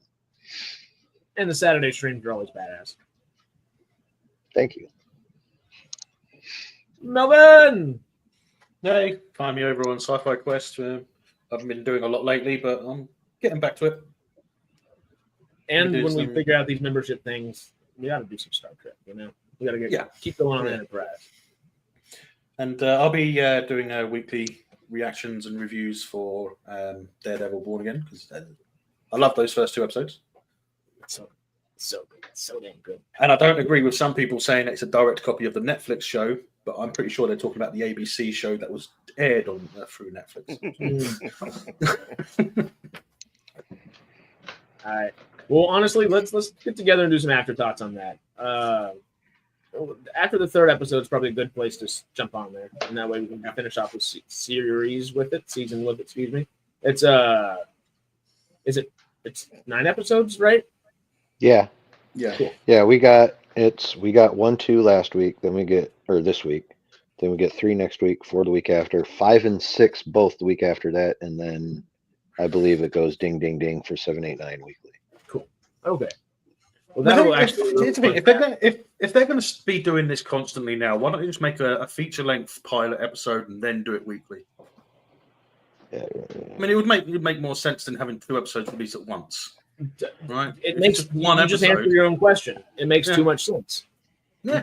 And the Saturday streams are always badass. Thank you. Melvin! Hey, find me over on Sci-Fi Quest. I've been doing a lot lately, but I'm getting back to it. And We do when we some- figure out these membership things, we got to do some Star Trek, you know? We got to keep going on Enterprise. And I'll be doing weekly reactions and reviews for Daredevil Born Again, because I love those first 2 episodes. So good. So damn good. And I don't agree with some people saying it's a direct copy of the Netflix show, but I'm pretty sure they're talking about the ABC show that was aired on through Netflix. All right. Well, honestly, let's get together and do some afterthoughts on that. After the 3rd episode is probably a good place to jump on there, and that way we can finish off the series with it, season with it. Excuse me. It's it's 9 episodes, right? Yeah. Yeah. Cool. Yeah, we got 1, 2 last week, then we get this week. Then we get 3 next week, 4 the week after, 5 and 6 both the week after that, and then I believe it goes ding ding ding for 7, 8, 9 weekly. Cool. Okay. Well, that will actually. If they're going to be doing this constantly now, why don't you just make a feature-length pilot episode and then do it weekly? Yeah. I mean, it would make more sense than having 2 episodes released at once, right? It If makes it's just one you just episode. answer your own question. It makes Yeah. too much sense. Yeah.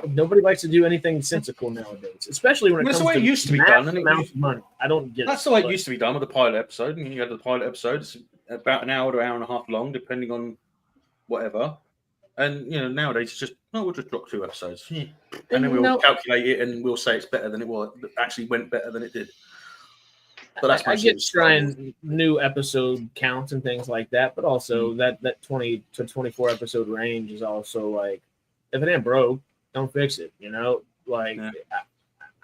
Nobody likes to do anything sensical nowadays, especially when it That's comes the way to it used to be massive done, and it amounts of money. I don't get That's it. the way it but- used to be done with the pilot episode. And you had the pilot episode, it's about an hour to hour and a half long, depending on whatever. And nowadays it's just we'll just drop 2 episodes, and then we'll calculate it and we'll say it's better than it was. It actually went better than it did. But that's I mostly get trying new episode counts and things like that, but also that 20 to 24 episode range is also like, if it ain't broke, don't fix it. Like Yeah.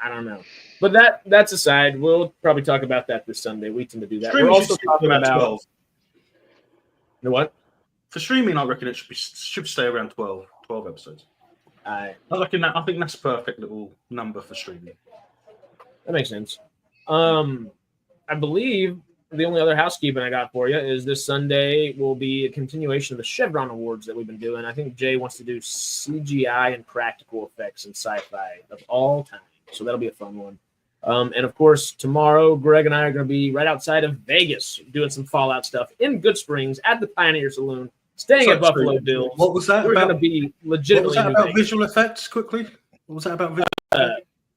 I don't know. But that's aside. We'll probably talk about that this Sunday. We tend to do that. Streaming We're also should talking be about about 12. the what? For streaming, I reckon it should stay around 12 episodes. I I think that's a perfect little number for streaming. That makes sense. I believe the only other housekeeping I got for you is this Sunday will be a continuation of the Chevron Awards that we've been doing. I think Jay wants to do CGI and practical effects in sci-fi of all time. So that'll be a fun one. And of course, tomorrow, Greg and I are going to be right outside of Vegas doing some Fallout stuff in Good Springs at the Pioneer Saloon, staying at Buffalo Bills. What was that We're going to about? be What was legitimately that in about Vegas. visual effects? Quickly, what was that about?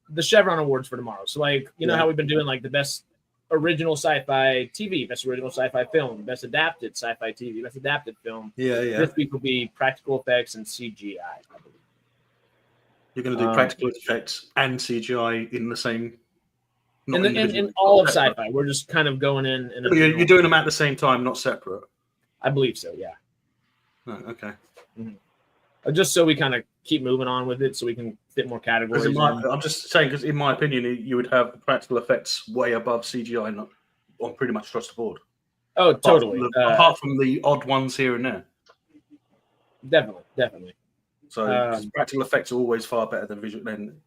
The Chevron Awards for tomorrow. So, like, you know how we've been doing like the best original sci-fi TV, best original sci-fi film, best adapted sci-fi TV, best adapted film. Yeah. This week will be practical effects and CGI, I believe. You're going to do practical effects and CGI in the same. not In individually, all of separate. sci-fi, we're just kind of going in. And You're doing them at the same time, not separate. I believe so, yeah. Oh, okay. Just so we kind of keep moving on with it, so we can fit more categories. I'm just saying, because in my opinion, you would have practical effects way above CGI on pretty much across the board. Oh, totally. Apart from the odd ones here and there. Definitely. So 'cause practical effects are always far better than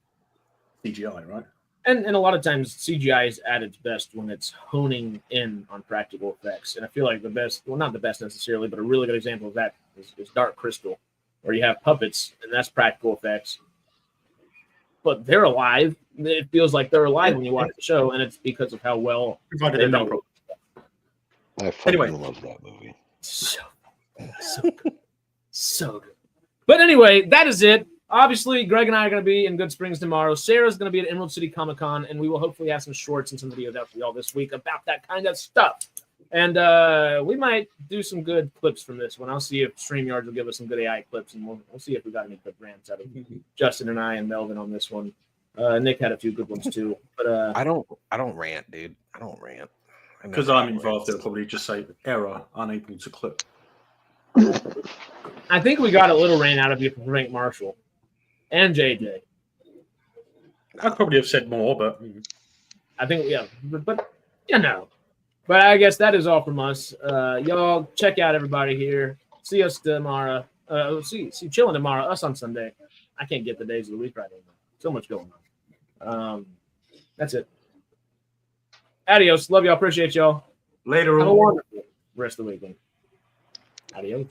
CGI, right? And a lot of times CGI is at its best when it's honing in on practical effects. And I feel like the best, well, not the best necessarily, but a really good example of that is Dark Crystal, where you have puppets, and that's practical effects. But they're alive. It feels like they're alive when you watch the show, and it's because of how well Provided they they're done know. properly. I fucking Anyway. love that movie. So good. So good. But anyway, that is it. Obviously, Greg and I are going to be in Good Springs tomorrow. Sarah's going to be at Emerald City Comic Con, and we will hopefully have some shorts and some videos out for y'all this week about that kind of stuff. And we might do some good clips from this one. I'll see if StreamYard will give us some good AI clips, and we'll see if we got any good rants out of Justin and I and Melvin on this one. Nick had a few good ones too. But I don't rant, dude. I don't rant. Because I'm involved, it'll probably just say error, unable to clip. I think we got a little rant out of you from Frank Marshall and JJ. I'd probably have said more, but I think, yeah, but you know. But I guess that is all from us. Y'all check out everybody here. See us tomorrow. See chilling tomorrow. Us on Sunday. I can't get the days of the week right anymore. So much going on. That's it. Adios. Love y'all. Appreciate y'all. Later. Have a all. wonderful rest of the weekend. Adios.